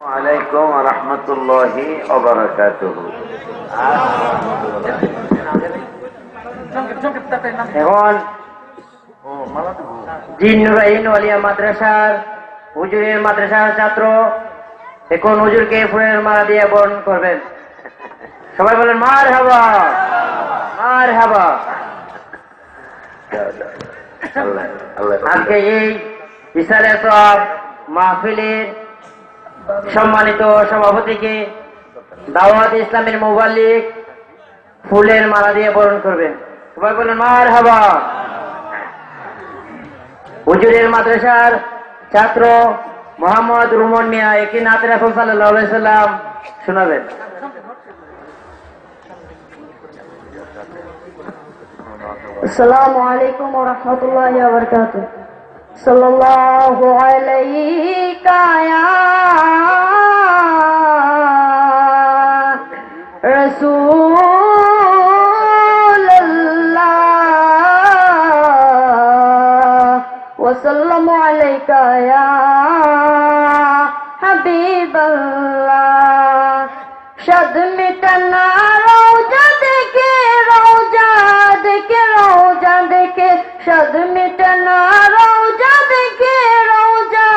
ওয়ালাইকুম রাহমাতুল্লাহি ওয়া বারাকাতুহু। এখন জিন্নুরাইন ওয়ালিয়া মাদ্রাসার হুজুরের মাদ্রাসার ছাত্র এখন হুজুরকে ফুলের মালা দিয়ে বরণ করবেন। সবাই বলেন মারহাবা মারহাবা। আজকে এই ইসালে সব মাহফিলের সম্মানিত সভাপতিকে দাওয়াত ইসলামের মুবাল্লিগ ফুলের মালা দিয়ে বরণ করবেন। সবাই বলেন মারহাবা। হুজুরের মাদ্রাসার ছাত্র মোহাম্মদ রুমন মিয়া একটি নাতে রাসূল সাল্লাল্লাহু আলাইহি সাল্লাম শোনাবেন। আসসালামু আলাইকুম ওয়া রাহমাতুল্লাহি ওয়া বারাকাতুহু। সাল্লাল্লাহু আলাইকা ইয়া রাসূলুল্লাহ ওয়া সাল্লামু আলাইকা ইয়া হাবিবাল্লাহ। শাদ মিটানা রওজা দেখে রওজা দেখে রওজা দেখে শাদ মিটানা রওজা দেখে রওজা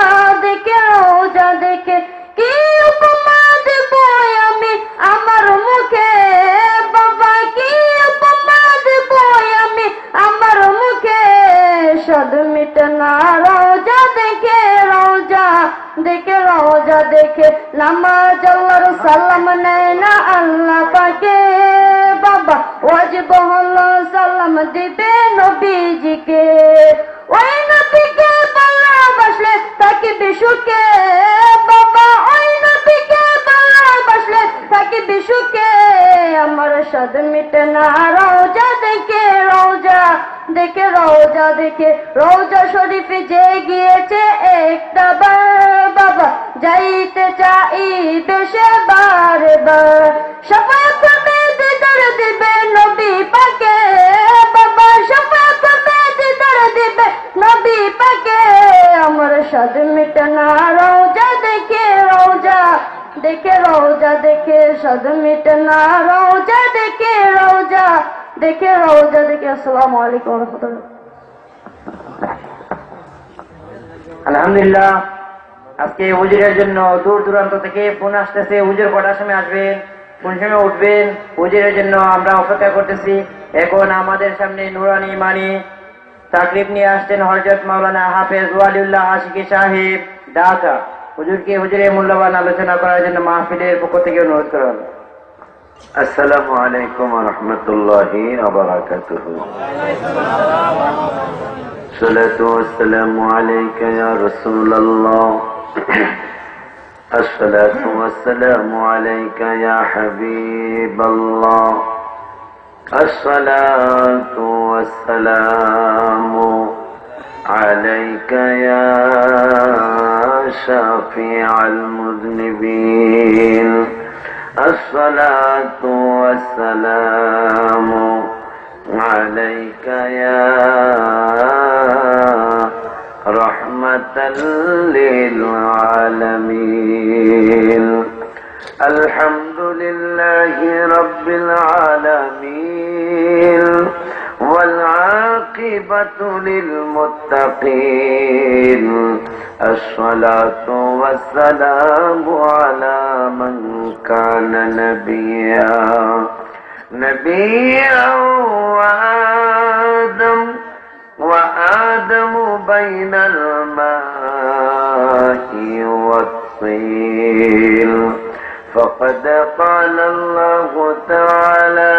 দেখে রওজা দেখে কি উপমা দেব আমি আমার মুখে বাবা কি উপমা দেব আমি আমার মুখে। শাদ মিটানা রওজা দেখে রওজা দেখে রওজা দেখে নামাজ আল্লাহর সালাম নেয় না আল্লাহ পাকে বাবা ওয়াজিব হলো সালাম দিবে নবীজিকে। ওই নবীকে ভালোবাসলে থাকিবে সুখে বাবা ওই নবীকে ভালোবাসলে থাকিবে সুখে। আমার সাদ মিটে না রওজা দেখে রওজা দেখে রওজা দেখে রওজা শরীফে যে গিয়েছে একটা বার বাবা যাইতে চাইবে সে বারে বার। শাফাআত করবে দিদার দিবে নবী পাকে বাবা শাফাআত করবে দিদার দিবে নবী পাকে। আমার সাদ মিটে না রওজা দেখে রওজা দেখে রওজা দেখে সাদ মিটে না রওজা দেখে রওজা দেখে রওজা দেখে। আসসালামু আলাইকুম ওয়া রাহমাতুল্লাহ। আলহামদুলিল্লাহ আজকে হুজুরের জন্য দূর দূরান্ত থেকে ফোন আসতেছে। হুজুর কটার সময় আসবেন, কোন সময় উঠবেন, হুজুরের জন্য আমরা অপেক্ষা করতেছি। এখন আমাদের সামনে নুরানি মানি তাকরিব নিয়ে আসছেন হযরত মাওলানা হাফেজ ওয়ালিউল্লাহ আশিকি সাহেব ঢাকা। হুজুরকে হুজুরের মূল্যবান আলোচনা করার জন্য মাহফিলের পক্ষ থেকে অনুরোধ করা হলো। আসসালামু আলাইকুম রাহমাতুল্লাহি ওয়া বারাকাতুহু। الصلاة والسلام عليك يا رسول الله. الصلاة والسلام عليك يا حبيب الله. الصلاة والسلام عليك يا شفيع المذنبين. الصلاة والسلام عليك يا رحمة للعالمين. الحمد لله رب العالمين والعاقبة للمتقين. الصلاة والسلام على من كان نبيا وآدم بين الماء والطين. فقد قال الله تعالى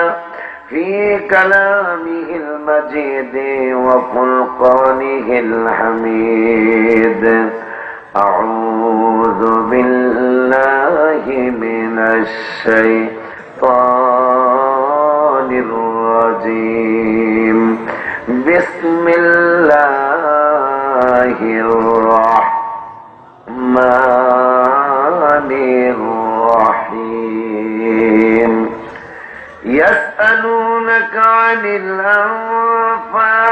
في كلامه المجيد وفرقانه الحميد. أعوذ بالله من الشيطان الرجيم. بسم الله الرحمن الرحيم. يسألونك عن الأنفال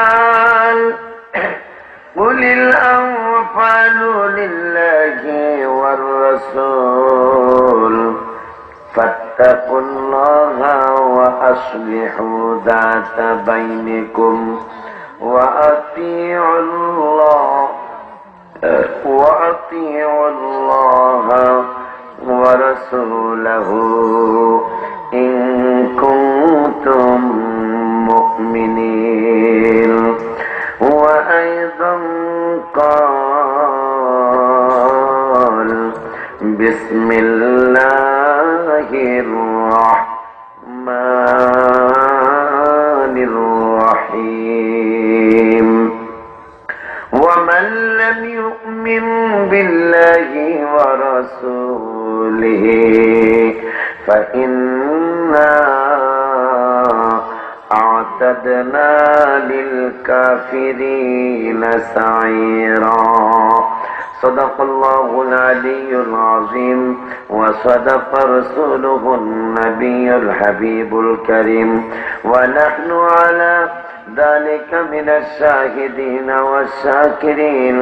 قل الأنفال وافعلوا لله والرسول فاتقوا الله وأصلحوا ذات بينكم وأطيعوا الله ورسوله إن كنتم مؤمنين. وأيضا قال بسم الله الرحمن الرحيم ومن لم يؤمن بالله ورسوله فإنا أعتدنا للكافرين سعيرا. صدق الله العلي العظيم وصدق رسوله النبي الحبيب الكريم ونحن على ذلك من الشاهدين والشاكرين.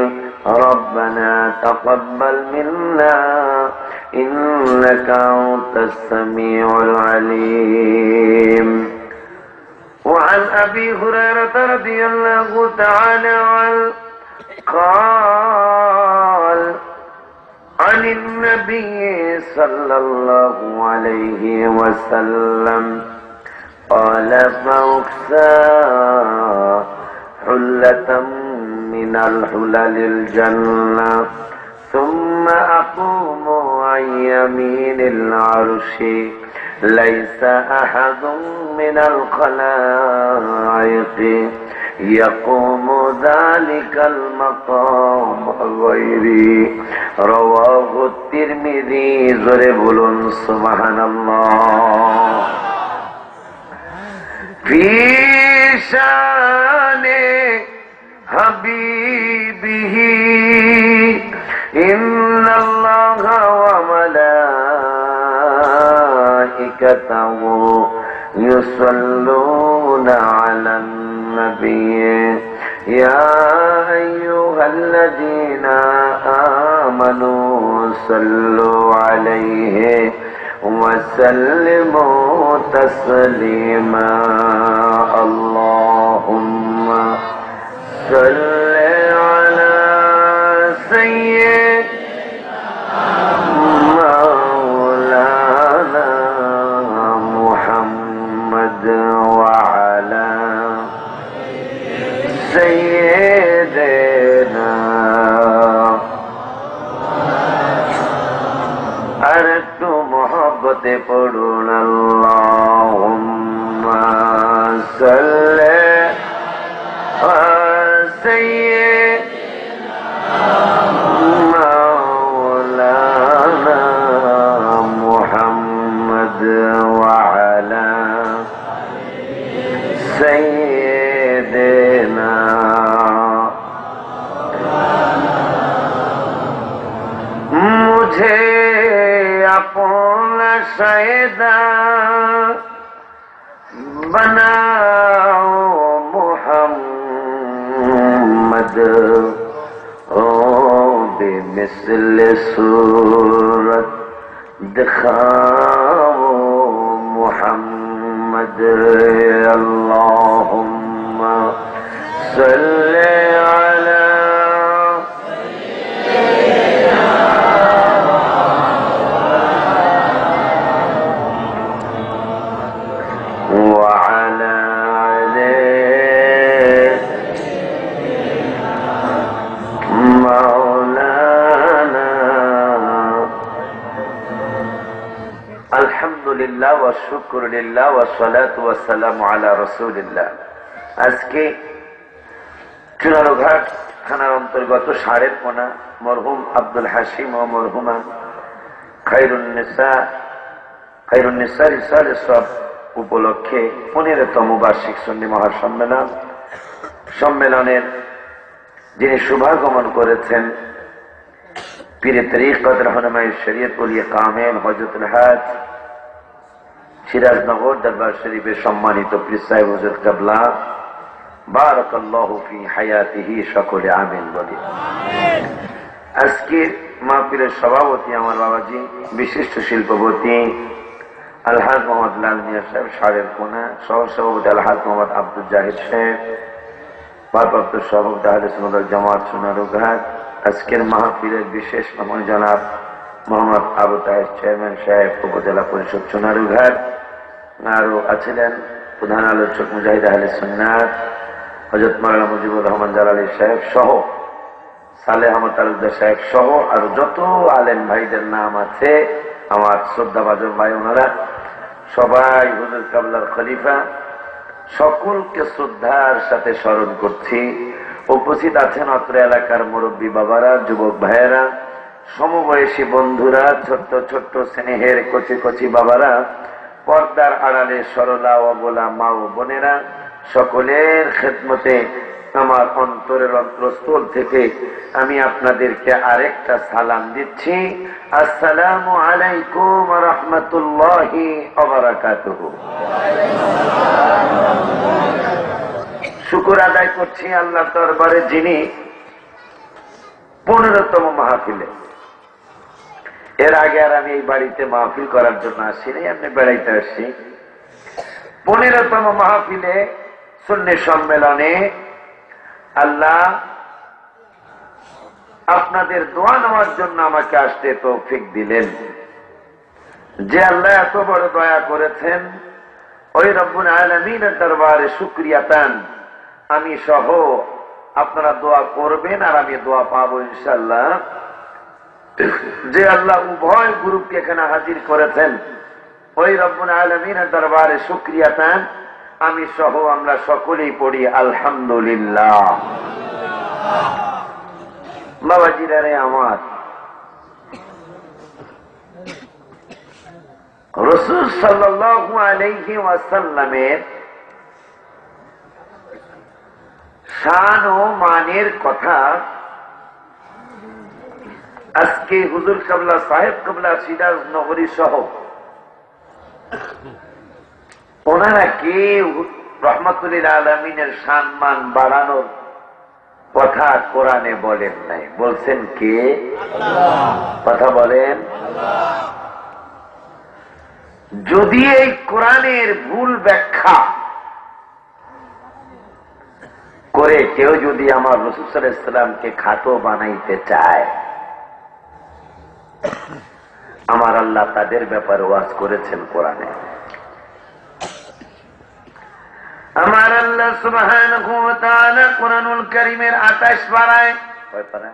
ربنا تقبل منا إنك أنت السميع العليم. وعن أبي هريرة رضي الله تعالى عنه قال عن النبي صلى الله عليه وسلم قال فأكسى حلة من الحلل الجنة ثم أقوم عن يمين العرش ليس أحد من الخلائق يقوم ذلك المقام غيري. رواه الترمذي. জোরে বলুন সুবহানাল্লাহ। في شان حبيبه إن الله وملائكته يصلون على النبي يا أيها الذين آمنوا صلوا عليه وسلموا تسليما. اللهم صل على سيدنا مولانا محمد وعلى سيدنا أردت محبة پڑھن اللهم صل على سيدنا مولانا محمد وعلى سيدنا. मुझे अपना सैदा बनाओ मुहम्मद ओ बेमिसल सूरत दिखाओ मुहम्मद. अल्लाहुम्मा सल्ली अला আলহামদুলিল্লাহ ওয়া শুকরুলিল্লাহ ওয়া সালাতু ওয়া সালামু আলা রাসূলিল্লাহ। আজকে চুনারুঘাট থানার অন্তর্গত সাড়ের কোনা মরহুম আব্দুল হাসিম ও মরহুমা খায়রুন নিসা রিসালে সব উপলক্ষে 15তম বার্ষিক সুন্নি মহাসম্মেলনের যিনি শুভাগমন করেছেন পীরে তরিকত রহনুমায়ে শরীয়ত ওলিয়ে কামেল হযরতুল হাজ সিরাজনগর দরবার শরীফের সম্মানিত পীর সাহেব হুজুর কিবলা বারাকাল্লাহু ফি হায়াতিহি সকলে আমিন বলি। আজকের মাহফিলের সভাপতি আমার বাবাজি বিশিষ্ট শিল্পপতি আলহাজ মোহাম্মদ লাল মিয়া সাহেব সারের কোনা, সহসভাপতি আলহাজ মোহাম্মদ আব্দুল জাহিদ সাহেব, ভারপ্রাপ্ত সভাপতি আহলে সুন্নাত ওয়াল জামাত সোনারুঘাট, আজকের মাহফিলের বিশেষ মেহমান জনাব মোহাম্মদ আবু তাহের চেয়ারম্যান সাহেব উপজেলা পরিষদ সোনারুঘাট, আরো আছিলেন প্রধান আলোচক মুজাহিদ আহলে সুন্নাত হযরত মাওলানা মুজিবুর রহমান জালালী সাহেব সহ সালেহ আহমদ তালুকদার সাহেব সহ আর যত আলেম ভাইদের নাম আছে আমার শ্রদ্ধাভাজন ভাই, ওনারা সবাই হুজুর কাবলার খলিফা, সকলকে শ্রদ্ধার সাথে স্মরণ করছি। উপস্থিত আছেন অত্র এলাকার মুরব্বী বাবারা, যুবক ভাইয়েরা, সমবয়সী বন্ধুরা, ছোট্ট ছোট্ট স্নেহের কচি কচি বাবারা, পর্দার আড়ালে সরলা অবলা মা ও বোনেরা, সকলের খেদমতে আমার অন্তরের অন্তরস্থল থেকে আমি আপনাদেরকে আরেকটা সালাম দিচ্ছি। আসসালামু আলাইকুম ওয়া রাহমাতুল্লাহি ওয়া বারাকাতুহু। শুকর আদায় করছি আল্লাহর দরবারে, যিনি 15তম মাহফিলে, এর আগে আর আমি এই বাড়িতে মাহফিল করার জন্য আসিনি, আমি বেড়াইতে আসছি। 15তম মাহফিলে সুন্নি সম্মেলনে আল্লাহ আপনাদের দোয়া নেওয়ার জন্য আমাকে আসতে তৌফিক দিলেন। যে আল্লাহ এত বড় দয়া করেছেন, ওই রব্বুল আলামিনের দরবারে শুকরিয়াতান আমি সহ আপনারা দোয়া করবেন আর আমি দোয়া পাবো ইনশাআল্লাহ। যে আল্লাহ উভয় গ্রুপকে এখানে হাজির করেছেন, ওই রব্বুল আলামিনের দরবারে শুকরিয়াতান আমি সহ আমরা সকলেই পড়ি আলহামদুলিল্লাহ। বাবাজিরারে আমার, রাসূল সাল্লাল্লাহু আলাইহি ওয়াসাল্লামের শান ও মানের কথা আজকে হুজুর কাবলা সাহেব কাবলা সিরাজ নগরী সহ ওনারা কেউ রহমাতুল আলামিনের সম্মান বাড়ানোর কথা কোরআনে বলেন নাই। বলছেন কে? কথা বলেন। যদি এই কোরআনের ভুল ব্যাখ্যা করে কেউ যদি আমার রাসূল সাল্লাল্লাহু আলাইহি ওয়াসাল্লামকে খাটো বানাইতে চায়, আমার আল্লাহ তাদের ব্যাপারে ওয়াজ করেছেন কোরআনে। আমার আল্লাহ সুবহানাহু ওয়া তাআলা কোরআনুল কারীমের 28 পারায়, কয় পারা?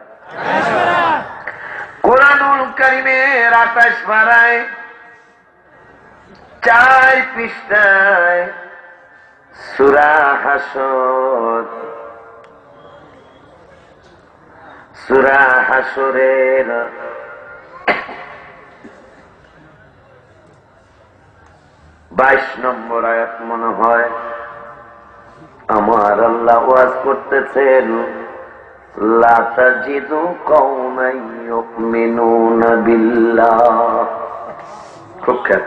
কোরআনুল কারীমের 28 পারায় 4 পৃষ্ঠায় সূরা হাসর, সূরা হাসরের 22 নম্বর আয়াত মনে হয় আমার আল্লাহ ওয়াজ করতেছেন, লা তাজিদু কওমান ইউমিনুনা বিল্লাহ। খুব খেয়াল,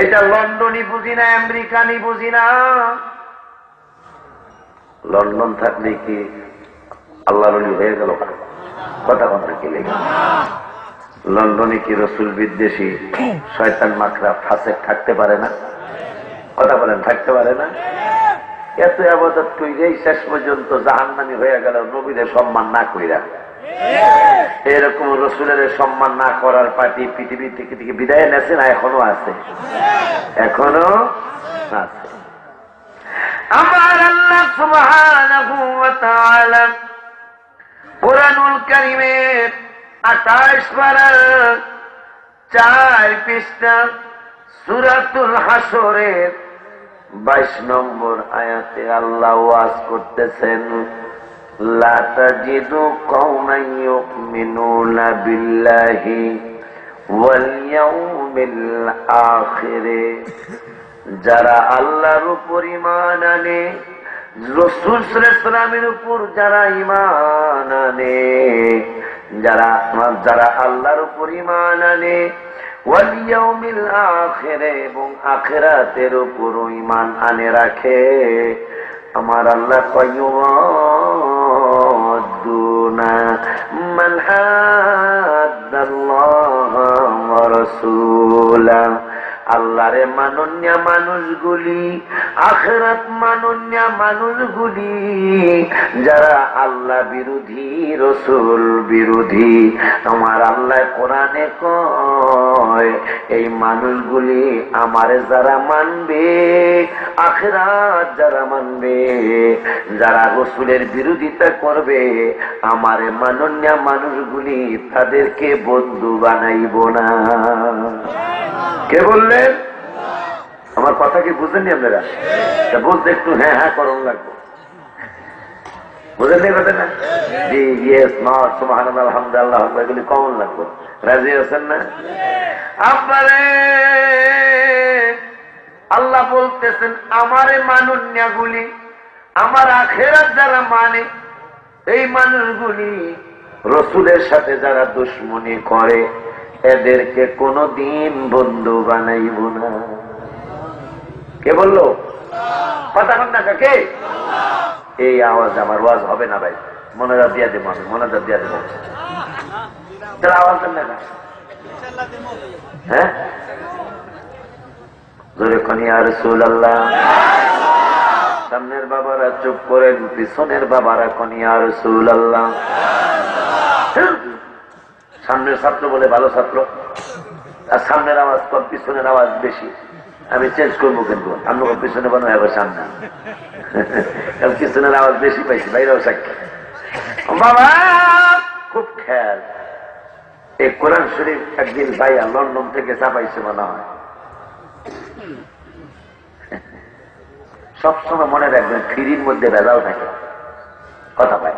এটা লন্ডনই বুঝি না, আমেরিকানই বুঝি না। লন্ডন থাকলে কি আল্লাহর ওলি হয়ে গেল? কথা কথা কি লেগে? লন্ডনে কি রসুল বিদ্বেষী শয়তান মাকড়া ফাসেক থাকতে পারে না? কথা বলেন, থাকতে পারে না? এত আবাদত কইরেই শেষ পর্যন্ত জাহান্নামী হয়ে গেল নবীদের সম্মান না কইরা। এরকম রসুলের সম্মান না করার পার্টি পৃথিবী থেকে বিদায় নেছে না? এখনো আছে, এখনো আছে। আমার আল্লাহ সুবহানাহু ওয়া তাআলা কোরআনুল কারীমের 28 পারা 4 পৃষ্ঠা সূরাতুল হাসরের 22 নম্বর আয়াতে আল্লাহ ওয়াজ করতেছেন, লা তাজিদু কওমান ইউমিনুনা বিল্লাহি ওয়াল ইয়াউমিল আখির, যারা আল্লাহর উপর ঈমান আনে, রাসূল সাল্লাল্লাহু আলাইহি ওয়াসাল্লামের উপর যারা ঈমান আনে, যারা আল্লাহর উপর ঈমান আনে, ওয়াল ইয়াউমিল আখির, এবং আখিরাতের উপর ঈমান আনে রাখে, আমার আল্লাহ কয়ুদ্দু يحبون من حاد الله ورسوله আল্লাহরে মানন্যা মানুষগুলি, আখিরাত মানন্যা মানুষগুলি, যারা আল্লাহ বিরোধী রসুল বিরোধী, আমার আল্লাহ কোরআনে কয় এই মানুষগুলি আমারে যারা মানবে, আখিরাত যারা মানবে, যারা রসুলের বিরোধিতা করবে, আমারে মানন্যা মানুষগুলি তাদেরকে বন্ধু বানাইব না। কে বললেন? আমার কথা কি বুঝেননি আপনারা? বুঝতে একটু হ্যাঁ হ্যাঁ করুন লাগবে, বুঝেননি কথা না? জি, ইয়েস, নট, সুবহানাল্লাহ, আলহামদুলিল্লাহ, এগুলি কমন লাগবে। রাজি আছেন না? আপনারে আল্লাহ বলতেছেন আমারে মানুন্যাগুলি, আমার আখিরাত যারা মানে, এই মানুষগুলি রসুলের সাথে যারা দুশ্মনী করে, এদেরকে কোনদিন বন্ধু বানাইব না। কে বললো? কথা বল না কে? এই আওয়াজ আমার ওয়াজ হবে না ভাই, মনোজাত দিয়া দেবো, আমি মনোজাত দিয়া দেবো। তারা আওয়াজ দেন না, হ্যাঁ জোরে কোন ইয়া রাসূলুল্লাহ। সামনের বাবারা চুপ করেন, পিছনের বাবারা কোন ইয়া রাসূলুল্লাহ। সামনের ছাত্র বলে ভালো ছাত্র, আর সামনের আওয়াজ কম, পিছনের আওয়াজ বেশি। আমি চেঞ্জ করবো, কিন্তু আপনার পিছনে বানো হবে সামনে, পিছনের আওয়াজ বেশি পাইছি, বাইরেও সাক্ষী। বাবা খুব খেয়াল, এই কোরআন শরীফ একদিন ভাইয়া লন্ডন থেকে চাপাইছে মনে হয়। সবসময় মনে রাখবেন ফ্রির মধ্যে ভেজাল থাকে, কথা পায়,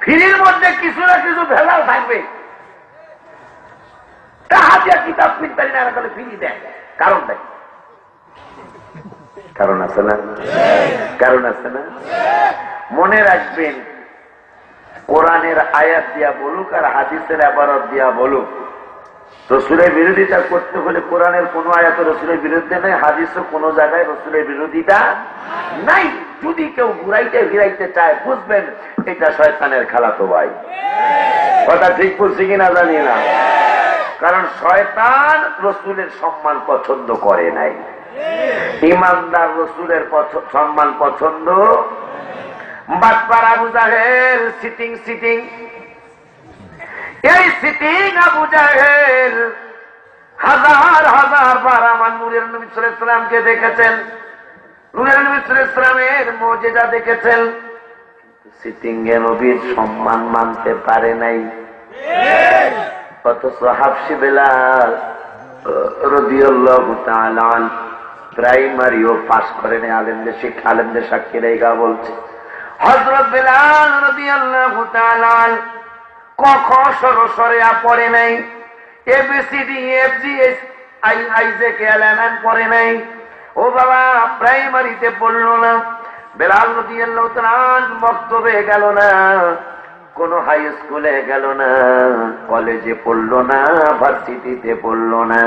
ফ্রির মধ্যে কিছু না কিছু ভেজাল থাকবে। কিতাব কিনতে না ফ্রি দেয়, কারণ দেয়, কারণ আছে না? কারণ আছে না? মনে রাখবেন, কোরআনের আয়াত দিয়া বলুক আর হাদিসের আবারত দিয়া বলুক, রসুলের বিরোধিতা করতে হলে কোরআনের কোন আয়াত রসুলের বিরুদ্ধে নেই, হাদিসও কোন জায়গায় রসুলের বিরোধিতা নাই। যদি কেউ ঘুরাইতে ফিরাইতে চায়, বুঝবেন এটা শয়তানের খালাতো ভাই। কথা ঠিক বলছি কিনা জানি না, কারণ শয়তান রসুলের সম্মান পছন্দ করে নাই, ইমানদার রসুলের সম্মান পছন্দ। বাটপার আবু জাহেল সিটিং সিটিং, এই সিটিং আবু জাহেল হাজার হাজার বার আমার নূরের নবী সাল্লাল্লাহু আলাইহি ওয়াসাল্লামকে দেখেছেন, নূরের নবী সাল্লাল্লাহু আলাইহি ওয়াসাল্লামের মুজিজা দেখেছেন, সিটিং এ নবীর সম্মান মানতে পারে নাই। অথচ হাবশী বেলাল রাদিয়াল্লাহু তাআলা আনহু প্রাইমারিও পাস করেন, আলেমদের শিক্ষা, আলেমদের সাক্ষী রেখা বলছে, হযরত বেলাল রাদিয়াল্লাহু তাআলা আনহু ক খ সরসরে পড়ে নাই, এবিসিডি এফজি আইজেকে এলএমএন পড়ে নাই। ও বাবা, প্রাইমারিতে পড়লো না, বেলাল রাদিয়াল্লাহু তাআলা আনহু মক্তবে গেল না, কোন হাই স্কুলে গেল না, কলেজে পড়লো না, ভার্সিটিতে পড়লো না।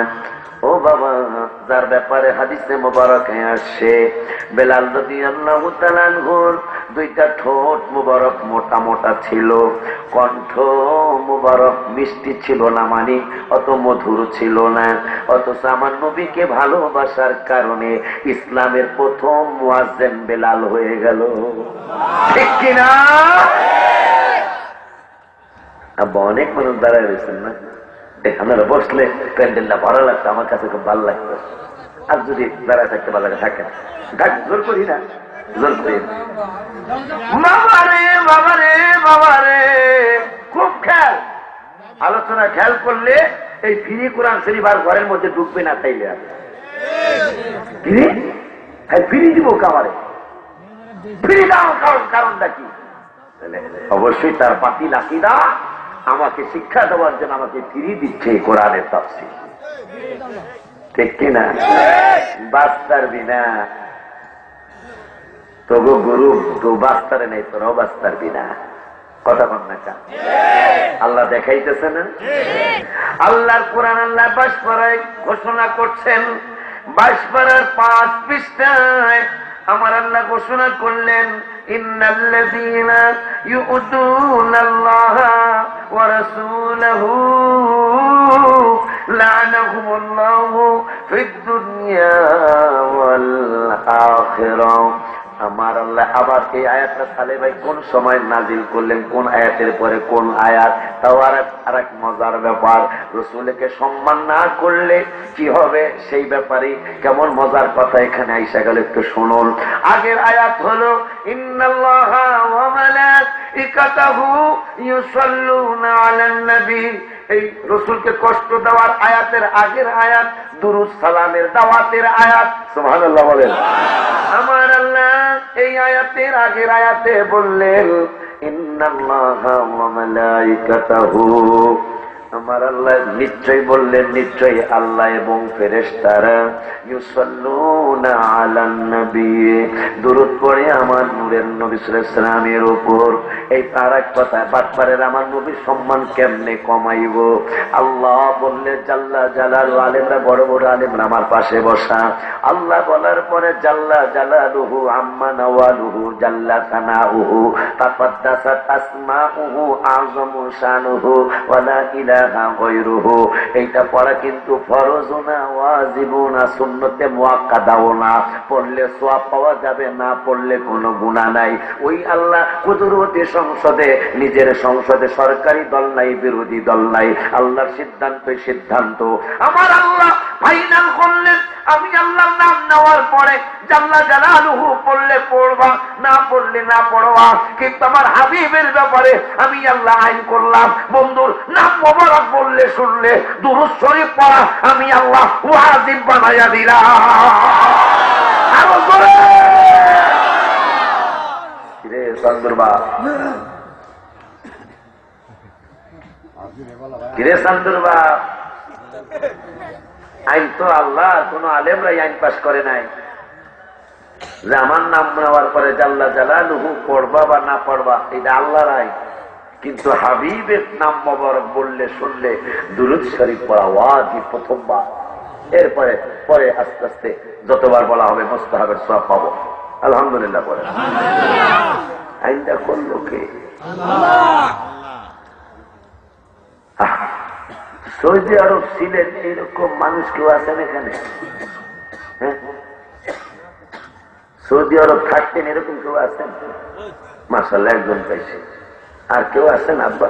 ও বাবা, যার ব্যাপারে হাদিসে মুবারকে আসছে, বেলাল রাদিয়াল্লাহু তাআলা আনহুর দুইটা ঠোঁট মুবারক মোটা মোটা ছিল, কণ্ঠ মুবারক মিষ্টি ছিল না, মানে অত মধুর ছিল না। অথচ আমার নবীকে ভালোবাসার কারণে ইসলামের প্রথম মুয়াজ্জিন বেলাল হয়ে গেল, ঠিক কিনা? আব্বা অনেক মানুষ দাঁড়ায় রয়েছেন না, আপনারা বসলে প্যান্ডেলটা ভালো লাগতো, আমার কাছে খুব ভালো লাগতো। আর যদি দাঁড়ায় থাকতে ভালো লাগে থাকেন, জোর করি না, জোর করি না। বাবারে বাবারে বাবারে, খুব খেয়াল, আলোচনা খেয়াল করলে এই ফ্রি কোরআন শরীফ আর ঘরের মধ্যে ঢুকবে না। তাইলে ফ্রি দিব কামারে, ফ্রি দাও, কারণটা কি? অবশ্যই তার বাতিল আকীদা আমাকে শিক্ষা দেওয়ার জন্য আমাকে ফিরিয়ে দিচ্ছে কোরআনের তাফসীর, ঠিক কিনা? বাস্তার বিনা তবু গুরু তো বাস্তারে নেই, তোরাও বাস্তার বিনা, কথা বল না কা? আল্লাহ দেখাইতেছে না, আল্লাহর কোরআন আল্লাহ 22 পারায় ঘোষণা করছেন, 22 পারার 5 পৃষ্ঠায় আমার আল্লাহ ঘোষণা করলেন, ইন্নাল্লাযীনা يؤذون الله ورسوله لعنهم الله في الدنيا والآخرة। আমার আল্লাহ আবার এই আয়াতটা তাহলে ভাই কোন সময় নাজিল করলেন, কোন আয়াতের পরে কোন আয়াত? তাও আর এক মজার ব্যাপার, রাসূলকে সম্মান না করলে কি হবে সেই ব্যাপারে কেমন মজার কথা এখানে আইসা গেল, একটু শুনুন। আগের আয়াত হলো ইন্নাল্লাহা ওয়া মালাইকাতাহু ইউসাল্লুনা আলান নবী। এই রাসূলকে কষ্ট দেওয়ার আয়াতের আগের আয়াত দুরূদ সালামের দাওয়াতের আয়াত। সুবহানাল্লাহ বলেন। আমার আল্লাহ এই আয়াতের আগের আয়াতে বললেন ইন্নাল্লাহা ওয়া মালাইকাতাহু, আমার আল্লাহ নিশ্চয় বললেন নিশ্চয় আল্লাহ এবং ফেরেশতারা ইউসাল্লুনা আলান নবী, দুরূদ পড়ে আমার নূরের নবী সাল্লাল্লাহু আলাইহি ওয়াসাল্লামের উপর। এই তার এক কথা, বাটপারের আমার নবীর সম্মান কেমনে কমাইব? আল্লাহ বললে জাল্লা জালালু, আলেমরা বড় বড় আলেমরা আমার পাশে বসা, আল্লাহ বলার পরে জাল্লা জালালুহু আম্মা নাওয়ালুহু জাল্লা সানাউহু তাকাদ্দাসাত আসমাউহু আযমু শানুহু ওয়ালা ইলাহা গায়রুহু। এইটা পড়া কিন্তু ফরজও না, ওয়াজিবও না, সুন্নতে মুআক্কাদাও না। পড়লে সওয়াব পাওয়া যাবে, না পড়লে কোনো গুনাহ নাই। ওই আল্লাহ কুদরতি সংসদে, নিজের সংসদে সরকারি দল নাই, বিরোধী দল নাই, আল্লাহর সিদ্ধান্তই সিদ্ধান্ত। আমার আল্লাহ ফাইনাল করলেন আমি আল্লাহর নাম নেওয়ার পরে জাল্লা জালালুহু পড়লে পড়বা, না পড়লে না পড়বা। কিন্তু আমার হাবিবের ব্যাপারে আমি আল্লাহ আইন করলাম, বন্ধুর নাম মোবারক বললে শুনলে দুরূদ শরীফ পড়া আমি আল্লাহ ওয়াজিব বানায়া দিলাম। আরো জোরে রে সান্দুরবা, কিরে সান্দুরবা, আইন তো আল্লাহ, কোন আলেমরাই আইন পাশ করে নাই যে আমার নাম নেওয়ার পরে জাল্লা জালালুহু পড়বা বা না পড়বা, এটা আল্লাহর আইন। কিন্তু হাবিবের নাম মোবারক বললে শুনলে দুরূদ শরীফ পড়া ওয়াজিব প্রথমবার, এরপরে পরে আস্তে আস্তে যতবার বলা হবে মুস্তাহাবের সওয়াব পাবো। আলহামদুলিল্লাহ বলেন। আইনটা করলো কে? সৌদি আরব ছিলেন এরকম মানুষ কেউ আছেন এখানে? সৌদি আরব থাকতেন এরকম কেউ আছেন? মাশাআল্লাহ একজন পাইছে। আর কেউ আছেন আব্বা?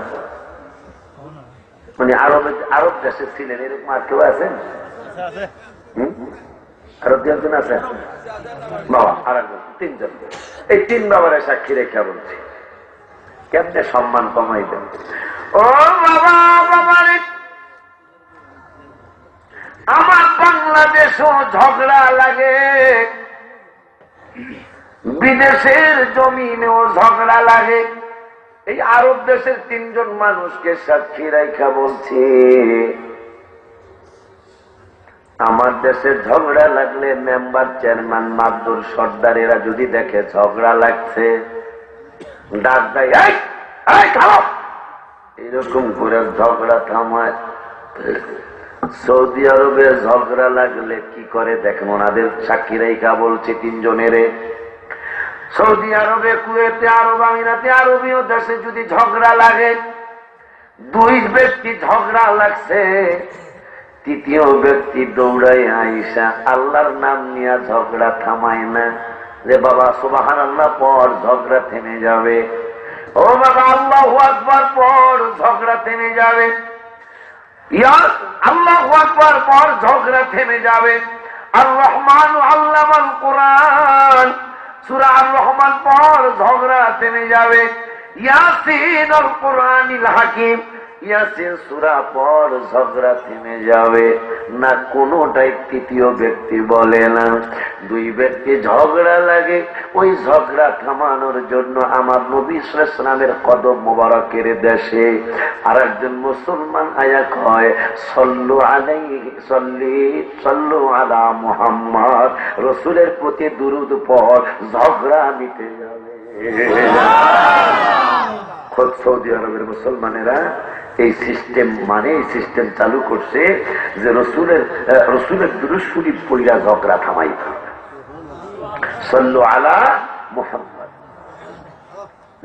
মানে আরব দেশে ছিলেন এরকম আর কেউ আছেন? আরব দুজন আছেন বাবা, আর একজন, তিনজন। এই তিন বাবার সাক্ষী রেখা বলছি কেমনে সম্মান কমাই দেন। ও বাবা, বাবারে আমার বাংলাদেশও ঝগড়া লাগে, বিদেশের জমিনেও ঝগড়া লাগে। এই আরব দেশের তিনজন মানুষকে সাক্ষী রেখা বলছি, আমার দেশে ঝগড়া লাগলে মেম্বার, চেয়ারম্যান, মাদুর, সর্দার এরা যদি দেখে ঝগড়া লাগছে, ডাক দেয় খারাপ, এরকম করে ঝগড়া থামায়। সৌদি আরবে ঝগড়া লাগলে কি করে দেখেন, ওনাদের সাক্ষী রেখা বলছে তিনজনের। সৌদি আরবে, কুয়েতে, আরব আমিরাতে, আরবীয় দেশে যদি ঝগড়া লাগে, দুই ব্যক্তি ঝগড়া লাগছে, তৃতীয় ব্যক্তি দৌড়াই আইসা আল্লাহর নাম নিয়ে ঝগড়া থামায় না যে বাবা সুবহানাল্লাহ পর ঝগড়া থেমে যাবে, ও বাবা আল্লাহু আকবার পর ঝগড়া থেমে যাবে, আল্লাহু আকবার পর ঝগড়া থেমে যাবে। আর রহমান আল্লামাল কোরআন, সূরা আর রহমান পর ঝগড়া থেমে যাবে। ইয়াসিন আল কোরআনিল হাকিম, ইয়াসিন সূরা পর ঝগড়া থেমে যাবে না। কোনটাই তৃতীয় ব্যক্তি বলে না। দুই ব্যক্তি ঝগড়া লাগে, ওই ঝগড়া থামানোর জন্য আমার নবী সাল্লাল্লাহু আলাইহি ওয়াসাল্লামের কদম মোবারকের দেশে আর একজন মুসলমান আয়া কয় সাল্লু আলাইহি সাল্লু আলা মুহাম্মদ, রাসূলের প্রতি দুরূদ পড়, ঝগড়া মিটে যাবে। খোদ সৌদি আরবের মুসলমানেরা এই সিস্টেম মানে এই সিস্টেম চালু করছে যে রসুলের দুরূদ শরীফ পড়িয়া ঝগড়া থামাইতে হবে। সাল্লু আলা মুহাম্মদ।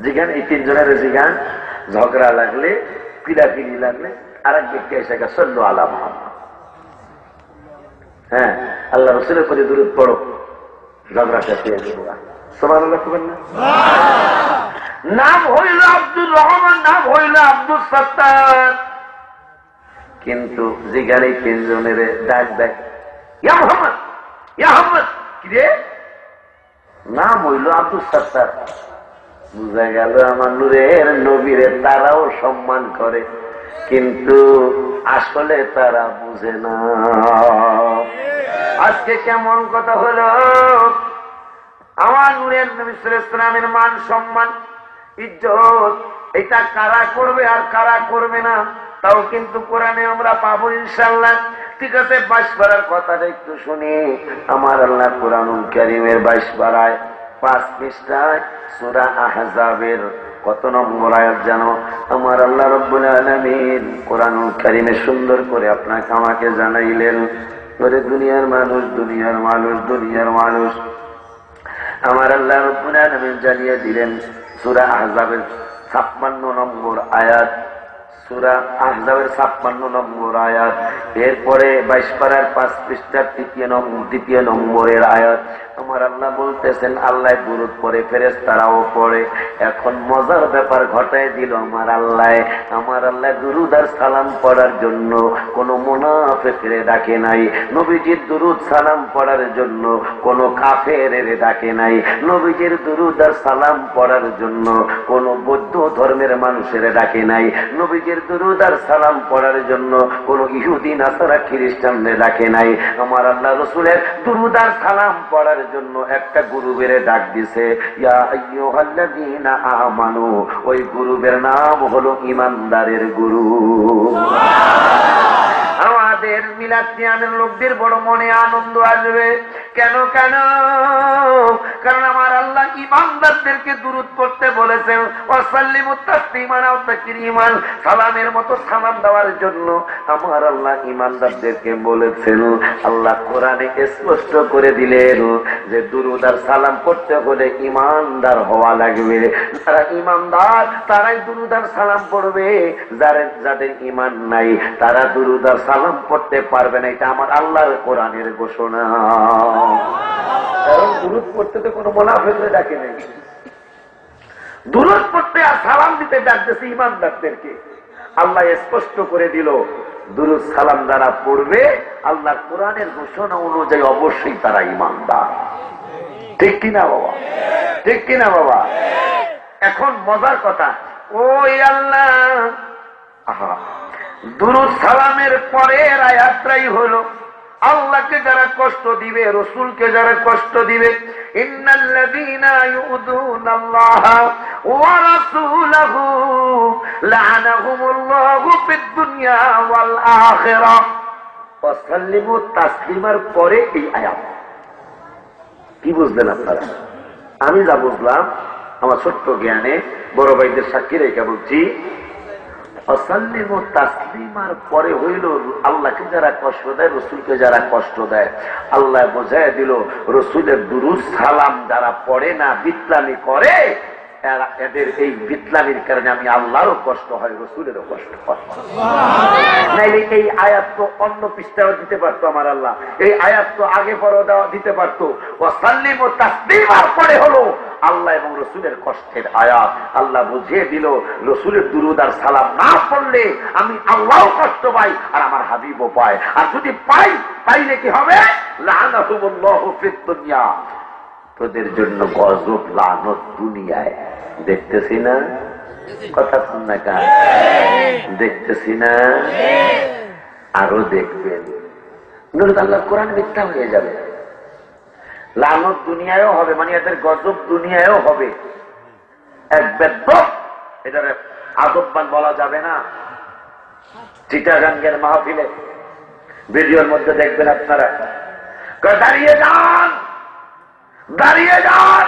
জিগান, এই তিনজনের জিগান, ঝগড়া লাগলে পিড়াপিড়ি লাগলে আর এক ব্যক্তি এসে গেছে সল্লু আলা মুহাম্মদ, হ্যাঁ আল্লাহ রসুলের প্রতি দুরূদ পড়ো, ঝগড়া শেষ হয়ে যাবে। সুবহানাল্লাহ করবেন না? নাম হইল আব্দুর রহমান, নাম হইল আব্দুল সত্তার, কিন্তু যেখানে তিনজনের ডাক দেখ ইয়া মোহাম্মদ, ইয়া মোহাম্মদ, কি রে? নাম হইল আব্দুল সত্তার। বুঝা গেল আমার নূরের নবীরে তারাও সম্মান করে, কিন্তু আসলে তারা বুঝে না। আজকে কেমন কথা হলো, আমার নূরের নবী সাল্লাল্লাহু আলাইহি ওয়াসাল্লামের মান সম্মান ইজ্জত এটা কারা করবে আর কারা করবে না তাও কিন্তু কোরআনে আমরা পাবো ইনশাআল্লাহ। ঠিক আছে, 22 পারার কথাটা একটু শুনি। আমার আল্লাহ কোরআনুল কারীমের 22 পারায় 5 পৃষ্ঠায় সূরা আহজাবের কত নম্বর আয়াত জানো? আমার আল্লাহ রাব্বুল আলামিন কোরআনুল কারীমে সুন্দর করে আপনাকে আমাকে জানাইলেন, ওরে দুনিয়ার মানুষ, দুনিয়ার মানুষ, দুনিয়ার মানুষ, আমার আল্লাহ রাব্বুল আলামিন জানিয়ে দিলেন সূরা আহজাবের 56 নম্বর আয়াত, সূরা আহজাবের 56 নম্বর আয়াত। এরপরে 22 পারার 5 পৃষ্ঠার 3 নম্বরের আয়াত। আমার আল্লাহ বলতেছেন আল্লাহ দুরূদ পড়ে, ফেরেশতারাও পড়ে। এখন মজার ব্যাপার ঘটায় দিল আমার আল্লাহ। আমার আল্লাহ দুরূদ আর সালাম পড়ার জন্য কোন মুনাফিকরে ডাকে নাই, নবীজির দুরূদ সালাম পড়ার জন্য কোন কাফেরের ডাকে নাই, নবীজির দুরূদ আর সালাম পড়ার জন্য কোন বৌদ্ধ ধর্মের মানুষের ডাকে নাই, নবীজির দুরূদ আর সালাম পড়ার জন্য কোন ইহুদি নাসারা খ্রিস্টানদের ডাকে নাই। আমার আল্লাহ রাসূলের দুরূদ আর সালাম পড়ার জন্য একটা গ্রুপের ডাক দিছে, ইয়া আইয়ুহাল্লাযীনা আমানু। ওই গ্রুপের নাম হলো ঈমানদারের গ্রুপ। আমাদের মিলাদ কিয়ামের লোকদের বড় মনে আনন্দ আসবে। কেন? কেন? কারণ আমার আল্লাহ ঈমানদারদেরকে দুরূদ পড়তে বলেছেন, ওয়াসাল্লিমু তাসলিমান ওয়া তাকরীমান, সালামের মতো সালাম দেওয়ার জন্য আমার আল্লাহ ঈমানদারদেরকে বলেছেন। আল্লাহ কোরআনে স্পষ্ট করে দিলেন যে দুরূদ আর সালাম করতে হলে ঈমানদার হওয়া লাগবে। যারা ঈমানদার তারাই দুরূদ আর সালাম পড়বে, যাদের ঈমান নাই তারা দুরূদ আর সালাম পড়তে পারবে না। এটা আমার আল্লাহর কোরআনের ঘোষণা। কারণ দুরূদ পড়তে তো কোনো মুনাফিকরে ডাকে নেই, দুরূদ পড়তে আর সালাম দিতে ডাকতেছে ঈমানদারদেরকে। আল্লাহ স্পষ্ট করে দিল দুরূদ সালাম যারা পড়বে আল্লাহ কোরআনের ঘোষণা অনুযায়ী অবশ্যই তারা ঈমানদার। ঠিক কিনা বাবা? ঠিক কিনা বাবা? এখন মজার কথা, ওই আল্লাহ দুরূদ সালামের পরের আয়াতটাই হলো আল্লাহকে যারা কষ্ট দিবে, রসুলকে যারা কষ্ট দিবে, ইন্নাল্লাযীনা ইউযুনাল্লাহা ওয়া রাসূলাহু লা'নাহুমুল্লাহু ফিদ দুনিয়া ওয়াল আখিরাহ। ওয়াসাল্লিমু তাসলিমার পরে এই আয়াত। কি বুঝলেন আপনারা? আমি যা বুঝলাম আমার ছোট্ট জ্ঞানে, বড় ভাইদের সাক্ষী রেখে বলছি, ওয়াসাল্লিমু তাসলিমার পরে হইল আল্লাহকে যারা কষ্ট দেয়, রসুলকে যারা কষ্ট দেয়, আল্লাহ বোঝায় দিল রসুলের দুরূদ সালাম যারা পড়ে না, বিতলামি করে, এদের এই বিতলামির কারণে আমি আল্লাহরও কষ্ট হয়, রসুলেরও কষ্ট হয়। নাইলে এই আয়াত তো অন্য পৃষ্ঠাও দিতে পারতো আমার আল্লাহ, এই আয়াত তো আগে পরেও দিতে পারতো। ওয়াসাল্লিমু তাসলিমার পরে হলো আল্লাহ এবং রসুলের কষ্টের আয়াত। আল্লাহ বুঝিয়ে দিল রসুলের দুরূদ আর সালাম না পড়লে আমি আল্লাহও কষ্ট পাই আর আমার হাবিবও পায়, আর যদি পাইলে কি হবে? লা'নাহুমুল্লাহু ফিদ দুনিয়া, তোদের জন্য গজব লানত দুনিয়ায়। দেখতেছি না? কথা শুন না কেন? দেখতেছি না? আরো দেখবেন, নইলে আল্লাহ কোরআন মিথ্যা হয়ে যাবে। লানত দুনিয়ায়ও হবে, মানে এদের গজব দুনিয়ায়ও হবে। এক বেদ্যপ, এটার আদববান বলা যাবে না। চিটাগাঙ্গের মাহফিলে ভিডিওর মধ্যে দেখবেন আপনারা, দাঁড়িয়ে যান, দাঁড়িয়ে যান,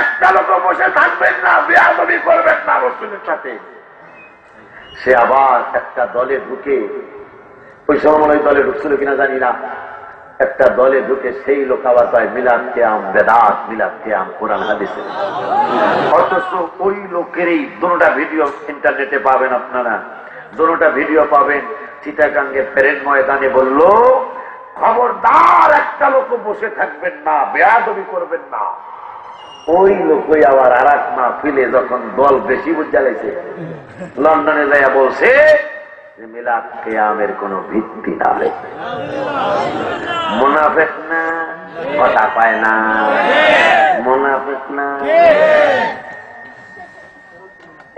একটা লোক বসে থাকবেন না, বেয়াদবি করবেন না রসুলের সাথে। সে আবার একটা দলে ঢুকে, ওই সময় মনে হয় দলে ঢুকছিল কিনা জানি না, একটা দলে ঢুকে সেই লোক আবার পায় মিলাদ কিয়াম বেদাত, মিলাদ কিয়াম কোরআন হাদিসে। অথচ ওই লোকেরই দুটা ভিডিও ইন্টারনেটে পাবেন আপনারা, দুটা ভিডিও পাবেন। চিটাগাঙ্গে প্যারেড ময়দানে বলল, খবরদার একটা লোক বসে থাকবেন না, বেয়াদবি করবেন না। ওই লোকই আবার আর এক মাহফিলে যখন দল বেশি বুঝাইছে, লন্ডনে যাইয়া বলছে মিলাদ কিয়ামের কোন ভিত্তি নাই। মুনাফিক না, কথা পায় না, মুনাফিক না।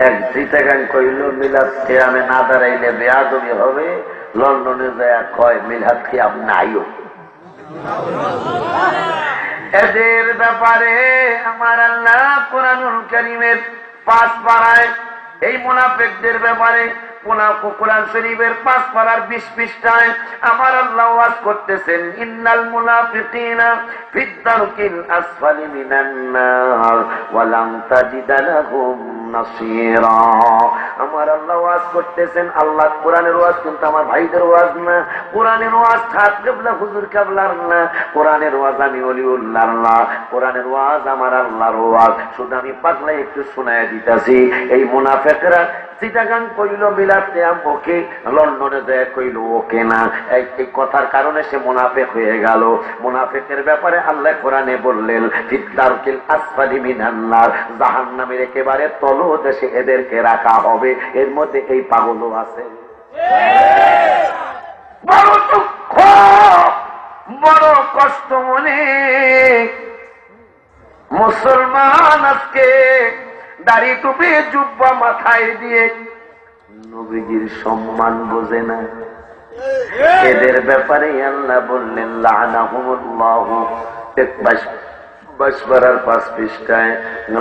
এক চিটাগাং কইল মিলাদ কিয়ামে না দাঁড়াইলে বেয়াদবি হবে, লন্ডনে যাইয়া কয় মিলাদ কিয়াম নাইও। এদের ব্যাপারে আমার আল্লাহ কোরআনুল কারীমের 5 পারায় এই মুনাফিকদের ব্যাপারে কোরআন শরীফের 5 পারার 20 পৃষ্ঠায় আমার আল্লাহ ওয়াজ করতেছেন, ইন্নাল মুনাফিকিনা ফিদ দারকিল আসফালি মিনান নার ওয়া লাম তাজিদ লাহুম নাসীরা। আমার আল্লাহ ওয়াজ করতেছেন, আল্লাহ কোরআনের ওয়াজ কিন্তু আমার ভাইদের ওয়াজ না, কোরআনের ওয়াজ খাত কেবলা হুজুর কেবলার না, কোরআনের ওয়াজ আমি ওলিউল্লাহর না, কোরআনের ওয়াজ আমার আল্লাহর ওয়াজ। শুধু আমি পাগলা একটু শোনায় দিতেছি। এই মুনাফিকরা চিটাগাং কইল মিলাদ কিয়াম ওকে, লন্ডনে যায় কইল ওকে না। এই কথার কারণে সে মুনাফিক হয়ে গেল। মুনাফিকের ব্যাপারে আল্লাহ কোরআনে বললেন, ফিদ দারকিল আসফালি মিনান নার, জাহান্নামের একেবারে তলদেশে এদেরকে রাখা হবে। এর মধ্যে এই পাগলও আছে। বড় দুঃখ, বড় কষ্ট মনে মুসলমান আজকে দাড়ি টুপি জুব্বা মাথায় দিয়ে নবীজির সম্মান বোঝে না। এদের ব্যাপারে আল্লাহ বললেন লাআনাহুমুল্লাহু, 5 পৃষ্ঠায়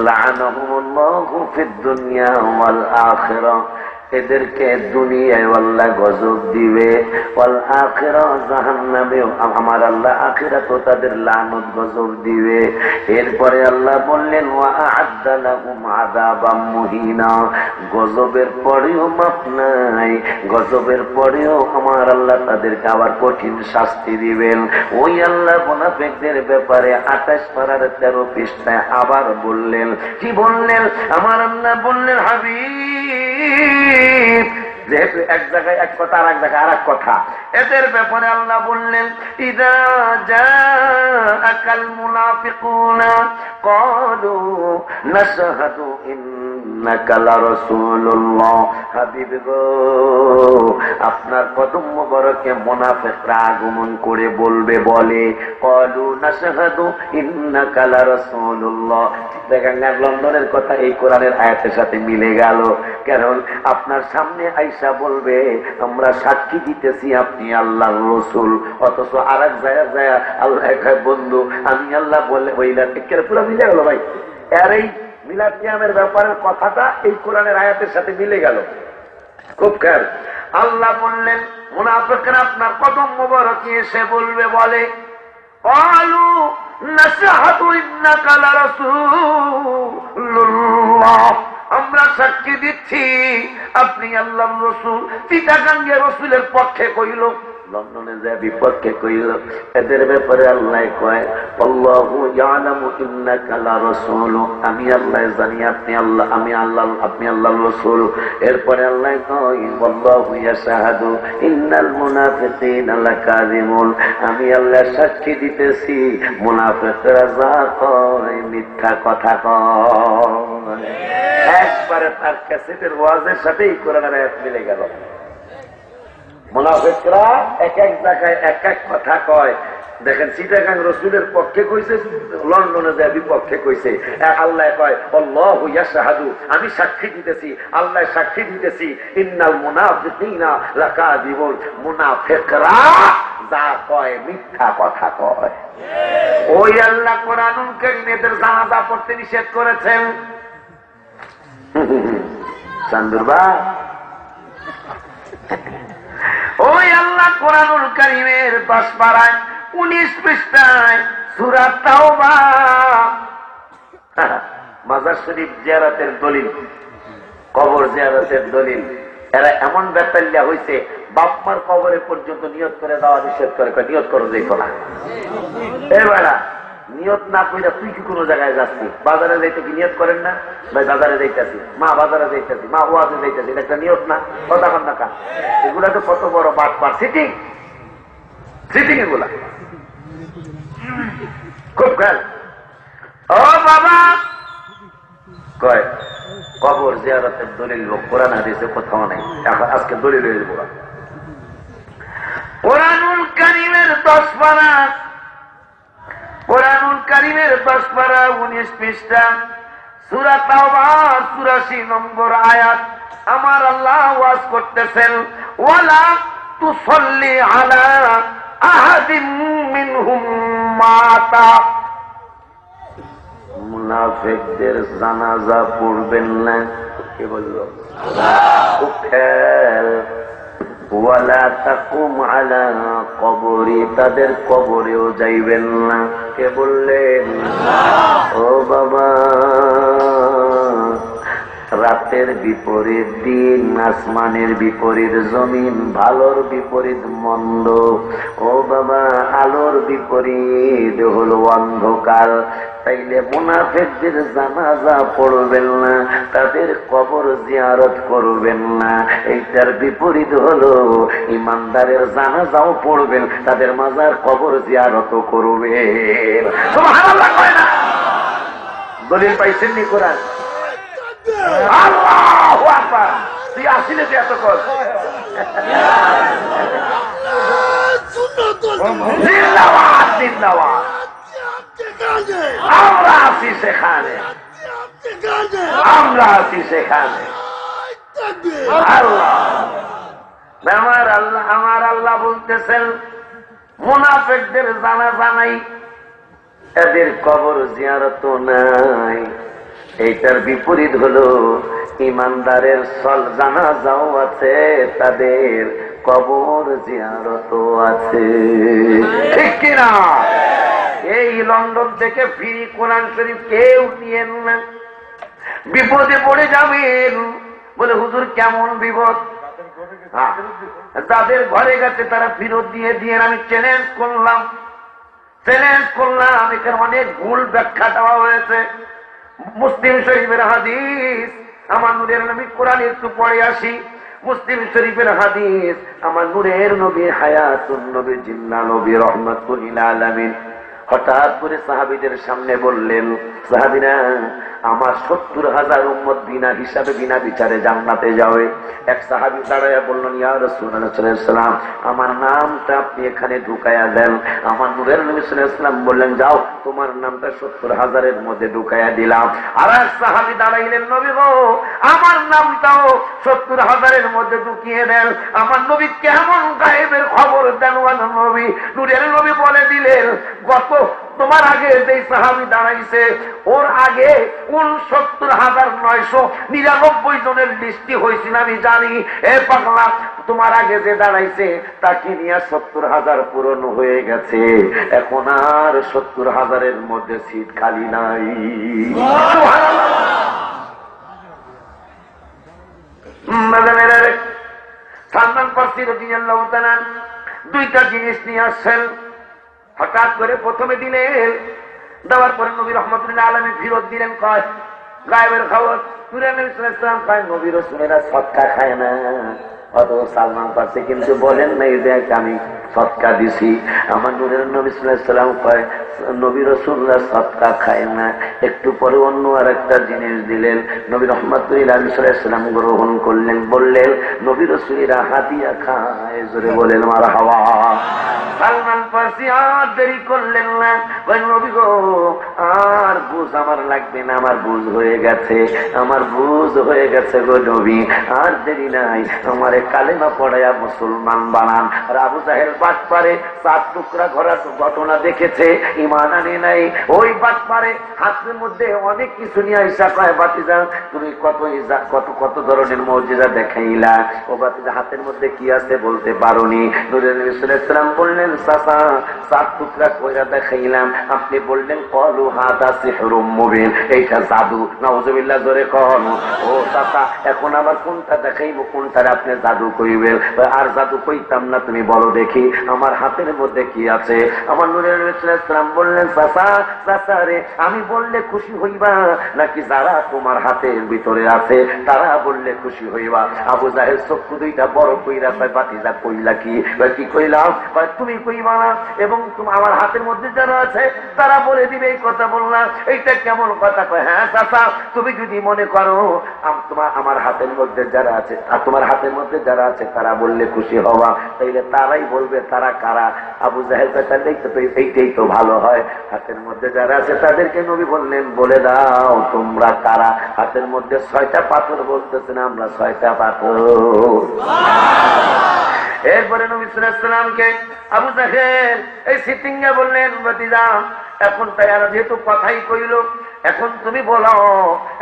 লাআনাহুমুল্লাহু ফিদ দুনিয়া ওয়াল আখিরা। এদেরকে দুনিয়ায় আল্লাহ গজব দিবে, ওয়াল আখিরা জাহান্নামেও আমার আল্লাহ আখিরাতেও তাদের লানত গজব দিবে। এরপরে আল্লাহ বললেন ওয়া আ'আদ্দা লাহুম আযাবাম মুহিনা, গজবের পরেও মাপ নাই, গজবের পরেও আমার আল্লাহ তাদেরকে আবার কঠিন শাস্তি দিবেন। ওই আল্লাহ মুনাফিকদের ব্যাপারে 28 পারার 13 পৃষ্ঠায় আবার বললেন, কি বললেন? আমার আল্লাহ বললেন, হাবিব, যেহেতু এক জায়গায় এক কথা আর এক জায়গায় আর এক কথা, এদের ব্যাপারে আল্লাহ বললেন, ইযা জাআকাল মুনাফিকুনা ক্বালু নাশহাদু ইন্নাকা লারাসূলুল্লাহ। হাবিব গো, আপনার কদম মোবারকে মুনাফিকরা আগমন করে বলবে, বলে ক্বালু নাশহাদু ইন্নাকা লারাসূলুল্লাহ। দেখেন না, লন্ডনের কথা এই কোরআনের আয়াতের সাথে মিলে গেল। কারণ আপনার সামনে আইসা বলবে আমরা সাক্ষী দিতেছি আপনি আল্লাহর রাসূল, অথচ আরেক জায়গায় আল্লাহ কয় বন্ধু আমি আল্লাহ বলে বইলা পুরো মিলে গেল। ভাই, আর এই মিলাদ কিয়ামের ব্যাপারের কথাটা এই কোরআনের আয়াতের সাথে মিলে গেল। খুব খেয়াল। আল্লাহ বললেন মুনাফিকরা আপনার কদম মোবারকে এসে বলবে, বলে ক্বালু নাশহাদু ইন্নাকা লারাসূলুল্লাহ, আমরা সাক্ষী দিচ্ছি আপনি আল্লাহর রাসূল। চিটাগাঙ্গে রাসূলের পক্ষে কইল, লন্ডনে যায় বিপক্ষে কইল। এদের ব্যাপারে আল্লাহ কয় আল্লাহু ইয়ালামু ইন্নাকা লারাসূল, আমি আল্লাহ জানি আপনি আল্লাহ, আমি আল্লাহ, আপনি আল্লাহর রাসূল। এরপরে আল্লাহ কয় আল্লাহু ইয়াশহাদু ইন্নাল মুনাফিকিনা লাকাযিবুন, আমি আল্লাহ সাক্ষী দিতেছি মুনাফিকরা যা কয় মিথ্যা কথা কয়। একবারে তার ক্যাসেটের ওয়াজের সাথে এই কোরআনের আয়াত মিলে গেল। মুনাফিকরা এক এক জায়গায় এক এক কথা কয়। দেখেন, চিটাগাং রাসূলের পক্ষে কইছে, লন্ডনে যায় বিপক্ষে কইছে। আল্লাহ কয় আল্লাহু ইয়াশহাদু, আমি সাক্ষী দিতেছি, আল্লাহ সাক্ষী দিতেছি, ইন্নাল মুনাফিকিনা লাকাযিবুন, মুনাফিকরা যা কয় মিথ্যা কথা কয়। ওই আল্লাহ কোরআনুল কারীমে এদের জানাজা পড়তে নিষেধ করেছেন। চান্দুরবা, ওই আল্লাহ কোরআনুল কারীমের 10 পারায় 19 পৃষ্ঠায় সূরা তাওবা, মাজার শরীফ জিয়ারতের দলিল, কবর জিয়ারতের দলিল। এরা এমন বেতাল্লা হইছে, বাপমার কবরে পর্যন্ত নিয়ত করে যাওয়া নিষেধ করে, নিয়ত করো যেত না। এবার নিয়ত না করে তুই কি কোনো জায়গায় যাচ্ছি? বাজারে যাইতে কি নিয়ত করেন না? ভাই বাজারে যাইতেছি, মা বাজারে যাইতেছি, মা ওয়াজে যাইতেছি, এটা একটা নিয়ত না? কথা কন না কা? এগুলা তো কত বড় বাট পার সিটিং, সিটিং এগুলা খুব খেয়াল। ও বাবা কয় কবর জিয়ারতের দলিল কোরআন হাদিসে কোথাও নেই, এখন আজকে দলিল হয়ে যাবো। কোরআনুল কারীমের 10 পারা, কোরআনুল কারীমের 10 পারা 19 পৃষ্ঠা, সূরা তাওবা 84 নম্বর আয়াত। আমার আল্লাহ ওয়াজ করতেছেন, ওয়ালা তুসাল্লি আলা আহাদিম মিনহুম মাতা, মুনাফিকদের জানাজা পড়বেন না। কে বলল? খুব খেয়াল। ওয়ালা তাকুম আলা কবরি, তাদের কবরেও যাইবেন না। কে বললেন? ও বাবা, রাতের বিপরীত দিন, আসমানের বিপরীত জমিন, ভালোর বিপরীত মন্দ। ও বাবা, আলোর বিপরীত হলো অন্ধকার। তাইলে মুনাফিকদের জানাজা পড়বেন না, তাদের কবর জিয়ারত করবেন না। এইটার বিপরীত হলো ইমানদারের জানাজাও পড়বেন, তাদের মাজার কবর জিয়ারত করবেন। সুবহানাল্লাহ কয় না? দলিল পাইছেন নি কোরআন? আল্লাহু আকবার। তুই আসিলে যে এত কর জিন্দাবাদ, জিন্দাবাদ। আমরা আছি সেখানে, আমরা আছি সেখানে। আল্লাহ, আমার আল্লাহ, আমার আল্লাহ বলতেছেন মুনাফিকদের জানাজা নাই, এদের কবর জিয়ারত নাই। এইটার বিপরীত হলো ইমানদারের সল জানাজাও আছে, তাদের কবর জিয়ারত আছে। ঠিক কিনা? এই লন্ডন থেকে ফ্রি কোরআন শরীফ কেউ নিয়েন না, বিপদে পড়ে যাবেন। বলে হুজুর কেমন বিপদ? যাদের ঘরে গেছে তারা ফেরত দিয়ে দিয়ে আমি চ্যালেঞ্জ করলাম, চ্যালেঞ্জ করলাম। এখানে অনেক ভুল ব্যাখ্যা দেওয়া হয়েছে। মুসলিম শরীফের হাদিস, আমার নূরের নবী কোরআন একটু পড়ে আসি। মুসলিম শরীফের হাদিস, আমার নূরের নবী হায়াতুন নবী জিন্না নবী রহমাতুল লিল আলামিন হঠাৎ করে সাহাবীদের সামনে বললেন, সাহাবীরা আমার 70,000 উম্মত বিনা হিসাবে বিনা বিচারে জান্নাতে যাবে। এক সাহাবী দাঁড়াইয়া বললেন, ইয়া রাসূলুল্লাহ সাল্লাল্লাহু আলাইহি ওয়াসাল্লাম, আমার নামটা আপনি এখানে ঢুকাইয়া দেন। আমার নূরের নবী সাল্লাল্লাহু আলাইহি ওয়াসাল্লাম বললেন, যাও তোমার নামটা 70,000-এর মধ্যে ঢুকাইয়া দিলাম। আর এক সাহাবী দাঁড়াইলেন, নবী গো আমার নামটাও 70,000-এর মধ্যে ঢুকিয়ে দেন। আমার নবী কেমন গায়েবের খবর দেন নবী। নূরের নবী বলে দিলেন, গত তোমার আগে যে সাহাবী দাঁড়াইছে ওর আগে 69,999 জনের লিস্টি হয়েছিল আমি জানি। এ পাগলা, তোমার আগে যে দাঁড়াইছে তাকে নিয়ে 70,000 পূরণ হয়ে গেছে, এখন আর 70,000-এর মধ্যে সিট খালি নাই। সালমান ফারসি রাদিয়াল্লাহু তাআলা দুইটা জিনিস নিয়ে আসছেন। হঠাৎ করে প্রথমে দিলেন, দেওয়ার পরে নবী রহমাতুল্লাহ আলামিন ফিরত দিলেন, কয় গায়েবের খবর। নূরে নবী সাল্লাল্লাহু আলাইহি ওয়াসাল্লাম কয় নবী রাসূলেরা সদকা খায় না। অত সালমান ফারসি কিন্তু বলেন নাই যে আমি সদকা দিছি। আমার নূরের নবী সাল্লাল্লাহু আলাইহি ওয়াসাল্লাম কয় নবী রাসূলুল্লাহ সদকা খায় না। একটু পরে অন্য আর একটা জিনিস দিলেন, নবী রহমাতুল্লাহ আলাইহি ওয়াসাল্লাম গ্রহণ করলেন, বললেন নবী রাসূলেরা হাদিয়া খায়। জোরে বলেন মারহাবা। সালমান ফারসি আর দেরি করলেন না, ওই নবী গো আর বুঝ আমার লাগবে না, আমার বুঝ হয়ে গেছে, আমার বুঝ হয়ে গেছে গো নবী, আর দেরি নাই, আমারে কালেমা পড়াইয়া মুসলমান বানান। আর আবু জাহেল বাটপারে 4 টুকরা ঘোড়ার ঘটনা দেখেছে, ঈমান আনে নাই। ওই বাটপারে হাতের মধ্যে অনেক কিছু নিয়ে আইসা কয়, বাতিজা তুমি কত কত কত ধরনের মুজিজা দেখাইলা। ও বাতিজা হাতের মধ্যে কি আছে বলতে করতে পারোনি। নূরের নবী সাল্লাল্লাহু আলাইহি ওয়াসাল্লাম বললেন, চাচা 4 টুকরা কইরা দেখাইলাম, আপনি বললেন ক্বালু হাদা সিহরুম মুবিন, এইটা জাদু। নাউযুবিল্লাহ, জোরে কোন। ও চাচা, এখন আবার কোনটা দেখাইবো, কোনটারে আপনি জাদু কইবেন? আর জাদু কইতাম না, তুমি বলো দেখি আমার হাতের মধ্যে কি আছে। আমার নূরের নবী সাল্লাল্লাহু আলাইহি ওয়াসাল্লাম বললেন, চাচা চাচা রে, আমি বললে খুশি হইবা নাকি যারা তোমার হাতের ভিতরে আছে তারা বললে খুশি হইবা? আবু জাহেল চক্ষু দুইটা বড় কইরা কয়, বাতিজা কইলা কি? কি কইলাম? তুমি কইবা না এবং আমার হাতের মধ্যে যারা আছে তারা বলে দিবে এই কথা বললাম, এইটা কেমন কথা? কয়, হ্যাঁ চাচা, তুমি যদি মনে করো আমার হাতের মধ্যে যারা আছে আর তোমার হাতের মধ্যে যারা আছে তারা বললে খুশি হওয়া, তাইলে তারাই বলবে তারা কারা? আবু জাহেল এইটাই তো ভালো হয়। হাতের মধ্যে যারা আছে তাদেরকে নবী বললেন, বলে দাও তোমরা কারা? হাতের মধ্যে 6টা পাথর বলতেছেন, আমরা 6টা পাথর। এরপরে নবী সাল্লাল্লাহু আলাইহি ওয়াসাল্লামকে আবু জাহেল এই সিটিংয়ে বললেন, ভাতিজা এখন তাই আর যেহেতু কথাই কইল, এখন তুমি বলো,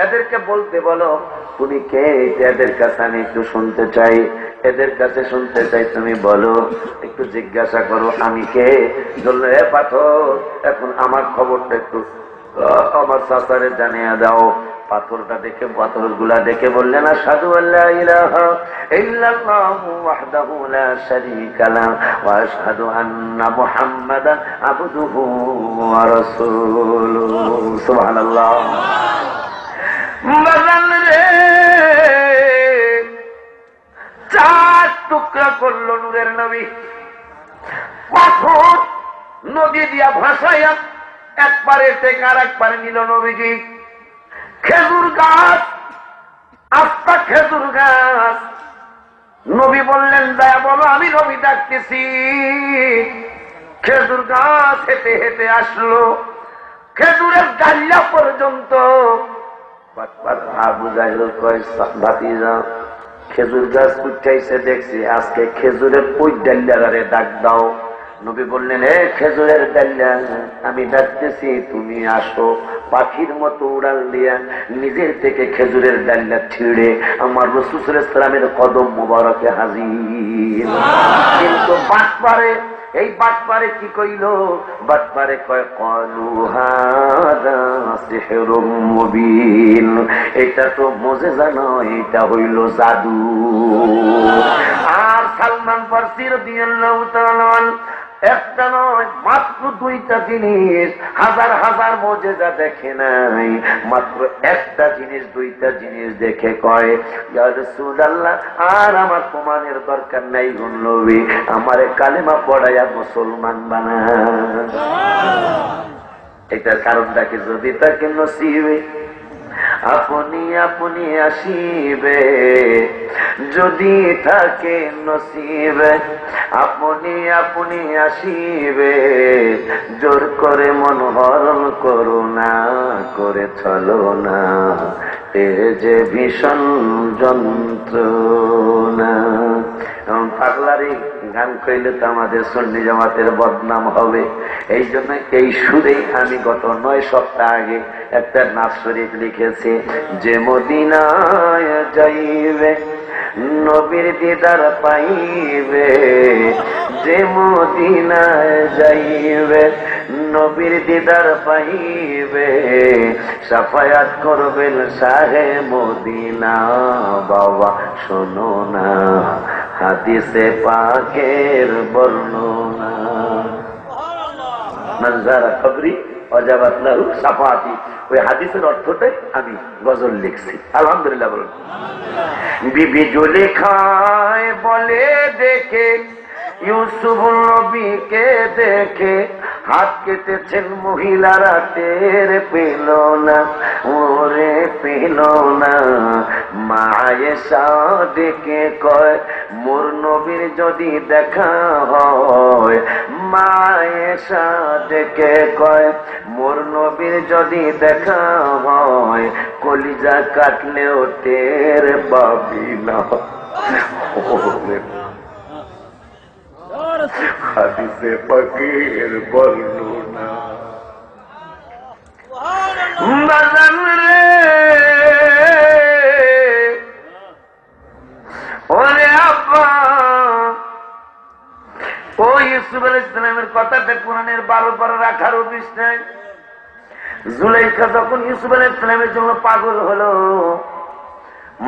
এদেরকে বলতে বলো তুমি কে, এদের কাছে আমি একটু শুনতে চাই, এদের কাছে শুনতে চাই, তুমি বলো, একটু জিজ্ঞাসা করো আমি কে। বললো, এ পাথর, এখন আমার খবরটা একটু আমার চাচারে জানিয়ে দাও। পাথরটা দেখে, পাথরগুলা দেখে বললেন, আশহাদু আল্লা ইলাহা ইল্লাল্লাহু ওয়াহদাহু লা শারীকা লাহু ওয়া আশহাদু আন্না মুহাম্মাদান আবদুহু ওয়া রাসূলুহু। সুবহানাল্লাহ। বাজান রে, 4 টুকরা করলো নূরের নবী। পাথর নদী দিয়া ভাসাইয়া একবারে থেকে আর একবারে নিল নবীজি। খেজুর গাছ, আস্তা খেজুর গাছ। নবী বললেন, দয়া বলো আমি নবী ডাকতেছি। খেজুর গাছ হেঁটে হেঁটে আসলো খেজুরের ডাল্লা পর্যন্ত। আবু জাহেল কয়, ভাতিজা খেজুর গাছ উঠাইছে দেখছি, আজকে খেজুরের ওই ডাল্লারে ডাক দাও। নবী বললেন, এ খেজুরের ডাল্লা, আমি ডাকতেছি তুমি আসো। পাখির মতো উড়াল দিয়া নিজের থেকে খেজুরের ডাল্লা ছিঁড়ে আমার রাসূল সাল্লাল্লাহু আলাইহি ওয়াসাল্লামের কদম মোবারকে হাজির। কিন্তু বাটপারে, এই বাটপারে কি কইল? বাটপারে কয়, ক্বালু হাযা সিহরুম মুবিন, এটা তো মুজিজা নয়, এটা হইল জাদু। আর সালমান ফারসি রাদিয়াল্লাহু তাআলা একটা নয়, মাত্র 2টা জিনিস, হাজার হাজার মুজিজা দেখে নাই, মাত্র একটা জিনিস, 2টা জিনিস দেখে কয়, ইয়া রাসূলুল্লাহ, আর আমার প্রমাণের দরকার নাই, গো নবী আমারে কালেমা পড়াইয়া মুসলমান বানান। এটার কারণটা কি? যদি তাকে নসিবে আপনি আপনি আসিবে, যদি থাকে নসিবে আপনি আপনি আসিবে, জোর করে মন হরণ করো না, করে চলো না, এ যে ভীষণ যন্ত্রণা। পাগলারি গান কইলে তো আমাদের সুন্নি জামাতের বদনাম হবে। এই জন্য এই সুরেই আমি গত 9 সপ্তাহ আগে একটা নাচ শরীফ লিখেছি, যে মদিনায় যাইবে নবীর দিদার পাইবে, যে মদিনায় যাইবে নবীর দিদার পাইবে, সাফায়াত করবেন শাহে মদিনা। বাবা শোনো না হাদিসে পাকের বর্ণনা, মনজারা কবরি অজাবাত লাহু সাফাতি। ওই হাদিসের অর্থটাই আমি গজল লিখছি। আলহামদুলিল্লাহ বলুন। বিবি জুলেখায় বলে দেখে, ইউসুফ নবীকে দেখে হাত কেটেছেন মহিলারা, টের পেল না, ওরে পেল না। মা আয়েশা ডেকে কয়, মোর নবীর যদি দেখা হয়, মা আয়েশা ডেকে কয়, মোর নবীর যদি দেখা হয়, কলিজা কাটলেও টের পাবি না। হাদিসে পাকের বর্ণনা। বাজান রে, ওরে আব্বা সাথে কোরআনের 12 পৃষ্ঠায় জুলাইখা যখন ইউসুফ আলাইহিস সালামের জন্য পাগল হলো,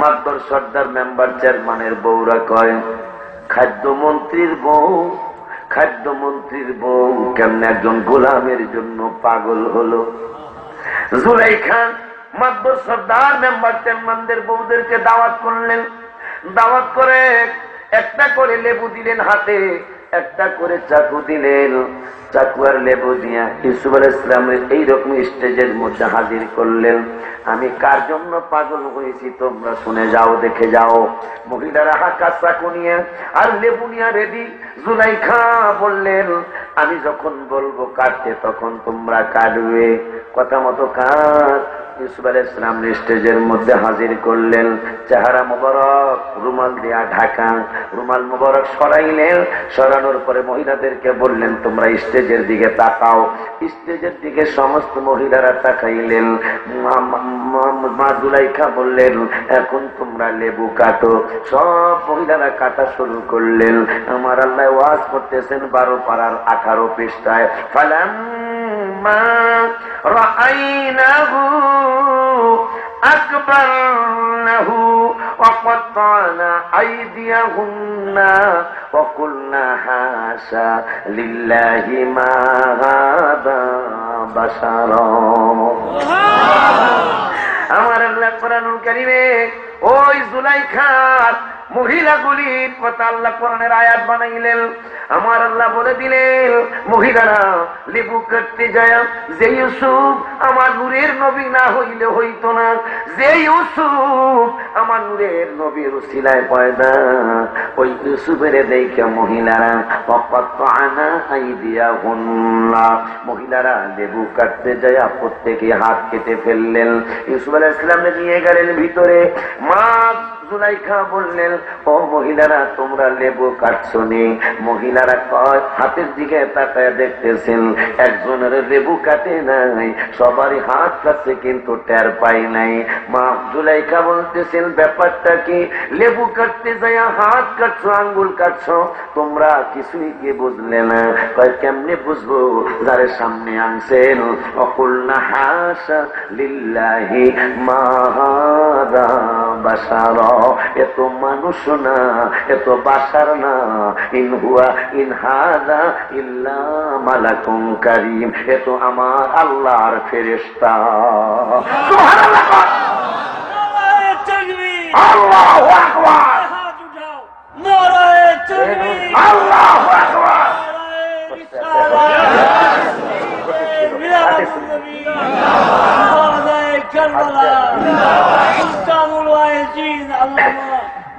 মাতবর সর্দার মেম্বার চেয়ারম্যানের বউরা কয়, খাদ্যমন্ত্রীর বউ কেমন একজন গোলামের জন্য পাগল হলো। জুলাইখা মাতবর সর্দার মেম্বার চেয়ারম্যানদের বউদেরকে দাওয়াত করলেন। দাওয়াত করে একটা করে লেবু দিলেন হাতে, একটা করে চাকু দিলেন। চাকু আর লেবু দিয়া ইউসুফ আলাইহিস সালামের এইরকম স্টেজের মধ্যে হাজির করলেন। আমি কার জন্য পাগল হয়েছি তোমরা শুনে যাও, দেখে যাও। মহিলারা হাঁকা চাকু নিয়ে আর লেবু নিয়ে রেডি। জুলাইখা বললেন, আমি যখন বলবো কাটতে তখন তোমরা কাটবে, কথা মতো কাট। ইউসুফ আলাইহিস সালাম স্টেজের মধ্যে হাজির করলেন। চেহারা মোবারক রুমাল দিয়া ঢাকা, রুমাল মোবারক সরাইলেন। সরানোর পরে মহিলাদেরকে বললেন, তোমরা স্টেজের দিকে তাকাও। স্টেজের দিকে সমস্ত মহিলারা তাকাইলেন। মা জুলাইখা বললেন, এখন তোমরা লেবু কাটো। সব মহিলারা কাটা শুরু করলেন। আমার আল্লাহ ওয়াজ করতেছেন 12 পারার 18 পৃষ্ঠায়, ফালাম্মা রাআইনাহু আকবারনাহু وقطعنا أيديهن وقلنا حاشا لله ما هذا بشرا। আমার আল্লাহ কোরআনুল কারীমে ওই জুলাইখার মহিলাগুলির কথা আল্লাহ কোরআনের আয়াত বানাইলেন। আমার আল্লাহ বলে দিলেন, মহিলারা লেবু কাটতে যায়, যে ইউসুফ আমার নূরের নবী না হইলে হইতো না, যে ইউসুফ আমার নূরের নবীর উসিলায় পয়দা, ওই ইউসুফের দেখে মহিলারা ওয়াকাত্তানা আইদিয়াহুন্না, মহিলারা লেবু কাটতে যায় প্রত্যেকে হাত কেটে ফেললেন। ইউসুফ আলাইহিস সালাম নিয়ে গেলেন ভিতরে। মা জুলাইখা বললেন, ও মহিলারা তোমরা লেবু কাটছো নি? মহিলারা কয়, হাতের দিকে তাকায় দেখতেছেন একজনের লেবু কাটে নাই, সবারই হাত কাটছে কিন্তু টের পাই নাই। মা জুলাইখা বলতেছেন, ব্যাপারটা কি? লেবু কাটতে যায় হাত কাটছো, আঙ্গুল কাটছো, তোমরা কিছুই কি বুঝলে না? কয়, কেমনে বুঝবো? যারে সামনে আনছেন। অকুলনা হাসা লিল্লাহি মা হাযা বাশারা, এত মানুষ না, এত বাশার না, ইন হুয়া ইন হাযা ইল্লা মালাকুন কারীম, এত আমার আল্লাহর ফেরেশতা। সুবহানাল্লাহ, নারায়ে তাকবীর, আল্লাহু আকবার, নারায়ে তাকবীর, আল্লাহু আকবার,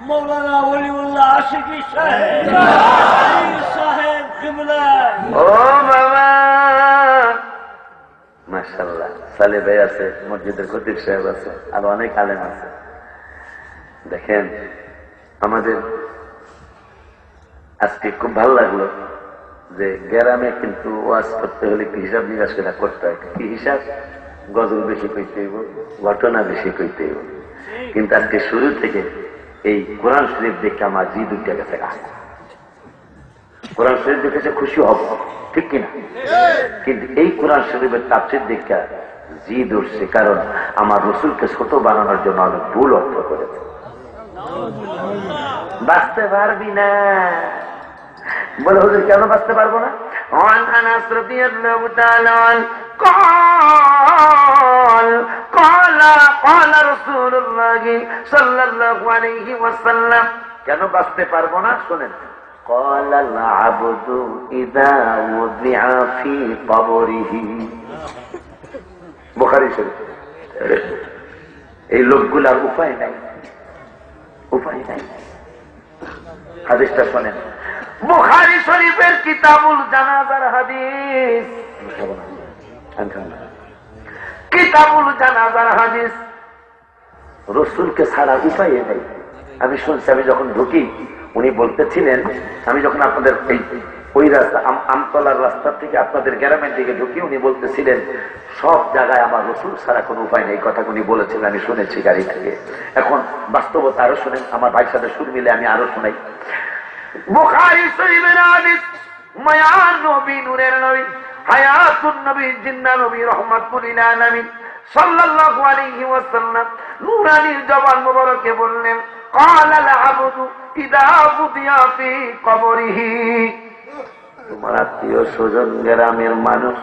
মৌলানা ওলিউল্লাহ আশিকি সাহেব কিবলা। ও বাবা, মাশাআল্লাহ, সালে ভাই আছে, মসজিদের খতিব সাহেব আছে, আর অনেক আলেম আছে। দেখেন, আমাদের আজকে খুব ভালো লাগলো যে গ্রামে কিন্তু ওয়াজ করতে হলে কি হিসাব নিকাশ করে করতে হয়। কি হিসাব? গজল বেশি কইতে হইব, ঘটনা বেশি কইতে হইব। কিন্তু আজকে শুরু থেকে এই কোরআন শরীফ দেখে আমার জিদ উঠে গেছে। কোরআন শরীফ দেখেছে খুশি হব, ঠিক কিনা? কিন্তু এই কোরআন শরীফের তাফসীর দেখে জিদ উঠছে, কারণ আমার রসুলকে ছোট বানানোর জন্য অনেক ভুল অর্থ করেছে। বাঁচতে পারবি না বলে, হুজুর কেন বাঁচতে পারবো না? আনাস রাদিয়াল্লাহু তাআলা قال رسول الله صلى الله عليه وسلم, কেন বাঁচতে পারবো না? শুনেন, قال العبد اذا وضع في قبره, বুখারী শরীফ। এই লোকগুলার উপায় নাই, উপায় নাই। হাদিসটা শোনেন, বুখারী শরীফের কিতাবুল জানাজার হাদিস, কিতাবুল জানাজার হাদিস। রসুলকে ছাড়া উপায় নেই। আমি শুনছি, আমি যখন ঢুকি উনি বলতেছিলেন, আমি যখন আপনাদের ওই রাস্তা আমতলার রাস্তা থেকে আপনাদের গ্রামের দিকে ঢুকি, উনি বলতেছিলেন সব জায়গায় আমার রসুল ছাড়া কোনো উপায় নেই। কথা উনি বলেছিলেন, আমি শুনেছি গাড়ি থেকে। এখন বাস্তবতা আরো শুনেন, আমার ভাইয়ের সাথে সুর মিলে আমি আরো শোনাই। বুখারী শরীফের হাদিস, মায়ার নবী, নূরের নবী, হায়াতুন নবী, জিন্দা নবী, রহমাতুল লিল আলামিন সাল্লাল্লাহু আলাইহি ওয়াসাল্লাম নূরানির জবান মোবারকে বললেন, ক্বালাল আবদু ইযা বুদিয়া ফি কবরিহি। তোমার আত্মীয় স্বজন, গ্রামের মানুষ,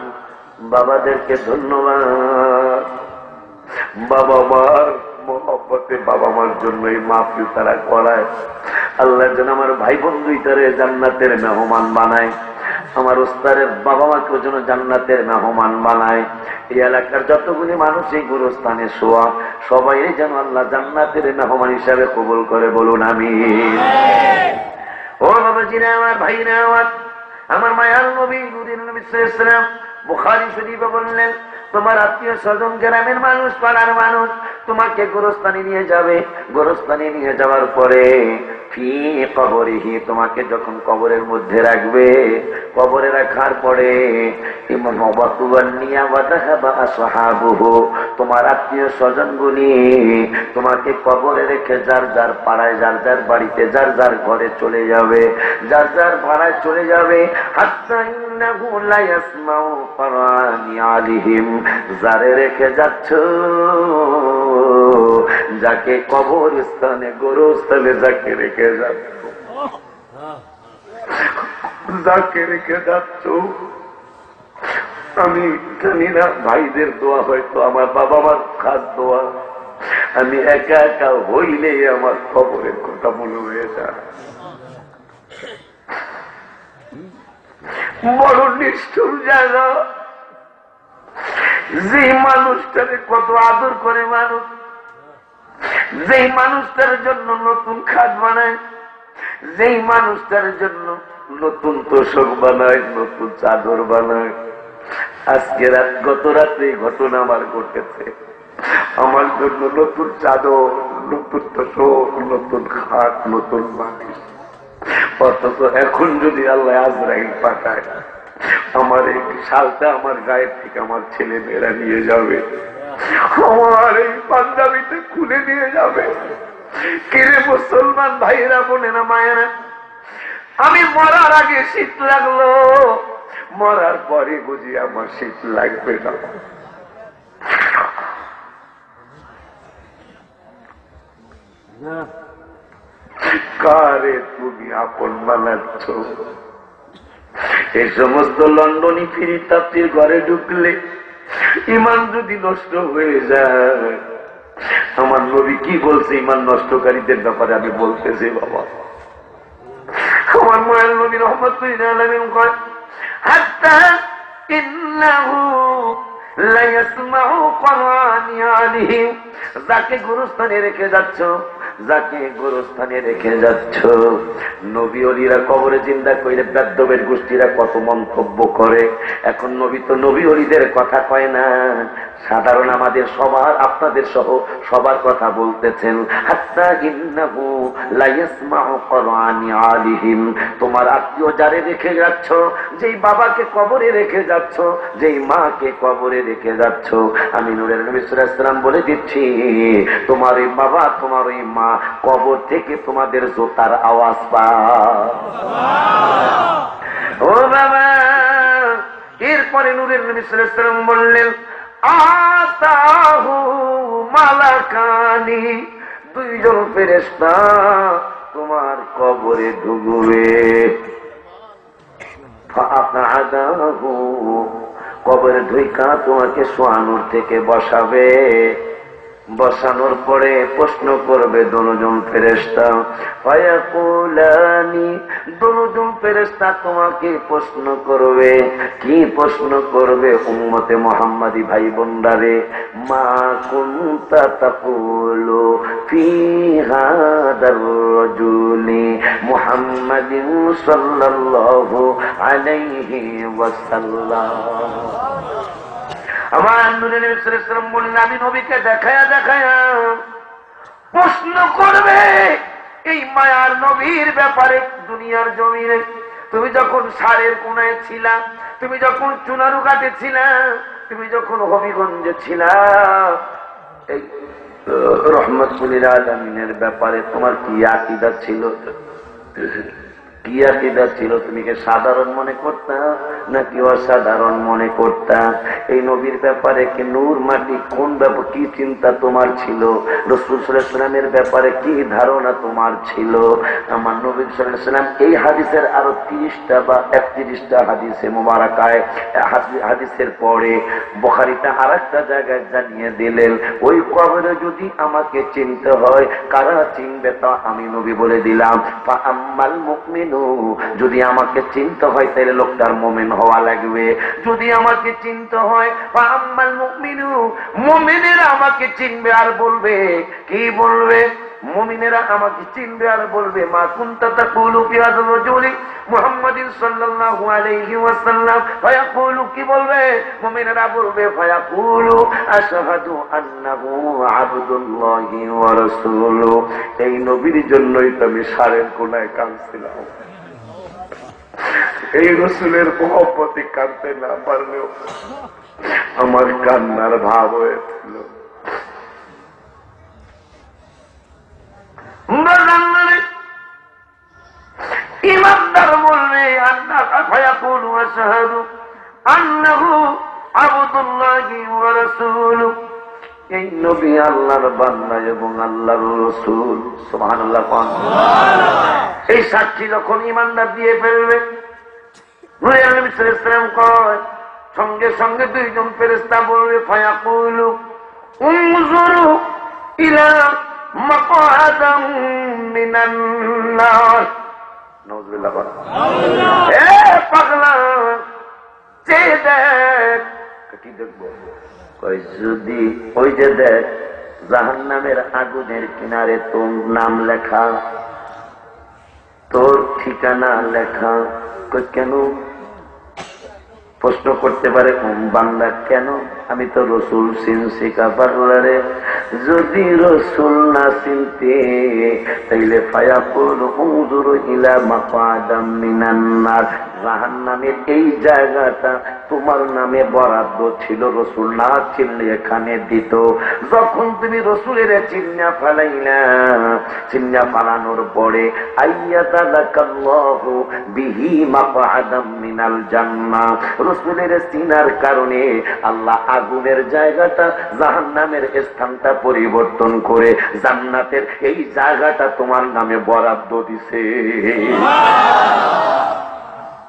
বাবাদেরকে ধন্যবাদ। বাবা মার মহব্বতে, বাবা মার জন্য এই মাহফিল তারা করায়। আল্লাহ যেন আমার ভাই বন্ধুই তারে জান্নাতের মেহমান বানায়, আমার ওস্তাদের বাবা মাকেও যেন জান্নাতের মেহমান বানায়। এই এলাকার যতগুলি মানুষ এই গুরুস্থানে শোয়া, সবাই যেন আল্লাহ জান্নাতের মেহমান হিসাবে কবুল করে, বলুন আমিন। ও বাবাজিরা আমার, ভাইরা আমার মায়ার নবী নূরের নবী সাল্লাল্লাহু আলাইহি ওয়াসাল্লাম বুখারী শরীফে বললেন, তোমার আত্মীয় স্বজন, গ্রামের মানুষ, পাড়ার মানুষ তোমাকে গোরস্থানে নিয়ে যাবে। গোরস্থানে নিয়ে যাওয়ার পরে ফি কবরিহি, তোমাকে যখন কবরের মধ্যে রাখবে, কবরে রাখার পরে তোমার আত্মীয় স্বজনগুলি তোমাকে কবরে রেখে যার যার পাড়ায়, যার যার বাড়িতে, যার যার ঘরে চলে যাবে, যার যার পাড়ায় চলে যাবে। যারে রেখে যাচ্ছ, যাকে কবরস্থানে, গোরস্থানে যাকে রেখে যাচ্ছ, যাকে রেখে যাচ্ছ, আমি জানি না ভাইদের দোয়া হয়তো আমার বাবা মার খাস দোয়া, আমি একা একা হইলে আমার খবরের কথা মনে হয়ে যায়। বড় নিষ্ঠুর জায়গা, যে মানুষটাকে কত আদর করে মানুষ, যেই মানুষটার জন্য নতুন খাট বানায়, যেই মানুষটার জন্য নতুন তোষক বানায়, নতুন চাদর বানায়, আজকে গত রাতে ঘটনা আমার ঘটেছে। আমার জন্য নতুন চাদর, নতুন তোষক, নতুন খাট, নতুন বালিশ। অথচ এখন যদি আল্লাহ আজরাইল পাঠায়, আমার এই শালটা আমার গায়ের থেকে আমার ছেলে মেয়েরা নিয়ে যাবে, আমার এই পাঞ্জাবিতে খুলে নিয়ে যাবে। কিরে মুসলমান ভাইরা, বোনেরা, মায়েরা, আমি মরার আগে শীত লাগলো, মরার পরে বুঝি আমার শীত লাগবে না। কারে তুমি আপন বানাচ্ছ? এই সমস্ত লন্ডনী ফিরি তাপ্তির ঘরে ঢুকলে ইমান যদি নষ্ট হয়ে যায়, আমার নবী কি বলছে ইমান নষ্টকারীদের ব্যাপারে আমি বলতেছি বাবা। আমার মায়ের নবী রহমাতুল্লাহ আলাইহি কয়, হাত্তা ইন্নাহু লা ইয়াসমাউ কুরআনি আলাইহি, যাকে গুরুস্থানে রেখে যাচ্ছ, যাকে গোরস্থানে রেখে যাচ্ছ, নবী ওলিরা কবরে জিন্দা কইলে বেদ্যবের গোষ্ঠীরা কত মন্তব্য করে। এখন নবী তো নবী ওলিদের কথা কয় না, সাধারণ আমাদের সবার, আপনাদের সহ সবার কথা বলতেছেন। হাত্তা ইন্নাহু লা ইয়াসমাউ কুরআনি আলাইহিম, তোমার আত্মীয় যারে রেখে যাচ্ছ, যেই বাবাকে কবরে রেখে যাচ্ছ, যেই মাকে কবরে রেখে যাচ্ছ, আমি নূরের নবী সাল্লাল্লাহু আলাইহি ওয়াসাল্লাম বলে দিচ্ছি, তোমার এই বাবা, তোমার এই মা কবর থেকে তোমাদের জোতার আওয়াজ পায়। ও বাবা, এরপরে নূরের নবী সাল্লাল্লাহু আলাইহি ওয়াসাল্লাম বললেন, আতাহু মালাকানি, দুইজন ফেরেশতা তোমার কবরে ঢুকবে। ফাআদাহু, কবরে ঢুকা তোমাকে শোয়ানোর থেকে বসাবে। বসানোর পরে প্রশ্ন করবে দুজন ফেরেশতা, ফায়াকুলানি, দুজন ফেরেশতা তোমাকে প্রশ্ন করবে। কি প্রশ্ন করবে? উম্মতে মুহাম্মাদি ভাই বোনরা, মা কুনতা তাকুলু ফি হাদার রাজুলি মুহাম্মাদিন সাল্লাল্লাহু আলাইহি ওয়াসাল্লাম। আমার নূরের নবী সাল্লাল্লাহু আলাইহি ওয়াসাল্লাম বললেন, আমি নবীকে দেখায়া দেখায়া প্রশ্ন করবে এই মায়ার নবীর ব্যাপারে দুনিয়ার জমিনে। তুমি যখন সারের কোনায় ছিলা, তুমি যখন চুনারুঘাটে ছিলা, তুমি যখন হবিগঞ্জে ছিলা, এই রহমাতুল লিল আলামিনের ব্যাপারে তোমার কি আকীদা ছিল? কি আকীদা ছিল? তুমি কি সাধারণ মনে করতা নাকি অসাধারণ মনে করতা? এই নবীর ব্যাপারে কি নূর মাটি কোন ব্যাপার কি চিন্তা তোমার ছিল? রাসূল সাল্লাল্লাহু আলাইহি ওয়াসাল্লামের ব্যাপারে কি ধারণা তোমার ছিল? আমার নবী সাল্লাল্লাহু আলাইহি ওয়াসাল্লাম এই হাদিসের আরো 30টা বা 31টা হাদিসে মুবারাকায় হাদিসের পরে বুখারীতে আরেকটা জায়গায় জানিয়ে দিলেন, ওই কবরে যদি আমাকে চিনতে হয়, কারা চিনবে তা আমি নবী বলে দিলাম। ফা আম্মাল মুমিনু, যদি আমাকে চিনতে হয় তাহলে লোকটার মুমিন হওয়া লাগবে। যদি আমাকে চিনতে হয়, ফা আম্মাল মুমিনু, মুমিনেরা আমাকে চিনবে আর বলবে, কি বলবে? মুমিনেরা আমাকে চিনবে আর বলবে, মা কুনতা তাকুলু ফি হাযাল রাজুলি মুহাম্মাদিন সাল্লাল্লাহু আলাইহি ওয়াসাল্লাম। ফায়াকুলু, কি বলবে? মুমিনেরা বলবে, ফায়াকুলু আশহাদু আন্নাহু আবদুল্লাহি ওয়া রাসূলুহু। এই নবীর জন্যই তো আমি সারের কোনায় কাঁদছিলাম। এই রাসূলের মহব্বতে কাঁদতে না পারলেও আমার কান্নার ভাব হয়েছিল। ইমানদার বলবে, ফায়াকুলু আশহাদু আন্নাহু আবদুল্লাহি ওয়া রাসূলুহু। এই নবী আল্লাহর বান্দা এবং আল্লাহর রাসূল। সুবহানাল্লাহ। এই সাক্ষী যখন ইমানদার দিয়ে ফেলবে, নবী সাল্লাল্লাহু আলাইহি ওয়াসাল্লাম কয়, সঙ্গে সঙ্গে দুইজন ফেরেশতা বলবে, ফায়াকুলু উনজুরু ইলা মাকআদাম মিনান নার। নাউযুবিল্লাহ। এ পাগলা, চেয়ে দেখ। কি দেখবো? যদি ওই যে দেখ জাহান্নামের আগুনের কিনারে তোর নাম লেখা, তোর ঠিকানা লেখা। কেন? প্রশ্ন করতে পারে বান্দা, কেন? আমি তো রসুল চিনছি। কাপারে যদি রসুল না চিনতে তাইলে ফায়াকুলু উনজুরু ইলা মাকআদাম মিনান নার, জাহান্নামের এই জায়গাটা তোমার নামে বরাদ্দ ছিল, রসুল না চিনলে এখানে দিত। যখন তুমি রসুলের চিন্না ফালাইলা, চিন্না ফালানোর পরে আইয়াদা লাকাল্লাহু বিহি মাকআদাম মিনাল জান্নাহ, রসুলের চিনার কারণে আল্লাহ আগুনের জায়গাটা জাহান্নামের স্থানটা পরিবর্তন করে জান্নাতের এই জায়গাটা তোমার নামে বরাদ্দ দিছে।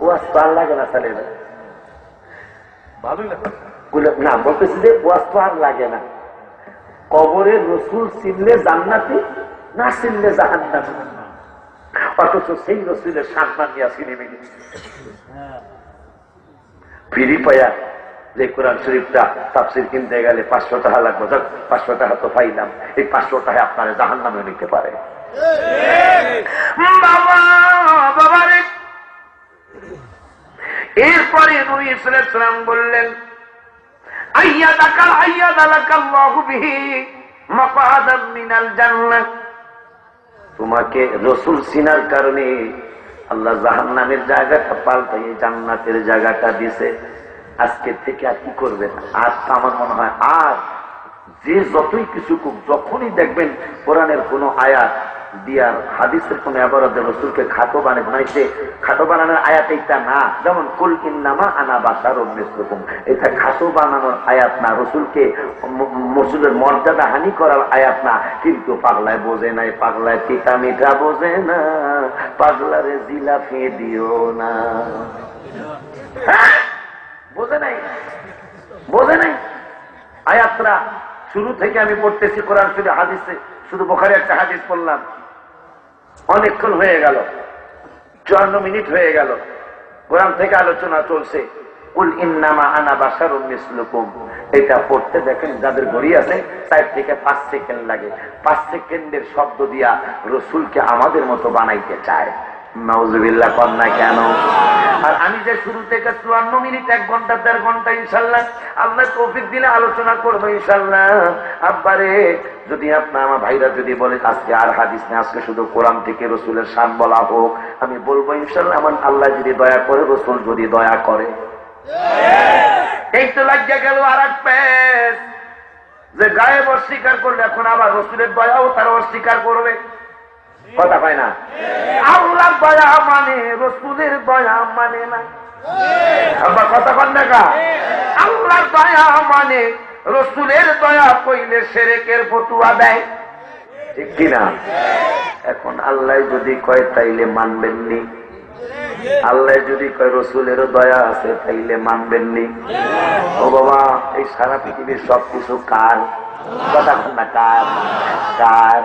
ওয়াজ তো আর লাগে না, চলে না, ভালোই না বলতেছি যে ওয়াজ তো আর লাগে না। কবরে রসুল চিনলে জান্নাতি, না চিনলে জাহান্নামী। অথচ সেই রসুলের সান্নাত নিয়ে চিনি ফিরি পায়া যে কোরআন শরীফটা তাফসীর কিনতে গেলে 500 টাকা লাগবে, 500 টাকা তো পাইলাম, এই 500 টাকা আপনারা জাহান্নামে নিতে পারে। বাবারে, এরপরে নবী সাল্লাল্লাহু আলাইহি ওয়াসাল্লাম বললেন, আইয়াদালাকাল্লাহু বিহি মাকআদাম মিনাল জান্নাহ, তোমাকে রাসূল চিনার কারণে আল্লাহ জাহান্নামের জায়গাটা পাল্টাইয়ে জান্নাতের জায়গাটা দিছে। আজকে থেকে আর কি করবেন? আজ তো আমার মনে হয় আর যে যতই কিছু যখনই দেখবেন কোরআনের কোন আয়াত দিয়ার হাদিসের কোন ইবারত রাসূলকে খাটো বানাইছে, খাটো বানানোর আয়াত এটা না। যেমন কুল ইন্নামা আনা বাশারুম মিসলুকুম, এটা খাটো বানানোর আয়াত না, রাসূলকে রাসূলের মর্যাদা হানি করার আয়াত না। কিন্তু পাগলায় বোঝে নাই, পাগলায় তিতা মিঠা বোঝে না, পাগলারে জিলাফি দিও না। বোঝে নাই, বোঝে নাই। আয়াতরা শুরু থেকে আমি পড়তেছি কোরআন শরীফ হাদিসে, শুধু বুখারী একটা হাদিস পড়লাম, অনেকক্ষণ হয়ে গেল, 54 মিনিট হয়ে গেল, কোরআন থেকে আলোচনা চলছে। কুল ইন্নামা আনা বাশারুম মিসলুকুম, এটা পড়তে দেখেন যাদের ঘড়ি আছে 4 থেকে 5 সেকেন্ড লাগে। 5 সেকেন্ডের শব্দ দিয়া রসুলকে আমাদের মতো বানাইতে চায়। নাউযুবিল্লাহ। কন্যা কেন? আর আমি যে শুরু থেকে 54 মিনিট, 1 ঘন্টা 1.5 ঘন্টা ইনশাল্লাহ আল্লাহ তৌফিক দিলে আলোচনা করবো ইনশাল্লাহ। আব্বারে, যদি আপনার আমার ভাইরা যদি বলে আজকে আর হাদিস নেই, আজকে শুধু কোরআন থেকে রসুলের শান বলা হোক, আমি বলবো ইনশাল্লাহ আমার আল্লাহ যদি দয়া করে, রসুল যদি দয়া করে। এই তো লাগিয়া গেল আর এক পেশ, যে গায়েব অস্বীকার করলে এখন আবার রসুলের দয়াও তারা অস্বীকার করবে। কথা হয় না? আল্লাহ দয়া মানে রসুলের দয়া মানে না। আবার কথা কন না কা? আল্লাহ দয়া মানে রসুলের দয়া কইলে শিরকের ফতুয়া দেয়, ঠিক কিনা? এখন আল্লাহ যদি কয় তাইলে মানবেননি, আল্লাহ যদি কয় রসুলেরও দয়া আছে তাইলে মানবেননি। ও বাবা, এই সারা পৃথিবীর সবকিছু কার? কথা কন না, কার? কার?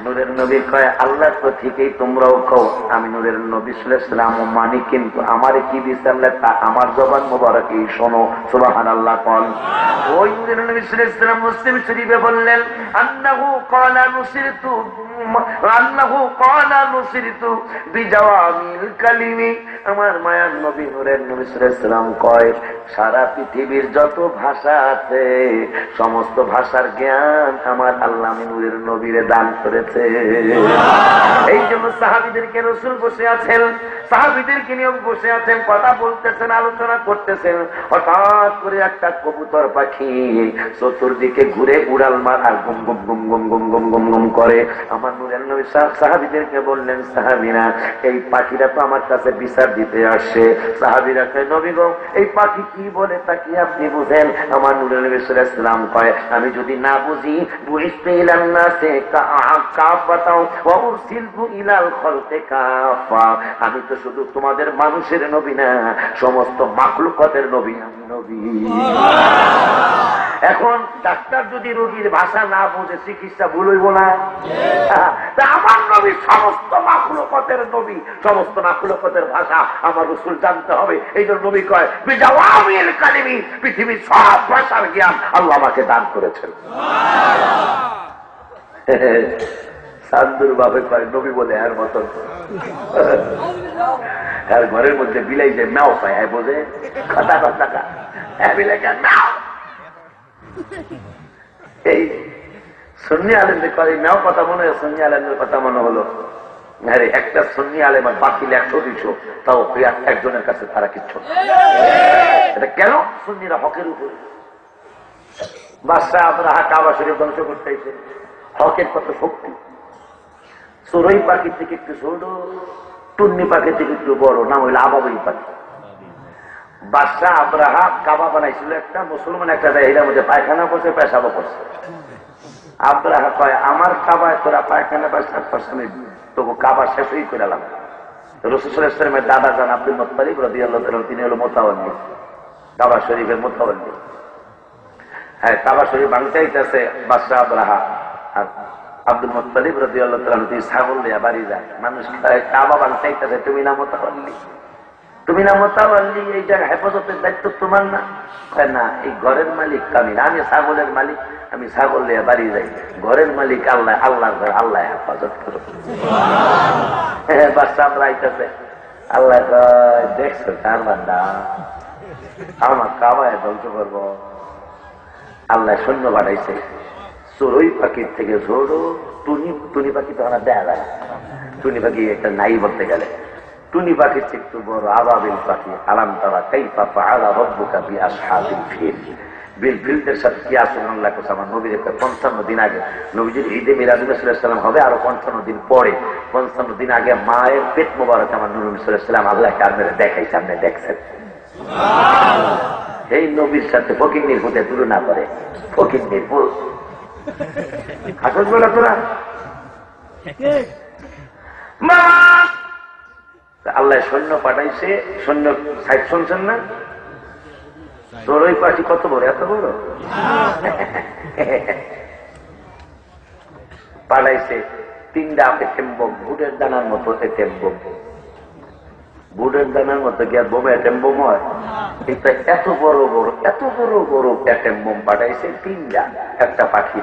নূরের নবী কয় আল্লাহ তো ঠিকই, তোমরাও কও আমি নূরের নবী সাল্লাল্লাহু আলাইহি ওয়াসাল্লাম মানি, কিন্তু আমারে কি বিচারলে তা আমার জবান মোবারকেই শোনো। সুবহানাল্লাহ কোন। ওই নূরের নবী সাল্লাল্লাহু আলাইহি ওয়াসাল্লাম মুসলিম শরীফে বললেন আন্নাহু ক্বালা নুসিরতু বিজাওয়ামিল কালিমি। আমার মায়ার নবী নূরের নবী সাল্লাল্লাহু আলাইহি ওয়াসাল্লাম কয় সারা পৃথিবীর যত ভাষা আছে সমস্ত ভাষার জ্ঞান আমার আল্লাহ নূরের নবীরে দান করেছে। এই জন্য সাহাবীদেরকে রাসূল বসে আছেন, সাহাবীদেরকে নিয়ে বসে আছেন, কথা বলতেছেন, আলোচনা করতেছেন। হঠাৎ করে একটা কবুতর পাখি চতুর্দিকে ঘুরে উড়াল মার আর গুম গুম গুম গুম গুম গুম গুম গুম করে। আমার নূরের নবী সাহাবীদেরকে বললেন, সাহাবীরা এই পাখিরা তো আমার কাছে বিচার দিতে আসছে। সাহাবীরা কয় নবী গো, এই পাখি কি বলে তা কি আপনি বুঝেন? আমার নূরের নবী সাল্লাল্লাহু আলাইহি ওয়াসাল্লাম কয় আমি যদি না বুঝি বুঝতে ইলান নাসে কাফাতাও ওয়া উরসিলতু ইলাল খালকি কাফা, আমি তো শুধু তোমাদের মানুষের নবী না, সমস্ত মাখলুকাতের নবী আমি নবী। এখন ডাক্তার যদি রোগীর ভাষা না বুঝে চিকিৎসা ভুল হইব না? তা আমার নবী সমস্ত মাখলুকাতের নবী, সমস্ত মাখলুকাতের ভাষা আমার রাসূল জানতে হবে। এই জন্য নবী কয় বিজাওয়ামিল কালিমি, পৃথিবীর সব ভাষার জ্ঞান আল্লাহ আমাকে দান করেছেন। সান্দুর বাপে কয় নবী বলে এর মতন, আর ঘরের মধ্যে বিলাই যে ম্যাও পায় বোঝে কথা কথা বিলাই ম্যাও। এই সুন্নি আলেমদের করে ম্যাও কথা মনে হয়, সুন্নি আলেমদের কথা মনে হলো। আরে একটা সুন্নি আলেম আর বাকি 100-200 তাও একজনের কাছে তারা কিচ্ছু। এটা কেন? সুন্নিরা হকের উপর। বাদশাহ আবরাহা কাবা শরীফ ধ্বংস করতে এসে হকের কত শক্তি। চড়ুই পাখির থেকে একটু ছোট, টুন্নি পাখির থেকে একটু বড়, নাম হইল আবাবিল পাখি। বাদশাহ আবরাহা কাবা বানাইছিল একটা, মুসলমান একটা জায়গার মধ্যে পায়খানা করছে, পেশাবো করছে। আবরাহা কয় আমার কাবায় তোরা পায়খানা পেশাব করছে, আমি তবু কাবা শেষই করে এলাম। রাসূল সাল্লাল্লাহু আলাইহি ওয়াসাল্লামের দাদা জান আব্দুল মুত্তালিব রাদিয়াল্লাহু তাআলা, তিনি হলো মুতাওয়াল্লি, কাবা শরীফের মুতাওয়াল্লি। হ্যাঁ, কাবা শরীফ ভাঙতে আইতেছে বাদশাহ আবরাহা, আর আব্দুল মুত্তালিব রাদিয়াল্লাহু তাআলা তিনি ছাগল নিয়ে বাড়ি যায়। মানুষ কাবা ভাঙতে আইতেছে, তুমি না মুতাওয়াল্লি, তুমি না মুতাওয়াল্লি, এই জায়গা হেফাজতের দায়িত্ব তোমার না? না, এই ঘরের মালিক আমি না, আমি ছাগলের মালিক, আমি ছাগল নিয়ে বাড়ি যাই। ঘরের মালিক আল্লাহ, আল্লাহর ঘর আল্লাহ হেফাজত করো। বাদশাহ আইতেছে, আল্লাহ দেখছো তার বান্দা আমার কাবায় ধ্বংস করবো। আল্লাহ সৈন্য বাড়াইছে, চড়ুই পাখির থেকে ছোট টুনি পাখি তো আমার দেখা যায়, টুনি পাখি একটা নাই বলতে গেলে, টুনি পাখির থেকে একটু বড় আবাবিল পাখি। আলাম তারা কাইফা ফাআলা রাব্বুকা বিআসহাবিল ফিল, বিলফিলদের সাথে কি আচরণ আল্লাহ করছে আমার নবীর 55 দিন আগে। নবীজির ঈদে মিলাদ সাল্লাল্লাহু আলাইহি ওয়াসাল্লাম হবে আরো 55 দিন পরে। 55 দিন আগে মায়ের পেট মোবারক আমার নবী সাল্লাল্লাহু আলাইহি ওয়াসাল্লাম আল্লাহকে আপনারা দেখাইছে, আপনি দেখছেন। এই নবীর সাথে ফকির ফুটে তুলনা করে, ফকির নির্ভুল আসল বলা তোরা। আল্লাহ সৈন্য পাঠাইছে, সৈন্য সাইড শুনছেন না? চড়ুই পাখি কত বড়, এত বড় পাঠাইছে। 3টা এটেম্বম, বুটের দানার মতো এটেম্বম, বুটের দানার মতো কি আর বোমা এটেম্বম হয়? এটা এত বড় বড়, এত বড় বড় এটেম্বম পাঠাইছে 3টা, একটা পাখি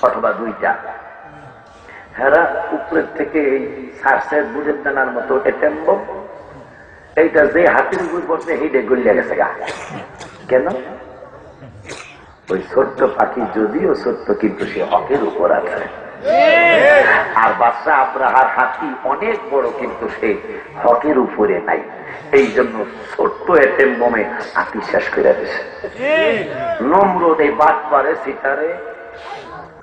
অথবা 2টা। হেরা উপরের থেকে এই সার্সের বুটের দানার মতো এটেম্বম, এইটা যে হাতির উপর পড়ছে এইটা গলিয়া গেছে গা। কেন? ওই ছোট্ট পাখি যদিও ছোট্ট, কিন্তু সে হকের উপর আছে। আর বাদশাহ আবরাহার হাতি অনেক বড়, কিন্তু সে হকের উপরে নাই। এই জন্য ছোট্ট এটেম্বমে হাতি শেষ করে দিয়েছে। নমরুদ এই বাদ পারে সিটারে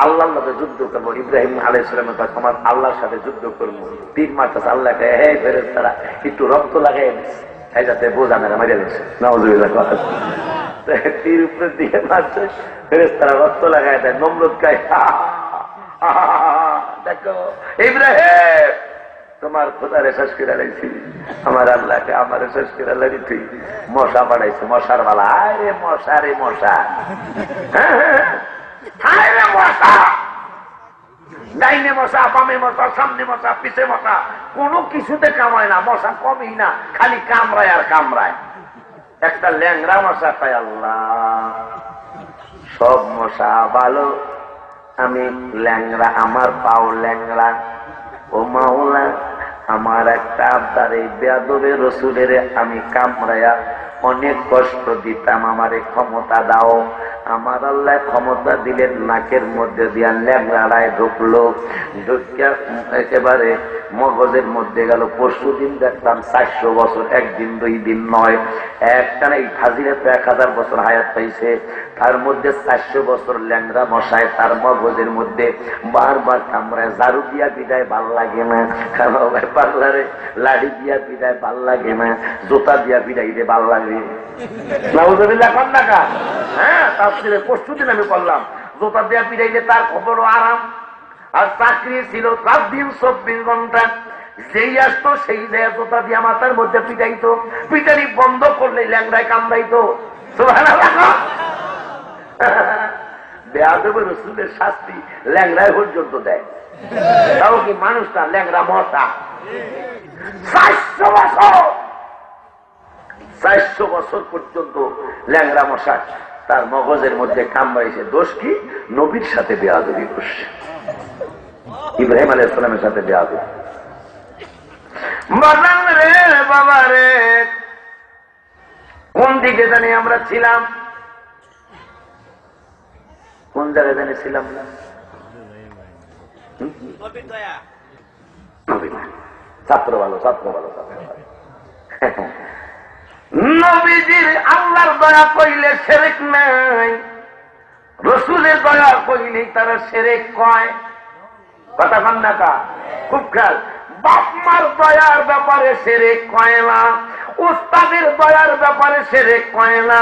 আল্লাহর সাথে যুদ্ধ করবো। ইব্রাহিম আলাইহিস সালামের কাছে তোমার আল্লাহর সাথে যুদ্ধ করবো। তীর মারতেছে, আল্লাহকে হে ফেরেশতারা একটু রক্ত লাগাই যাতে বোঝা মেরা মারিয়া গেছে। নাউযুবিল্লাহ। তীর উপরে দিয়ে মারছে, ফেরেশতারা রক্ত লাগাই দেয়। নমরুদ কায় দেখো ইব্রাহিম তোমার খোদারে শেষ করে লাগছি, আমার আল্লাহকে আমার শেষ করে লাগি। তুই মশা বাড়াইছে, মশার বালা। আরে মশা রে মশা, রে মশা, ডাইনে মশা, বামে মশা, সামনে মশা, পিছে মশা, কোনো কিছুতে কামায় না। মশা কমই না, খালি কামড়ায় আর কামড়ায়। একটা ল্যাংরা মশা পায় আল্লাহ। সব মশা ভালো, আমি ল্যাংরা, আমার পাও ল্যাংরা। ও মাওলা, আমার একটা আবদারে বেয়াদবে রসুলের আমি কামড়ায়া অনেক কষ্ট দিতাম, আমারে ক্ষমতা দাও। আমার আল্লাহ ক্ষমতা দিলেন, নাকের মধ্যে দিয়া ল্যাংড়ায় ঢুকলো, ঢুকিয়া একেবারে মগজের মধ্যে গেল। পরশু দিন দেখলাম 400 বছর, একদিন 2 দিন নয়, একটানা এই ফাজিলে তো 1000 বছর হায়াত পাইছে। তার মধ্যে 400 বছর ল্যাংড়া মশায় তার মগজের মধ্যে বারবার কামড়ায়। ঝাড়ু দিয়া বিদায় ভাল লাগে না, পার্লারে লাড়ি দিয়া বিদায় ভাল লাগে না, জোতা দিয়া বিদাইতে ভাল লাগে। নাউযুবিল্লাহ কোন টাকা? হ্যাঁ, তাফসীরে পরশু দিন আমি বললাম জোতা দিয়া বিদাইতে তার খবরও আরাম। আর চাকরি ছিল 7 দিন 24 ঘন্টা, যেই আসতো সেই দেয় জোতা দিয়া মাথার মধ্যে পিটাইতো। পিটানি বন্ধ করলে ল্যাংড়ায় কামড়াইতো। সুবহানাল্লাহ। বেয়াদবে রসুলের শাস্তি ল্যাংড়ায় পর্যন্ত দেয়। তাও কি মানুষটা ল্যাংড়া মশা। 400 বছর পর্যন্ত ল্যাংড়া মশা তার মগজের মধ্যে কামড়াইছে। দোষ কি? নবীর সাথে বেয়াদবি করছে, ইব্রাহিম আলাইহিস সালামের সাথে বেয়াদবি। বাজান রে বাবা রে, কোন দিকে জানি আমরা ছিলাম, কোন জায়গায় জানি ছিলাম? ছাত্র ভালো, ছাত্র ভালো। নবীজির আল্লাহর দয়া কইলে শিরক নাই, রসুলের দয়া কইলেই তারা শিরক কয়। কথা কন না কা? খুব খেয়াল। বাপ মার দয়ার ব্যাপারে শিরক কয় না, উস্তাদের দয়ার ব্যাপারে শিরক কয় না,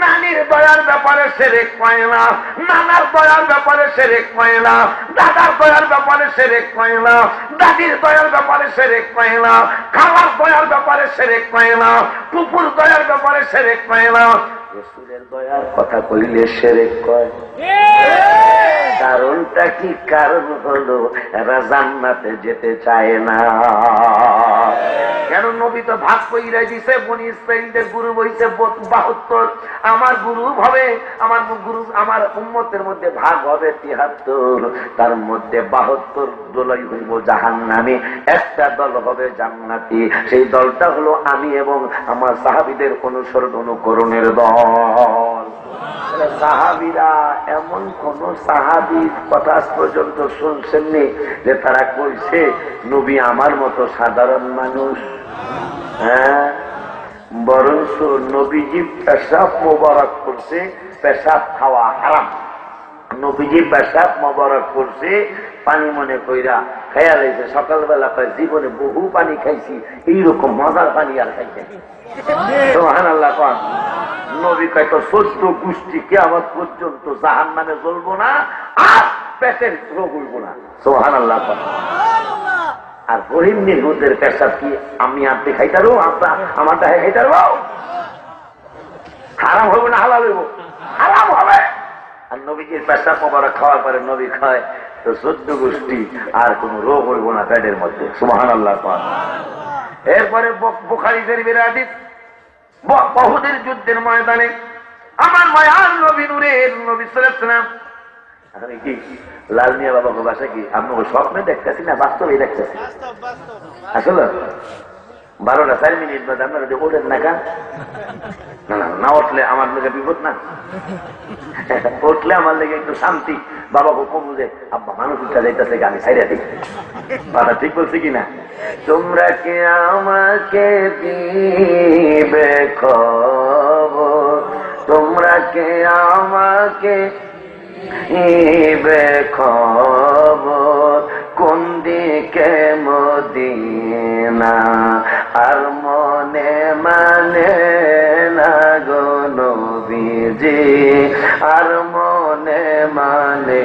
নানির দয়ার ব্যাপারে শিরক কয় না, নানার দয়ার ব্যাপারে শিরক কয় না, দাদার দয়ার ব্যাপারে শিরক কয় না, দাদির দয়ার ব্যাপারে শিরক কয় না, খালার দয়ার ব্যাপারে শিরক কয় না, কুকুর দয়ার ব্যাপারে শিরক কয় না। রসুলের দয়ার কথা কইলে শিরক কয়। কারণটা কি? কারণ হলো এরা জান্নাতে যেতে চায় না। কেন? নবী তো ভাগ কইরা দিছে, বনি ইসরাঈলদের গুরু হইছে 72, আমার গুরু হবে, আমার গুরু, আমার উম্মতের মধ্যে ভাগ হবে 73, তার মধ্যে 72 দলই হইব জাহান্নামী, একটা দল হবে জান্নাতি। সেই দলটা হলো আমি এবং আমার সাহাবীদের অনুসরণ অনুকরণের দল। সাহাবীরা এমন কোন সাহাবীর কথা পর্যন্ত শুনছেননি যে তারা কইছে নবী আমার মতো সাধারণ মানুষ? হ্যাঁ, বরঞ্চ নবীজি পেশাব মোবারক করছে, পেশাব খাওয়া হারাম। নবীজি পেশাব মোবারক করছে, পানি মনে কইরা খাইয়া লাইছে। সকালবেলা কয় জীবনে বহু পানি খাইছি, এইরকম মজার পানি আর খাইছে। সুবহানাল্লাহ। কোন নবী কয় তো 14 গোষ্ঠী কিয়ামত পর্যন্ত জাহান্নামে জ্বলবো না, আর পেটের রোগ হইব না। সুবহানাল্লাহ। আর গরিব নির্বুদ্ধের পেশাব কি আমি আপনি খাইতারো? আমারটা খাইতারো? হারাম হইব না হালাল হইব? হারাম হবে। আর নবীজির পেশাব মোবারক খাওয়ার পরে নবী খায় তো 14 গোষ্ঠী, আর কোন রোগ হইব না পেটের মধ্যে। সুবহানাল্লাহ। এরপরে বুখারী শরীফের হাদিস, উহুদের যুদ্ধের ময়দানে আমার মায়ার নবী নূরের নবী সাল্লাল্লাহু আলাইহি ওয়াসাল্লাম, আমি কি লাল মিয়া বাবা বাসা কি আপনার স্বপ্নে দেখতেছি না বাস্তবে দেখতেছি? আসলে 12টা 4 মিনিট বাদে আপনারা যদি ওঠেন না কেন? না উঠলে আমার লেগে বিপদ না, উঠলে আমার লেগে একটু শান্তি। বাবাকে কম যে আব্বা মানুষ উঠা যাইতেছে, আমি ছাইড়া দিই। বাবা ঠিক বলছি কিনা? তোমরা কে আমাকে দিবে খবর, তোমরা কে আমাকে ইবে খবর কোন দিকে মদিনা আর মনে মানে না গো নবীজি আর মনে মানে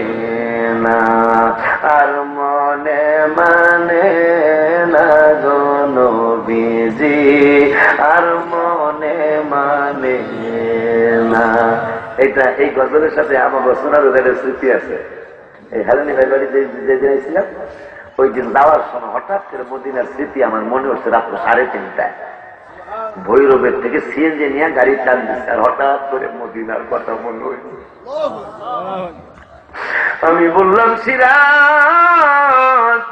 না আর মনে মানে না গো নবীজি আর মনে মানে না। এটা এই গজলের সাথে আমার সোনার স্মৃতি আছে। এই হারানি ভাই বাড়িতে যেছিলাম ওই দিন যাওয়ার সময় হঠাৎ করে মদিনার স্মৃতি আমার মনে হচ্ছে রাত্র 3:30টায় ভৈরবের থেকে সিএনজি নিয়ে গাড়ি টান দিচ্ছে আর হঠাৎ করে মদিনার কথা মনে হইল। আমি বললাম সিরাজ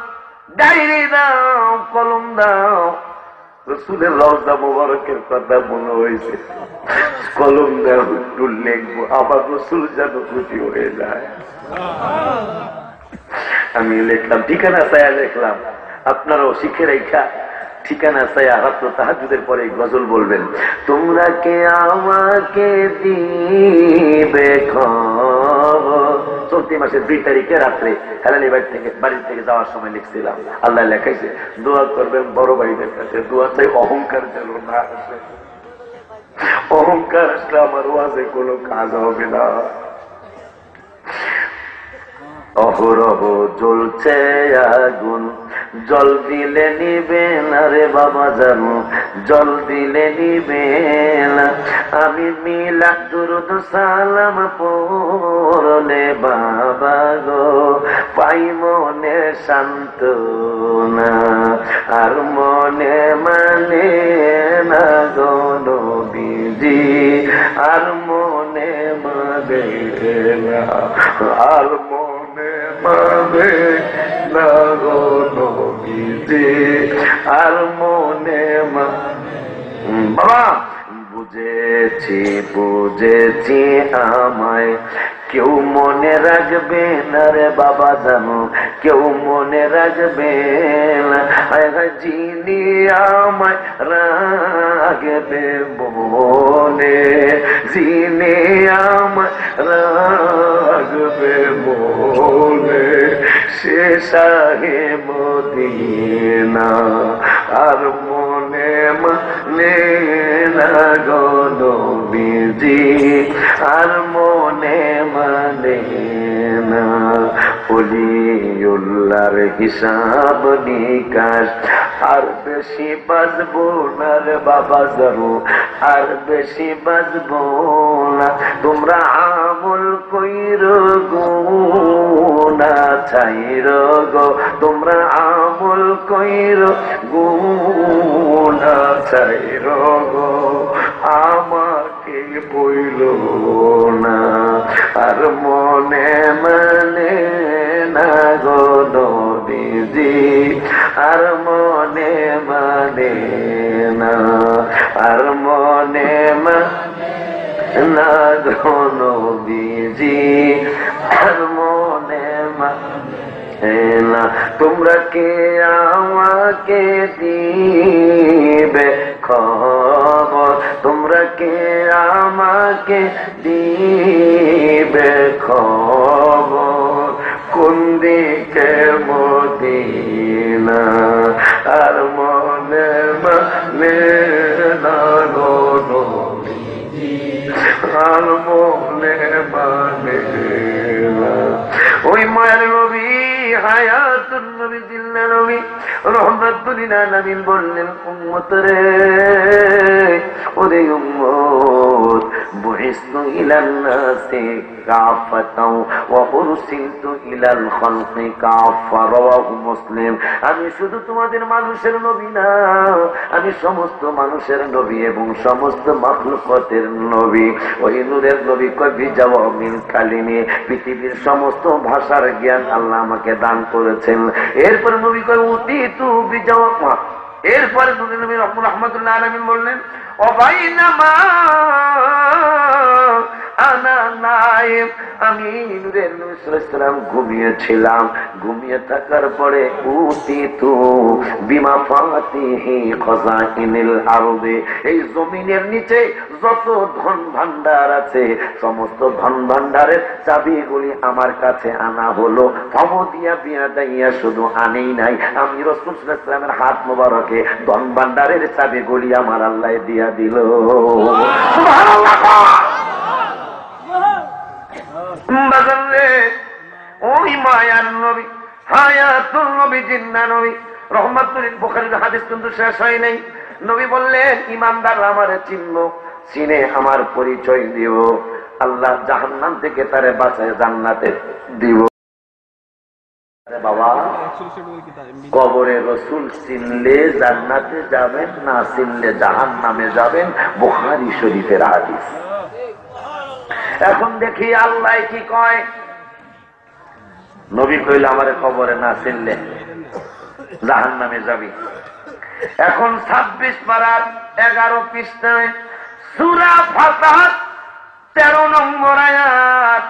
ডায়েরি দাও কলম দাও রসুলের রওজা মোবারকের কথা মনে হয়েছে কলম দাও একটু লিখবো আবার রসুল যেন খুশি হয়ে যায়। আমি লিখলাম ঠিকানা চায়া লিখলাম আপনারাও শিখে রেখা ঠিকানা চায়া রাত্র তাহাজ্জুদের পরে গজল বলবেন তোমরা কে আমাকে দিবে খবর। চলতি মাসের 2 তারিখে রাত্রে হেলালি বাড়ি থেকে যাওয়ার সময় লিখছিলাম আল্লাহ লেখাইছে দোয়া করবেন বড় ভাইদের কাছে দোয়া চাই অহংকার যেন না আসে। অহংকার আসলে আমার ওয়াজে কোনো কাজ হবে না। অহরহ জ্বলছে আগুন জল দিলে নিবে না রে বাবা জানো জল দিলে নিবে না আমি মিলাদ দুরূদ সালাম পড়লে বাবা গো পাই মনে সান্ত্বনা আর মনে মানে না গো নবীজি আর মনে মানে না আর মনে মানে না গো নবীজি আর মনে বাবা বুঝেছি বুঝেছি আমায় কেউ মনে রাখবে না রে বাবা জানো কেউ মনে রাখবে না যিনি আমায় রাখবে মনে যিনি আমায় রাখবে মনে সে শাহে মদিনা আর মনে মানে না গো নবীজি আর মনে মানে না ওলিউল্লাহর হিসাব নিকাশ আর বেশি বাজবো না রে বাবা জানো আর বেশি বাজবো না তোমরা আমল কইরো গুনাহ ছাইরো গো তোমরা আমল কইরো গুনাহ ছাইরো গো আমাকে বইলো না আর মনে মানে না গো নবীজি আর মনে মানে না আর মনে মানে না গো নবীজি আর মনে মানে না তোমরা কে আমাকে দিবে খবর তোমরা কে আমাকে দিবে খবর কোন দিকে মদিনা আর মনে মানে না গো নবীজি আর মনে মানে না ওই মায়ের নবী হায়াতুন নবী জিল্লা নবী রহমাতুল লিল আলামিন বললেন উম্মত রে ওরে উম্মত বুইসতু ইলান নাসি কাফাতাও ওয়া উরসিলতু ইলাল খালকি কাফা রাওয়াহু মুসলিম আমি শুধু তোমাদের মানুষের নবী না আমি সমস্ত মানুষের নবী এবং সমস্ত মাখলুকাতের নবী ওই নূরের নবী কবি জাওয়ামিল কালিমে পৃথিবীর সমস্ত ভাষার জ্ঞান আল্লাহ আমাকে দান করেছেন এরপর নবী কয় উতিতু বিজাওয়া এরপরে নবী রহমাতুল্লাহ আলামিন বললেন ও বাইনামা ওয়ানা নাইম, আমি নূরের নবী সাল্লাল্লাহু আলাইহি ওয়াসাল্লাম ঘুমিয়েছিলাম। ঘুমিয়ে থাকার পরে উতিতু বিমা ফাতিহি খাযাইনিল আরদি, এই জমিনের নিচে যত ধন ভান্ডার আছে সমস্ত ধন ভান্ডারের চাবিগুলি আমার কাছে আনা হলো। ফবদিয়া বিয়াদাইয়া, শুধু আনেই নাই, আমি রাসূল সাল্লাল্লাহু আলাইহি ওয়াসাল্লামের হাত মোবারকে ধন ভান্ডারের চাবিগুলি আমার আল্লাহ দিয়া দিল। সুবহানাল্লাহ। বাজারে ওই মায়ার নবী, হায়াতুল নবী, জিন্দা নবী, রহমাতুল লিল বুখারীর হাদিস কিন্তু শেষ হয় নাই। নবী বললেন, ইমানদার আমারে চিনব, চিনে আমার পরিচয় দিব, আল্লাহ জাহান্নাম থেকে তারে বাঁচায় জান্নাতে দিব। বাবা, কবরে রসুল চিনলে জান্নাতে যাবেন, না চিনলে জাহান্নামে যাবেন, বুখারী শরীফের হাদিস। এখন দেখি আল্লাহ কি কয়। নবী কইল, আমারে কবরে না চিনলে জাহান্নামে যাবি। এখন 26 পারার 11 পৃষ্ঠায় সূরা ফাতিহা 13 নম্বর আয়াত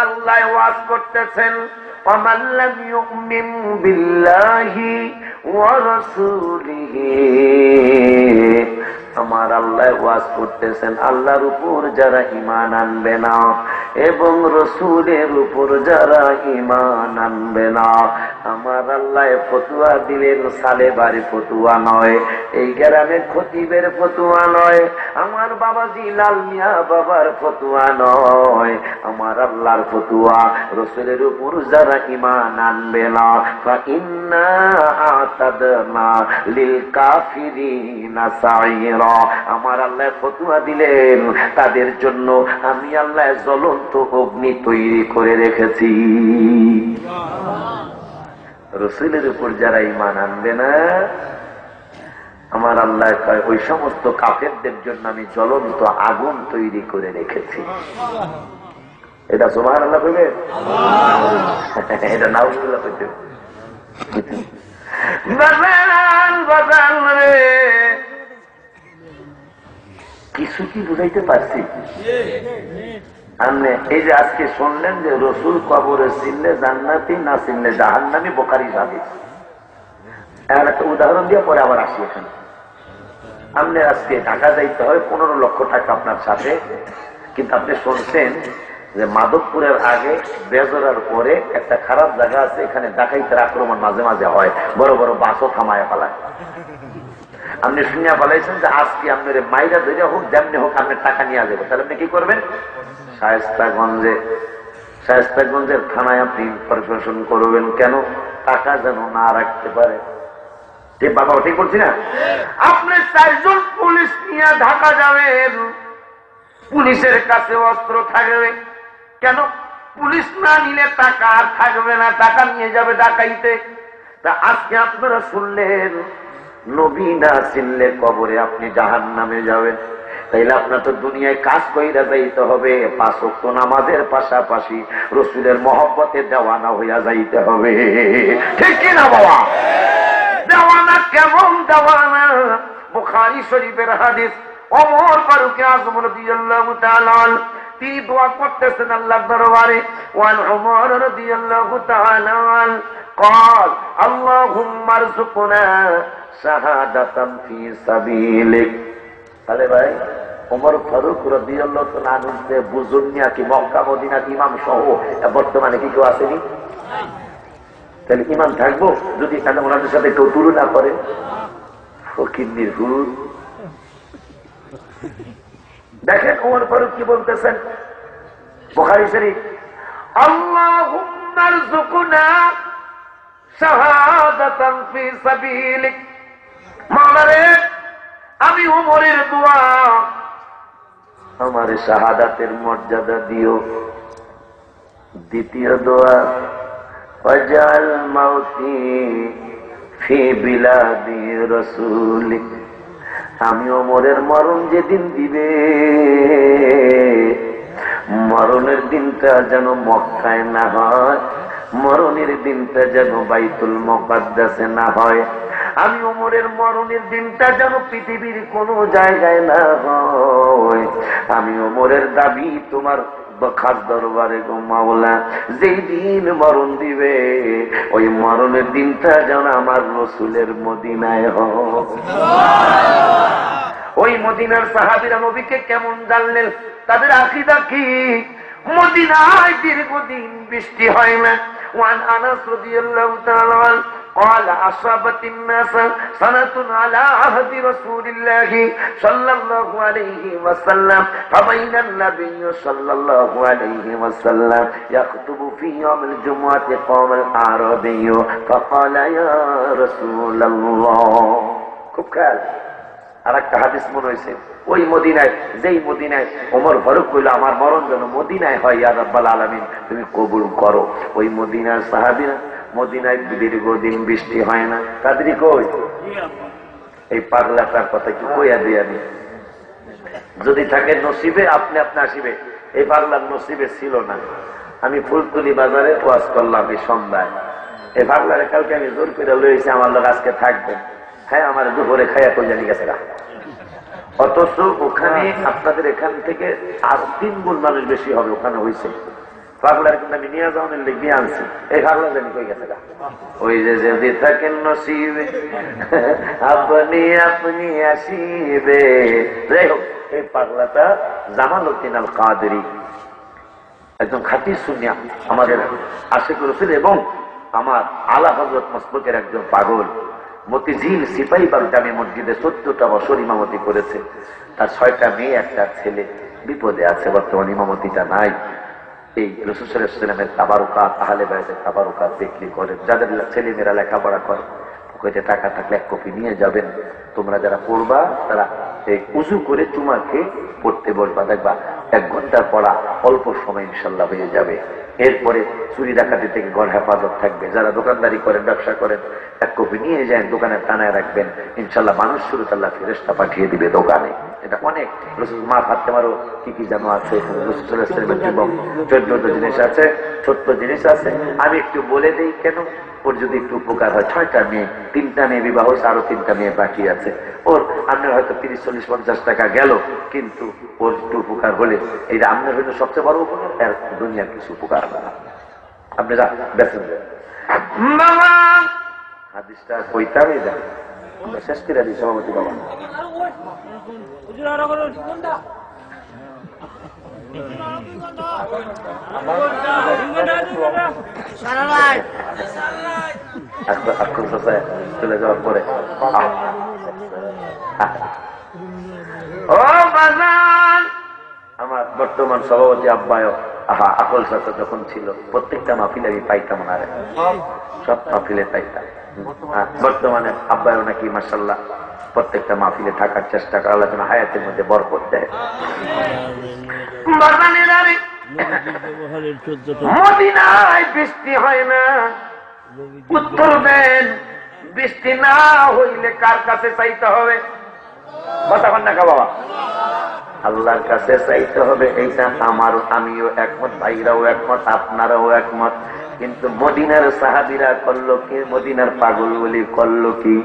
আল্লাহ ওয়াজ করতেছেন, وَمَنْ لَمْ يُؤْمِنْ بِاللَّهِ وَرَسُولِهِ, আমার আল্লাহ ওয়াজ করতেছেন, আল্লাহর উপর যারা ঈমান আনবে না এবং রসুলের উপর যারা ঈমান আনবে না, আমার আল্লাহ ফতোয়া দিলেন, সালেবাড়ি ফতোয়া নয়, এই গ্রামের খতিবের ফতোয়া নয়, আমার বাবাজি লাল মিয়া বাবার ফতোয়া নয়, আমার আল্লাহর ফতোয়া, রসুলের উপর যারা ঈমান আনবে না, ফাইন্না আ'তাদনা লিল কাফিরিনা সাইরা, আমার আল্লাহ ফতোয়া দিলেন, তাদের জন্য আমি আল্লাহ জ্বলন্ত অগ্নি তৈরি করে রেখেছি। রসুলের উপর যারা ঈমান আনবে না, আমার আল্লাহ কয় ওই সমস্ত কাফেরদের জন্য আমি জ্বলন্ত আগুন তৈরি করে রেখেছি। এটা সুবহানাল্লাহ কইবে, এটা নাউজুবিল্লাহ কইতে। বাজান বাজান রে, কিছু কি বুঝাইতে পারছি? আপনি এই যে আজকে শুনলেন যে রসুল কবরে চিনলে জান্নাতি, না চিনলে জাহান্নামী, বুখারী হাদিস। এর একটা উদাহরণ দিয়ে পরে আবার আসি এখানে। আপনি আজকে ঢাকা যাইতে হয়, 15 লক্ষ টাকা আপনার সাথে, কিন্তু আপনি শুনছেন যে মাধবপুরের আগে বেজরার পরে একটা খারাপ জায়গা আছে, এখানে ডাকাইতের আক্রমণ মাঝে মাঝে হয়, বড় বড় বাসও থামায় পালায়। আপনি শুনিয়া পালাইছেন যে আজকে আপনার মাইরা ধরে হোক, যেমনি হোক আপনার টাকা নিয়ে যাবে, তাহলে আপনি কি করবেন? শায়েস্তাগঞ্জের থানায় আপনি ইনফরমেশন করবেন, কেন? টাকা যেন না রাখতে পারে। ঠিক বাবা, ঠিক বলছি না? আপনি 4 জন পুলিশ নিয়ে ঢাকা যাবেন, পুলিশের কাছে অস্ত্র থাকবে, কেন? পুলিশ না নিলে টাকা আর থাকবে না, টাকা নিয়ে যাবে ডাকাইতে। তা আজকে আপনারা শুনলেন নবী না চিনলে কবরে আপনি জাহান্নামে যাবেন, তাইলে আপনার তো দুনিয়ায় কাজ কইরা যাইতে হবে, 5 ওয়াক্ত নামাজের পাশাপাশি রসুলের মহব্বতে দেওয়ানা হইয়া যাইতে হবে, ঠিক কিনা বাবা? দেওয়ানা কেমন দেওয়ানা? বুখারী শরীফের হাদিস, ওমর ফারুক আযম রাদিয়াল্লাহু তাআলা তিনি দোয়া করতেছেন আল্লাহর দরবারে, ওয়ান ওমর রাদিয়াল্লাহু তাআলা قال اللهم ارزقنا شهادة في سبيلك। তাহলে ভাই ওমর ফারুক রাদিয়াল্লাহু তাআলা আনহু বুজুর্গিয়া কি মক্কা মদিনা ইমাম সহ বর্তমানে কি কেউ আসেনি? তাহলে ইমাম থাকবো যদি তাহলে ওনাদের সাথে কেউ তুলনা করে? ফকির নির্ভুল। দেখেন ওমর ফারুক কি বলতেছেন বুখারী শরীফ, আল্লাহুম্মা আরযুকনা শাহাদাতান ফি সাবিলিক। মাওলারে আমি ওমরের দোয়া, আমার শাহাদাতের মর্যাদা দিও। দ্বিতীয় দোয়া, ওয়াজআল মাউতি ফি বিলাদি রাসূলিক। আমি ওমরের মরণ যেদিন দিবে, মরণের দিনটা যেন মক্কায় না হয়, মরণের দিনটা যেন বাইতুল মুকাদ্দাসে না হয়। আমি ওমরের মরণের দিনটা যেন পৃথিবীর কোন জায়গায় না হয়। আমি ওমরের দাবি তোমার খাস দরবারে গো মাওলা, যেই দিন মরণ দিবে ওই মরণের দিনটা যেন আমার রসুলের মদিনায় হয়। ওই মদিনার সাহাবীরা নবীকে কেমন জানলেন, তাদের আকীদা কি? মদিনায় দীর্ঘদিন বৃষ্টি হয় না। وعن أنس رضي الله تعالى عنه قال أصابت الناس سنة على عهد رسول الله صلى الله عليه وسلم فبين النبي صلى الله عليه وسلم يخطب في يوم الجمعة قام الأعرابي فقال يا رسول الله খুব খেয়াল। আর একটা হাদিস মনে হয়েছে, ওই মদিনায়, যেই মদিনায় ওমর ফারুক কইল আমার মরণ যেন মদিনায় হয়, ইয়া রাব্বাল আলামিন তুমি কবুল করো। ওই মদিনার সাহাবীরা, মদিনায় দীর্ঘদিন বৃষ্টি হয় না, কাদরি কই? এই পাগলাটার কথা কি কইয়া দিয়ে আমি, যদি থাকে নসিবে আপনি আপনি আসিবে, এই পাগলার নসিবে ছিল না। আমি ফুলতুলি বাজারে ওয়াজ করলাম এই সন্ধ্যায়, এই পাগলারে কালকে আমি জোর করে লইছি আমার লোক আজকে থাকবেন। হ্যাঁ, আমার দুপুরে খাইয়া কই জানি গেছে গা। অথচ ওখানে আপনাদের এখান থেকে আর 3 গুণ মানুষ বেশি হবে ওখানে হয়েছে। পাগলার কিন্তু আমি নিয়ে যাওয়ার লেগে আনছি, এই পাগলা জানি কই গেছে গা। ওই যে যদি থাকেন নসিবে আপনি আপনি আসিবে। যাই হোক, এই পাগলাটা জামালউদ্দিন আল কাদেরী, একজন খাঁটি সুন্নি, আমাদের আশিক রাসূল এবং আমার আলা হযরত মসলকের একজন পাগল। মতিঝিল সিপাহীবাগ জামে মসজিদে 14টা বছর ইমামতি করেছে। তার 6টা মেয়ে, একটা ছেলে বিপদে আছে, বর্তমান ইমামতিটা নাই। এই রাসূল সাল্লাল্লাহু আলাইহি ওয়াসাল্লামের তাবারুকাত, আহলে বাইতের তাবারুকাত বিক্রি করেন। যাদের ছেলেমেয়েরা লেখাপড়া করে পকেটে টাকা থাকলে 1 কপি নিয়ে যাবেন। তোমরা যারা পড়বা তারা এই উজু করে তোমাকে পড়তে বসবা, দেখবা 1 ঘন্টার পড়া অল্প সময় ইনশাল্লাহ হয়ে যাবে। এরপরে চুরি ডাকাতি থেকে ঘর হেফাজত থাকবে। যারা দোকানদারি করেন, ব্যবসা করেন, 1 কপি নিয়ে যান, দোকানে টানায় রাখবেন, ইনশাল্লাহ মানুষ শুরুতে আল্লাহ ফেরেশতা পাঠিয়ে দিবে দোকানে। এটা অনেক মা ফাতেমারও কি কি যেন আছে, 14 জিনিস আছে, ছোট্ট জিনিস আছে। আমি একটু বলে দিই কেন, ওর যদি একটু উপকার হয়। 6টা মেয়ে, 3টা মেয়ে বিবাহ হয়েছে, আরো 3টা মেয়ে বাকি আছে। ওর আপনার হয়তো 30, 40, 50 টাকা গেল, কিন্তু ওর একটু উপকার হলে এটা আপনার হয়তো সবচেয়ে বড় উপকার, আর দুনিয়ার কিছু উপকার হবে না। আপনি বেছেন বাবা, হাদিসটা কইতামই যান শেষ করে দিই সভাপতি বাবা। চলে যাওয়ার পরে আমার বর্তমান সভাপতি আব্বায় আকল চাচা যখন ছিল, প্রত্যেকটা মাহফিলে আমি পাইতাম না, সব মাহফিলে পাইতাম। বর্তমানে আব্বায়ও নাকি মাশাআল্লাহ প্রত্যেকটা মাহফিলে থাকার চেষ্টা করে, আল্লাহ যেন হায়াতের মধ্যে বরকত দেয়। মদিনায় বৃষ্টি হয় না, উত্তর দেন বৃষ্টি না হইলে কার কাছে চাইতে হবে? কথা বল না বাবা, আল্লাহর কাছে চাইতে হবে। এইটা আমিও একমত, ভাইরাও একমত, আপনারাও একমত। কিন্তু মদিনার সাহাবীরা করলো কি? মদিনার পাগল বলি করলো কি?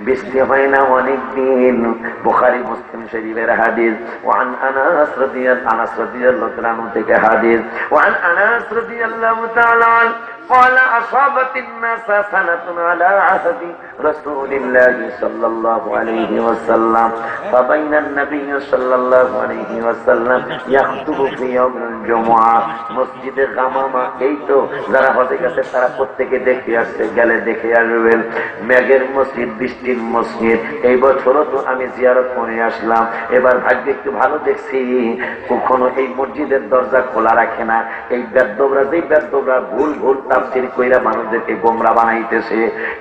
বৃষ্টি হয় না অনেক দিন। বুখারী মুসলিম শরীফের হাদিস। ওয়ান আনাস রাদিয়াল্লাহু তাআলা আনহু থেকে হাদিস। ওয়ান আনাস রাদিয়াল্লাহু তাআলা قال أصابت الناس سنة على عهد رسول الله صلى الله عليه وسلم فبين النبي صلى الله عليه وسلم يخطب في يوم الجمعة مسجد غمامة। এই তো যারা হজে গেছে তারা প্রত্যেকে দেখে আসছে, গেলে দেখে আসবেন মেঘের মসজিদ, বৃষ্টির মসজিদ। এই বছরও তো আমি জিয়ারত করে আসলাম, এবার ভাগ্যে একটু ভালো দেখছি, কখনো এই মসজিদের দরজা খোলা রাখে না। এই বেদ্যবরা, যেই বেদ্যবরা ভুল ভুল তাফসীর কইরা মানুষদেরকে গোমরা বানাইতেছে,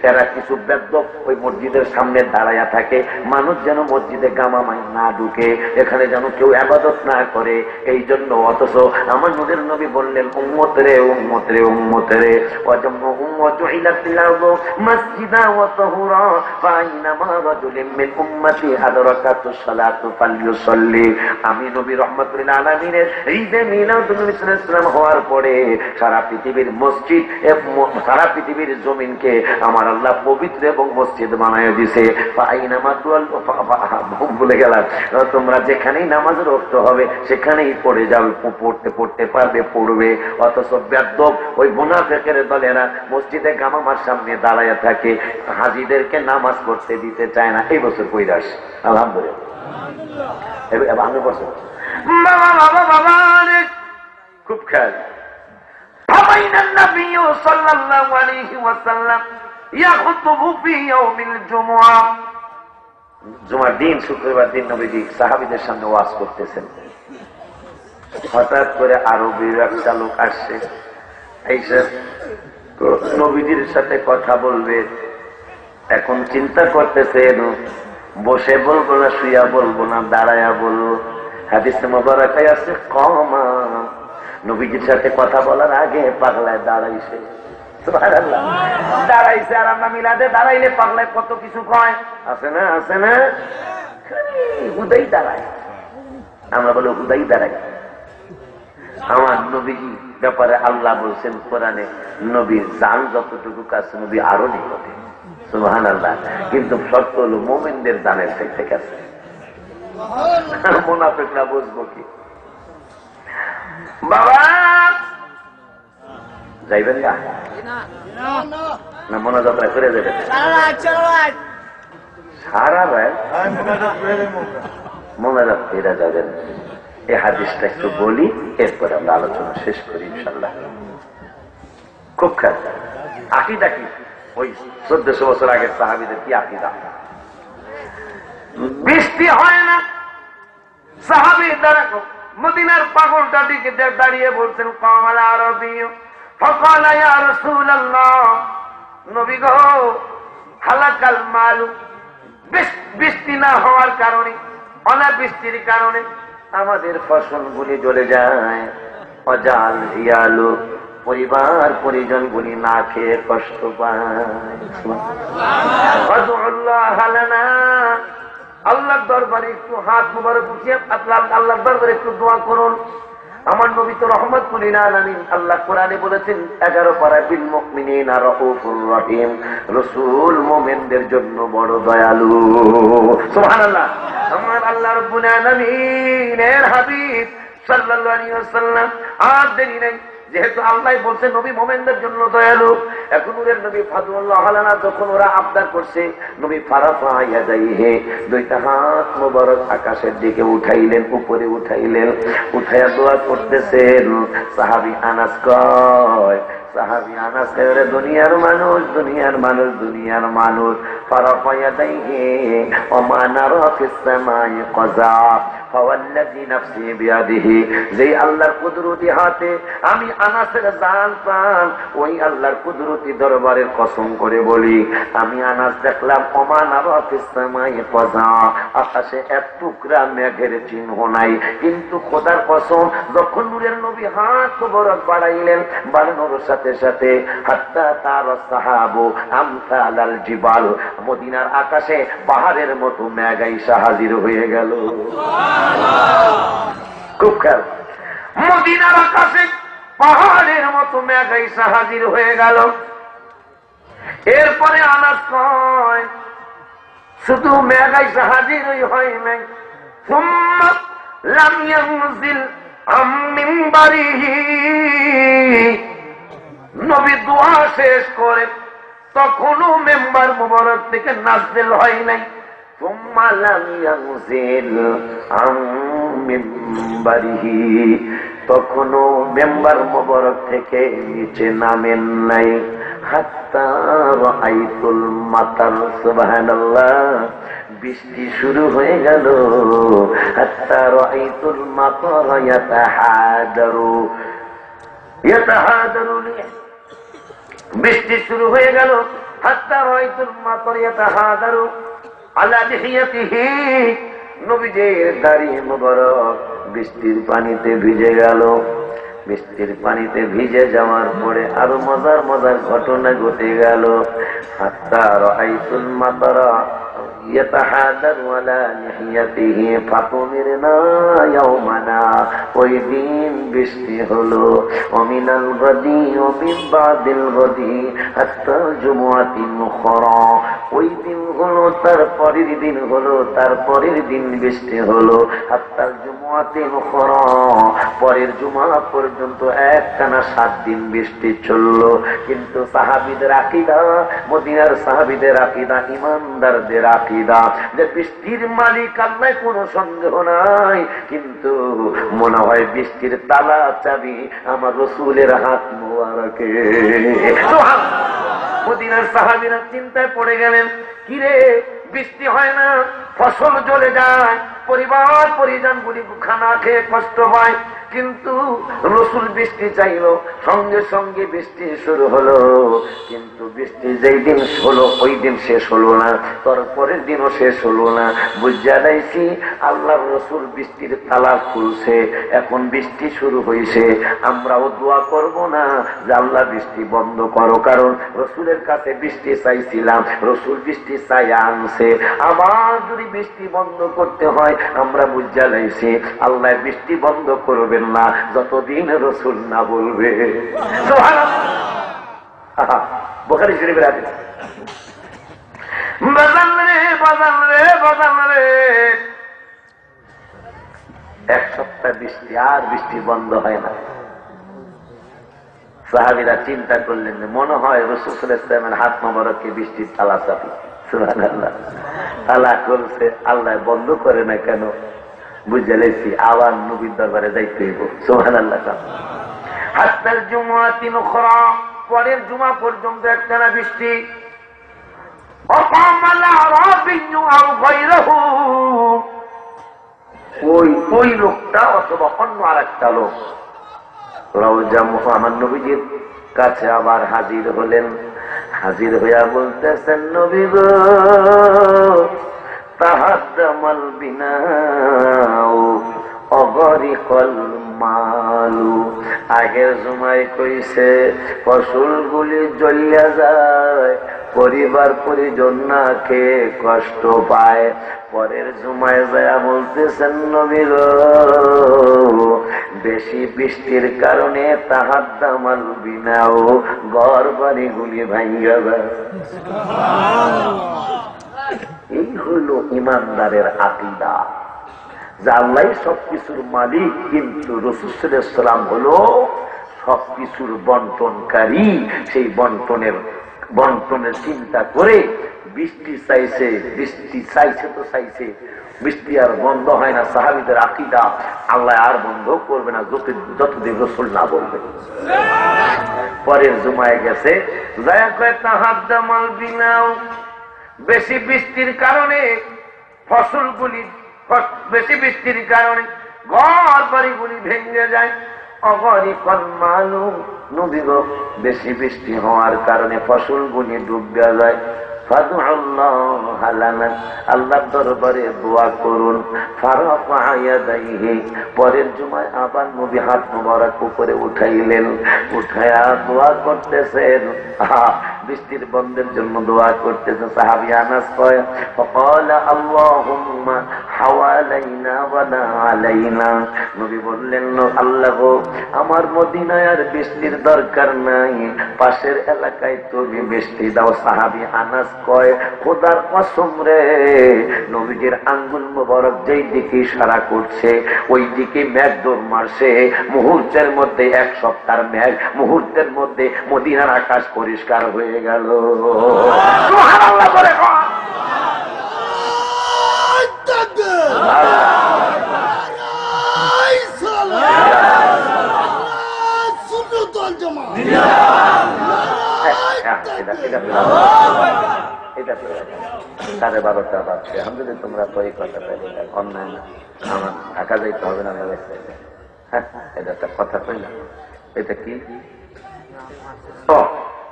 এরা কিছু বেদ্যব ওই মসজিদের সামনে দাঁড়ায়া থাকে, মানুষ যেন মসজিদে গামামাই না ঢুকে, এখানে যেন কেউ ইবাদত না করে। এই জন্য অথচ আমার নূরের নবী বললেন উম্মত রে উম্মত রে উম্মত রে ওয়াজম উম্মতু ইলাল আরদ মাসজিদা ওয়া তাহুরা ফাইনামা রাজুলিন মিন উম্মতি আদরাকাতু সালাতু ফালইউসাল্লি। আমি নবী রাহমাতুল লিল আলামিনের ঈদে মিলাদুন নবী সাল্লাল্লাহু আলাইহি ওয়াসাল্লাম হওয়ার পরে সারা পৃথিবীর মসজিদ সারা পৃথিবীর জমিনকে আমার আল্লাহ পবিত্র এবং মসজিদ বানায় দিছে। বলে গেলাম, তোমরা যেখানেই নামাজ রক্ত হবে সেখানেই পড়ে যাবে, পড়তে পারবে, পড়বে। অথচ বেয়াদব ওই মুনাফিকের দলেরা মসজিদে গামামার সামনে দাঁড়ায় থাকে, হাজিদেরকে নামাজ পড়তে দিতে চায় না। এই বছর কৈরাস আলহামদুলিল্লাহ আমি বছর বাবা বাবা বাবা খুব খেয়াল। জুমার দিন, শুক্রবার দিন নবীজি সাহাবীদের সামনে ওয়াজ করতেছেন। হঠাৎ করে আরবের একটা লোক আসছে, এইসব নবীজির সাথে কথা বলবে। এখন চিন্তা করতেছেন বসে বলবো না, শুয়া বলবো না, দাঁড়ায়া বলবো। হাদিসে মুবারাকায় আছে কমা, নবীজির সাথে কথা বলার আগে পাগলায় দাঁড়াইছে। সুবহানাল্লাহ, দাঁড়াইছে। আর আমরা মিলাদে দাঁড়াইলে পাগলায় কত কিছু কয়, আছে না? আছে না? হুদাই দাঁড়ায়, আমরা বলে হুদাই দাঁড়াই। আমার নবীজি ব্যাপারে আল্লাহ বলছেন কোরআনে, নবীর জান যতটুকু কাছে নবী আরো নিকটে। সুবহানাল্লাহ। কিন্তু শর্ত হলো মুমিনদের জানের চাইতে কাছে। মুনাফিকরা বুঝবো কি? বাবা যাইবেন না মোনাজাত করে দেবেন সারা রাত মোনাজাত ফিরে যাবেন। এই হাদিসটা একটু বলি, এরপর আমরা আলোচনা শেষ করি ইনশাল্লাহ। খুব খেয়াল। আকীদা কি? ওই 1400 বছর আগের সাহাবীদের কি আকীদা? বৃষ্টি হয় না, সাহাবী দ্বারা মদিনার পাগলটা দিকে দাঁড়িয়ে বলছেন কাল আরবী ফাকাল ইয়া রাসূলুল্লাহ, নবী গো হালাকাল মালু, বৃষ্টি না হওয়ার কারণে, অনাবৃষ্টির কারণে আমাদের ফসলগুলি জ্বলে যায়। অজাল ইয়ালু, পরিবার পরিজন গুলি না খেয়ে কষ্ট পায়। আল্লাহর দরবারে একটু হাত মুবারক উঠিয়ে আল্লাহর দরবারে একটু দোয়া করুন। আমার নবী তো রহমাতুল লিল আলামিন। আল্লাহ কোরআনে বলেছেন 11 পারা বিল মুমিনিনা রাউফুর রহিম, রাসূল মুমিনদের জন্য বড় দয়ালু। সুবহানাল্লাহ। আমার আল্লাহ রাব্বুল আলামিনের হাবিব সাল্লাল্লাহু আলাইহি ওয়াসাল্লাম আর দেরি নাই, যেহেতু আল্লাহ বলছে নবী মুমিনদের জন্য দয়ালু। এখন ওদের নবী ফাদুল্লাহ আলানা যখন ওরা আবদার করছে, নবী ফারাফা ইয়াদাইহি, দুইটা হাত মোবারক আকাশের দিকে উঠাইলেন, উপরে উঠাইলেন, উঠাইয়া দোয়া করতেছেন। সাহাবী আনাস কয়, সাহাবী আনাস কয়, দুনিয়ার মানুষ, দুনিয়ার মানুষ, দুনিয়ার মানুষ, ফারাফা ইয়াদাইহি ওয়া মা নারা ফিস সামাই কাযা ফাওয়াল্লাযী নাফসি বিয়াদিহি, যেই আল্লাহর কুদরতি হাতে আমি আনাসের জান প্রাণ, ওই আল্লাহর কুদরতি দরবারের কসম করে বলি, আমি আনাস দেখলাম ওমা নারা ফিস সামাই কাযা, আকাশে এক টুকরা মেঘের চিহ্ন নাই। কিন্তু খোদার কসম, যখন নূরের নবী হাত মোবারক বাড়াইলেন, বাড়ানোর সাথে সাথে হাত্তা তার সাহাবু আমসালাল জিবাল, মদিনার আকাশে পাহাড়ের মতো মেঘ আইসা হাজির হয়ে গেল। খুব খেয়াল। মদিনার আকাশে পাহাড়ের মতো মেঘ আইসা হাজির হয়ে গেল। এরপরে আনাস কয়, শুধু মেঘ আইসা হাজিরই হয় নাই, সুম্মা লাম ইয়ানজিল আম মিনবারিহি, নবী দোয়া শেষ করে তখনও মেম্বার মুবারক থেকে নাযিল হয় নাই। সুম্মা লাম ইয়ানজিল আম মিনবারিহি, তখনও মেম্বার মুবারক থেকে নিচে নামেন নাই। হাত্তা রাআইতুল মাতার, সুবহানাল্লাহ, বৃষ্টি শুরু হয়ে গেল। হাত্তা রাআইতুল মাতার ইয়াতাহাদারু, বৃষ্টি শুরু হয়ে গেল। হাত্তা রাআইতুল মাতার ইয়াতাহাদারু আলা লিহিয়াতিহি, নবীজির দাড়ি মোবারক বৃষ্টির পানিতে ভিজে গেল। বৃষ্টির পানিতে ভিজে যাওয়ার পরে আরো মজার মজার ঘটনা ঘটে গেল। হাত্তা রাআইতুল মাতারা يتحادر على لحيته فطمرنا يومنا ওই দিন বৃষ্টি হলো ومن الغد ومن بعد الغد حتى الجمعة الأخرى ওই দিন হলো তারপরের দিন হলো তারপরের দিন বৃষ্টি হলো حتى الجمعة الأخرى পরের জুমা পর্যন্ত একটানা 7 দিন বৃষ্টি চললো। কিন্তু সাহাবীদের আকীদা, মদিনার সাহাবীদের আকীদা, ঈমানদারদের আকীদা যে বৃষ্টির মালিক আল্লাহ, কোনো সন্দেহ নাই, কিন্তু মনে হয় বৃষ্টির তালা চাবি আমার রাসূলের হাত মোবারকে। মদিনার সাহাবীরা চিন্তায় পড়ে গেলেন, কিরে বৃষ্টি হয় না, ফসল জ্বলে যায়, পরিবার পরিজন গুলি খানা খেয়ে কষ্ট পায়, কিন্তু রসুল বৃষ্টি চাইল, সঙ্গে সঙ্গে বৃষ্টি শুরু হলো। কিন্তু বৃষ্টি যেই দিন হলো ওই দিন শেষ হলো না, তারপরের দিনও শেষ হলো না। বুঝা যাইছি আল্লাহর রসুল বৃষ্টির তালা খুলছে, এখন বৃষ্টি শুরু হয়েছে, আমরাও দোয়া করব না যে আল্লাহ বৃষ্টি বন্ধ করো, কারণ রসুলের কাছে বৃষ্টি চাইছিলাম, রসুল বৃষ্টি চাই আনছে, আবার যদি বৃষ্টি বন্ধ করতে হয় আমরা বুঝা যাইছি আল্লাহ বৃষ্টি বন্ধ করবেন না যতদিন রসুল না বলবে। বুখারী শরীফের হাদিস। বাজান রে বাজান রে বাজান রে, এক সপ্তাহ বৃষ্টি, আর বৃষ্টি বন্ধ হয় না। সাহাবীরা চিন্তা করলেন, মনে হয় রাসূল সাল্লাল্লাহু আলাইহি ওয়াসাল্লামের হাত মোবারকে বৃষ্টির তালা চাবি। সুবহানাল্লাহ, তালা করছে, আল্লাহ বন্ধ করে না কেন? বুঝে লেছি আবার নবীর দরবারে যাইতে হইব। সুবহানাল্লাহ। হাত্তাল জুমআতিন উখরা, পরের জুমা পর্যন্ত একটানা বৃষ্টি। অকামাল আরাবিয়্যু আও গায়রহু, ওই লোকটা অথবা অন্য আরেকটা লোক রওজা মুহাম্মদ নবীজির কাছে আবার হাজির হলেন। হাজির হইয়া বলতেছেন, নবী গো তাহাদ্দামাল বিনাউ অগরিকল মালু, আগের জুমায় কইছে ফসলগুলি জ্বলিয়া যায়, পরিবার পরিজন না খেয়ে কষ্ট পায়। পরের জুমায় যায় বলতেছেন, নবী গো বেশি বৃষ্টির কারণে তাহাদ্দামাল বিনাউ, ঘর বাড়িগুলি ভাঙ্গা যায়। এই হইল ইমানদারের আকীদা, যে আল্লাহ সবকিছুর মালিক, কিন্তু রাসূল সাল্লাল্লাহু আলাইহি ওয়াসাল্লাম হলো সবকিছুর বন্টনকারী। সেই বন্টনের চিন্তা করে বৃষ্টি চাইছে, বৃষ্টি চাইছে তো চাইছে, বৃষ্টি আর বন্ধ হয় না। সাহাবীদের আকীদা, আল্লাহ আর বন্ধ করবে না যতদিন রাসূল না বলবে। পরের জুমায় গেছে, যায়া কয় তাহাদ্দামাল বিনাউ, বেশি বৃষ্টির কারণে ফসলগুলি, বেশি বৃষ্টির কারণে ঘর বাড়িগুলি ভেঙে যায়। অগরিকল মালু, নবী গো বেশি বৃষ্টি হওয়ার কারণে ফসলগুলি ডুবে যায়। আল্লাহর দরবারে দোয়া করুন। পরের জুমায় আবার নবী হাত মোবারক উপরে উঠাইলেন, উঠায়া দোয়া করতেছেন, বৃষ্টির বন্ধের জন্য দোয়া করতেছেন। সাহাবী আনাস কয়, ফাকালা আল্লাহুম্মা হাওয়ালাইনা ওয়া লা আলাইনা, নবী বললেন, আল্লাহ গো আমার মদিনায় আর বৃষ্টির দরকার নাই, পাশের এলাকায় তুমি বৃষ্টি দাও। সাহাবী আনাস কয়, খোদার কসম রে, নবীজির আঙ্গুল মোবারক যেই দিকে ইশারা করছে ওই দিকে মেঘ দৌড় মারছে। মুহূর্তের মধ্যে, এক সপ্তাহের মেঘ মুহূর্তের মধ্যে মদিনার আকাশ পরিষ্কার হয়ে গেল। সুবহানাল্লাহ বলে সাড়ে 12টা বাজছে। আলহামদুলিল্লাহ, তোমরা তো এই কথাটা অন্যায় না, আমার ঢাকা যাইতে হবে না। এটা একটা কথা কইলাম। এটা কি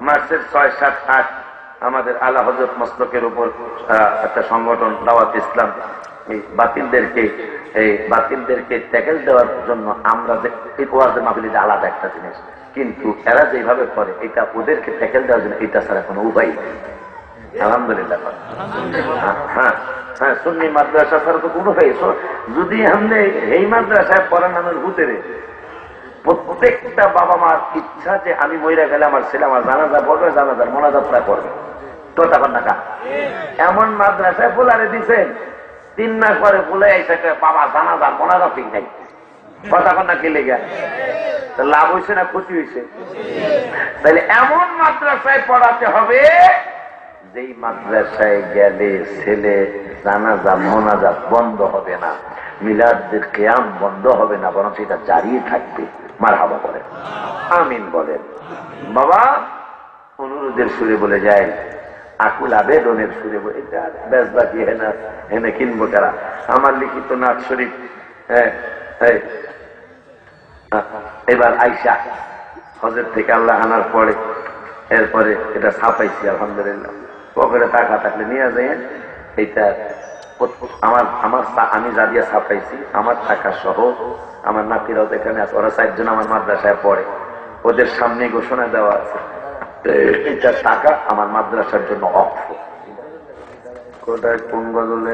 মার্চের 6, 7, 8 আমাদের আলা হযরত মস্তকের উপর একটা সংগঠন দাওয়াত ইসলাম এই বাতিলদেরকে ট্যাকেল দেওয়ার জন্য আমরা যে ওয়াজের মাহফিলে আলাদা একটা জিনিস, কিন্তু এরা যেভাবে করে এটা ওদেরকে ট্যাকেল দেওয়ার জন্য এটা ছাড়া কোনো উপায় নেই। আলহামদুলিল্লাহ। হ্যাঁ হ্যাঁ, সুন্নি মাদ্রাসা ছাড়া তো কোনো হয়েছে। যদি আপনি এই মাদ্রাসায় পড়ার নামের ভূতেরে প্রত্যেকটা বাবা মার ইচ্ছা যে আমি মইরা গেলে আমার ছেলে আমার জানাজা পড়বে, জানাজার মোনাজাতটা করবে, তো তখন না কা এমন মাদ্রাসায় ফুলারে দিচ্ছেন 3 মাস পরে ফুলে এসে বাবা জানাজার মোনাজাত ঠিক নাই, কতক্ষণ না কি লেগে লাভ হয়েছে না ক্ষতি হয়েছে? তাহলে এমন মাদ্রাসায় পড়াতে হবে যেই মাদ্রাসায় গেলে ছেলে জানাজা মোনাজাত বন্ধ হবে না, মিলাদের কিয়াম বন্ধ হবে না, বরং সেটা জারি থাকবে। মারহাবা বলেন, আমিন বলেন। বাবা অনুরোধের সুরে বলে যায়, আকুল আবেদনের সুরে বলে, এটা বেজবা দিয়ে না এনে কিনবো কারা? আমার লিখিত নাথ শরীফ এবার আইসা হজের থেকে আল্লাহ আনার পরে এরপরে এটা ছাপাইছি আলহামদুলিল্লাহ। পকেটে টাকা থাকলে নিয়ে যায়। এইটা আমি যা দিয়ে ছাপাইছি আমার টাকা সহ, আমার নাতিরাও এখানে আছে, ওরা 4 জন আমার মাদ্রাসায় পড়ে, ওদের সামনে ঘোষণা দেওয়া আছে এটা টাকা আমার মাদ্রাসার জন্য অক্ষ। কোথায় কোন গজল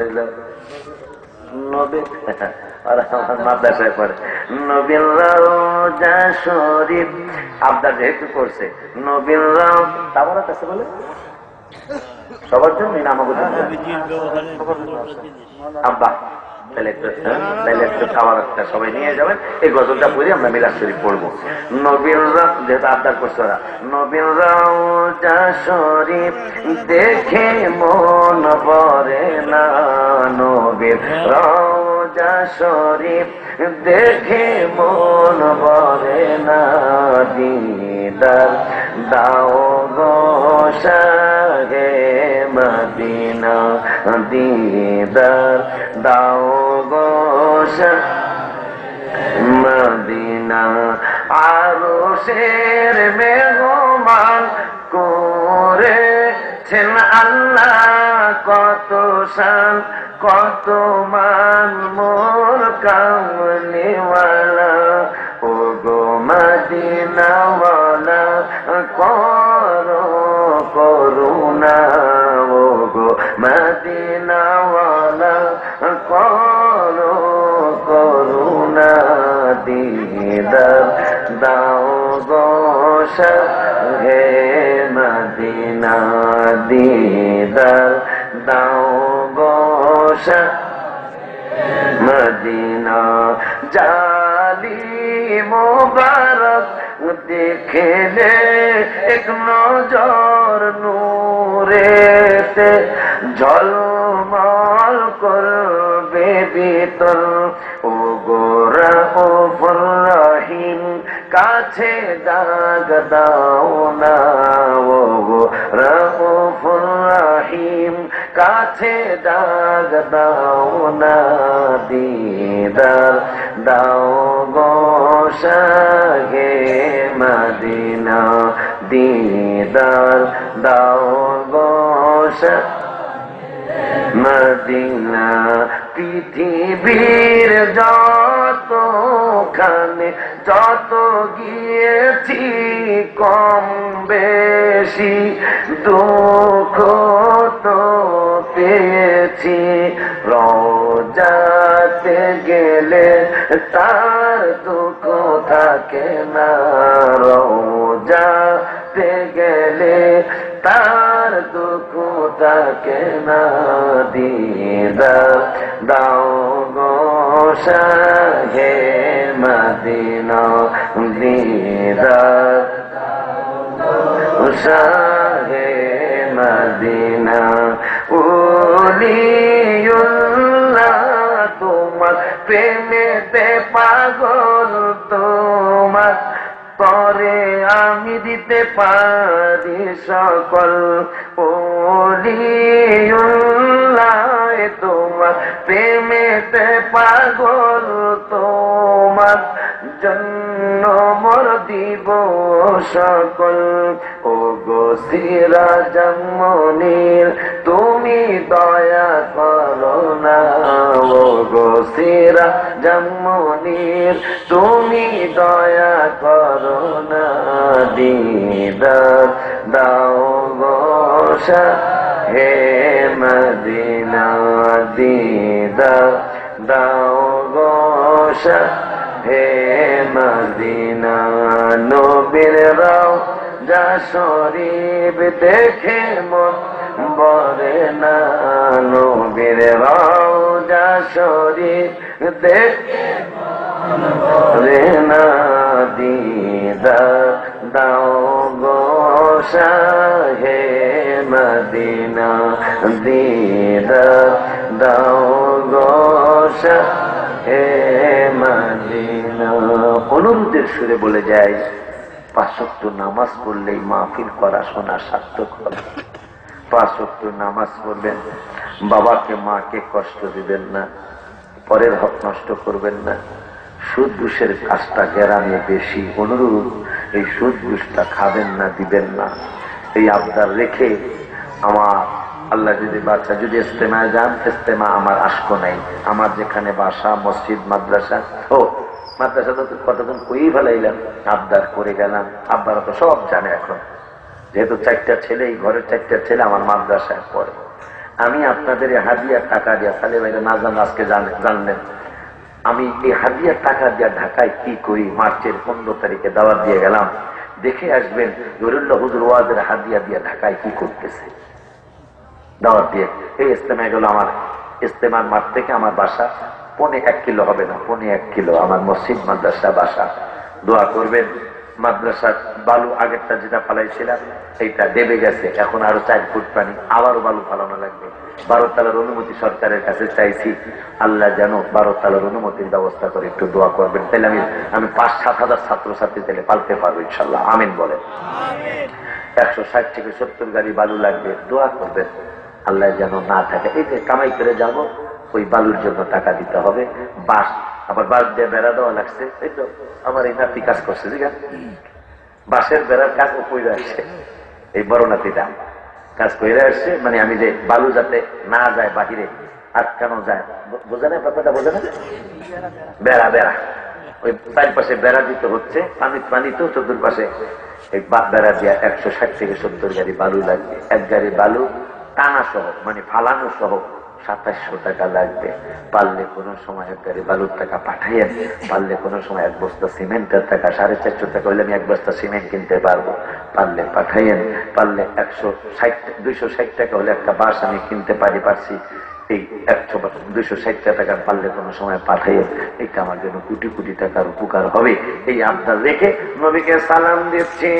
মাদ্রাসায় পড়ে নবীন রওজা শরীফ আবদার যেহেতু করছে নবীন রাও তারপরে কাছে বলে সবার জন্য আমাকে আব্বা তাহলে একটু খাবার একটা সবাই নিয়ে যাবেন। এই গজলটা পড়ে আমরা মিলাদ শরীফ পড়বো। নবীন রাও যেহেতু আবদার করছে ওরা, নবীন রওজা শরীফ দেখে মন ভরে না, নবীন রওজা শরীফ দেখে মন ভরে না, দিদার দাও গো শাহে মদিনা, দিদার দাও গো মদিনা, আরশের মেহমান করেছেন আল্লাহ, কত শান কত মান মোর কামলিওয়ালা, ও গো মদিনাওয়ালা করো করুণা, ও গো মদিনাওয়ালা করো করুণা, দিদার দাও গো শাহে মদিনা, দিদার দাও গো শাহে মদিনা, জালি মোবারক দেখলে এক নজর নূরেতে ঝলমল করবে ভিতর, ও গোরা ও রহিম কাছে দাগ দাও না, ও গোরা ও রহিম কাছে দাগ দাও না, দিদার দাও গো শাহে মদিনা, দিদার দাও গো মদিনা, পৃথিবীর যতখানে যত গিয়েছি কম বেশি দুঃখ তো পেয়েছি, রওজাতে গেলে তার দুঃখ থাকে না, রওজাতে গেলে তার দুঃখ থাকে না, দিদার দাও গো শাহে মদিনা, দিদার শাহে মদিনা, ওলিউল্লাহ তোমার প্রেমেতে পাগল, তোমার পরে আমি দিতে পারি সকল, ওলিউল্লাহ তোমার প্রেমেতে পাগল, তোমার জন্য মোর দিব সকল, ও গো সিরাজুল মুনীর তুমি দয়া করো না, ও গো সিরাজুল মুনীর তুমি দয়া করো না, দিদার দাও গো শাহে হে মদিনা দিদার দাও গো শাহ হে মদিনা নবীর রওজা শরীফ দেখে মন বরে না নবীর রওজা শরীফ দেখে মন বরে না দিদার দাও গো শাহ হে মদিনা দিদার দাও গো শাহ হে মদিনা। অনুরোধের সুরে বলে যায় 5 ওয়াক্ত নামাজ পড়লেই মাহফিল করা শোনা সার্থক হবে। 5 ওয়াক্ত নামাজ পড়বেন, বাবাকে মাকে কষ্ট দিবেন না, পরের হক নষ্ট করবেন না, সুদ ঘুষের কাজটা গ্রামে বেশি। অনুরোধ, এই সুদ ঘুষটা খাবেন না, দিবেন না। এই আবদার রেখে আমার আল্লাহ যদি বাচ্চা যদি ইস্তেমায় যান, ইস্তেমা আমার আশকো নাই। আমার যেখানে বাসা মসজিদ মাদ্রাসা, ও মাদ্রাসা তো কতক্ষণ কই ফেলাইলাম, আবদার করে গেলাম। আব্বারা তো সব জানে এখন, যেহেতু 4টা ছেলে, এই ঘরের 4টা ছেলে আমার মাদ্রাসায় পড়ে। আমি আপনাদের হাদিয়ার টাকা দিয়া, তাহলে ভাইরা না জান আজকে জানলেন, আমি এই হাদিয়ার টাকা দিয়া ঢাকায় কি করি। মার্চের 15 তারিখে দাওয়াত দিয়ে গেলাম, দেখে আসবেন জহিরুল্লাহ হুজুর ওয়াজের হাদিয়া দিয়া ঢাকায় কি করতেছে। দাওয়াত দিয়ে এই ইস্তেমায় গেল, আমার ইস্তেমার মাঠ থেকে আমার বাসা 1.5 কিলো হবে না, 1.5 কিলো আমার মসজিদ মাদ্রাসা বাসা। দোয়া করবেন। মাদ্রাসার বালু আগেরটা যেটা ফালাইছিলাম এইটা দেবে গেছে, এখন আরো 4 ফুট পানি, আবারও বালু ফালানো লাগবে। 12 তলার অনুমতি সরকারের কাছে চাইছি, আল্লাহ যেন 12 তলার অনুমতির ব্যবস্থা করে একটু দোয়া করবেন। তাহলে আমি 5-7 হাজার ছাত্রছাত্রী তাহলে পালতে পারবো ইনশাল্লাহ। আমিন বলেন। 160 থেকে 70 গাড়ি বালু লাগবে, দোয়া করবেন আল্লাহ যেন না থাকে। এই যে কামাই করে যাব, ওই বালুর জন্য টাকা দিতে হবে। বাস, আবার বাস দিয়ে বেড়া দেওয়া লাগছে। এই তো আমার এই নাতি কাজ করছে, ঠিক আছে, বাসের বেড়ার কাজ ও কইরা আসছে। এই বড় নাতিটা কাজ কইরা আসছে, মানে আমি যে বালু যাতে না যায় বাহিরে, আটকানো যায়, বোঝা না ব্যাপারটা, বোঝা না? বেড়া বেড়া ওই 4 পাশে বেড়া দিতে হচ্ছে, পানি তো চতুর্পাশে এই বেড়া দিয়া 160 থেকে 70 গাড়ি বালু লাগবে। 1 গাড়ি বালু টানা সহ, মানে ফালানো সহ 2700 টাকা লাগবে। পারলে কোনো সময় 1 গাড়ি বালুর টাকা পাঠাইয়েন, পারলে কোনো সময় 1 বস্তা সিমেন্টের টাকা, 450 টাকা হইলে আমি 1 বস্তা সিমেন্ট কিনতে পারবো, পারলে পাঠাইয়েন। পারলে 260 টাকা হলে একটা বাস আমি কিনতে পারছি। এই 260 টাকা পারলে কোনো সময় পাঠাইয়েন। এটা আমার জন্য কোটি কোটি টাকার উপকার হবে। এই আবদার রেখে নবীকে সালাম দিচ্ছি।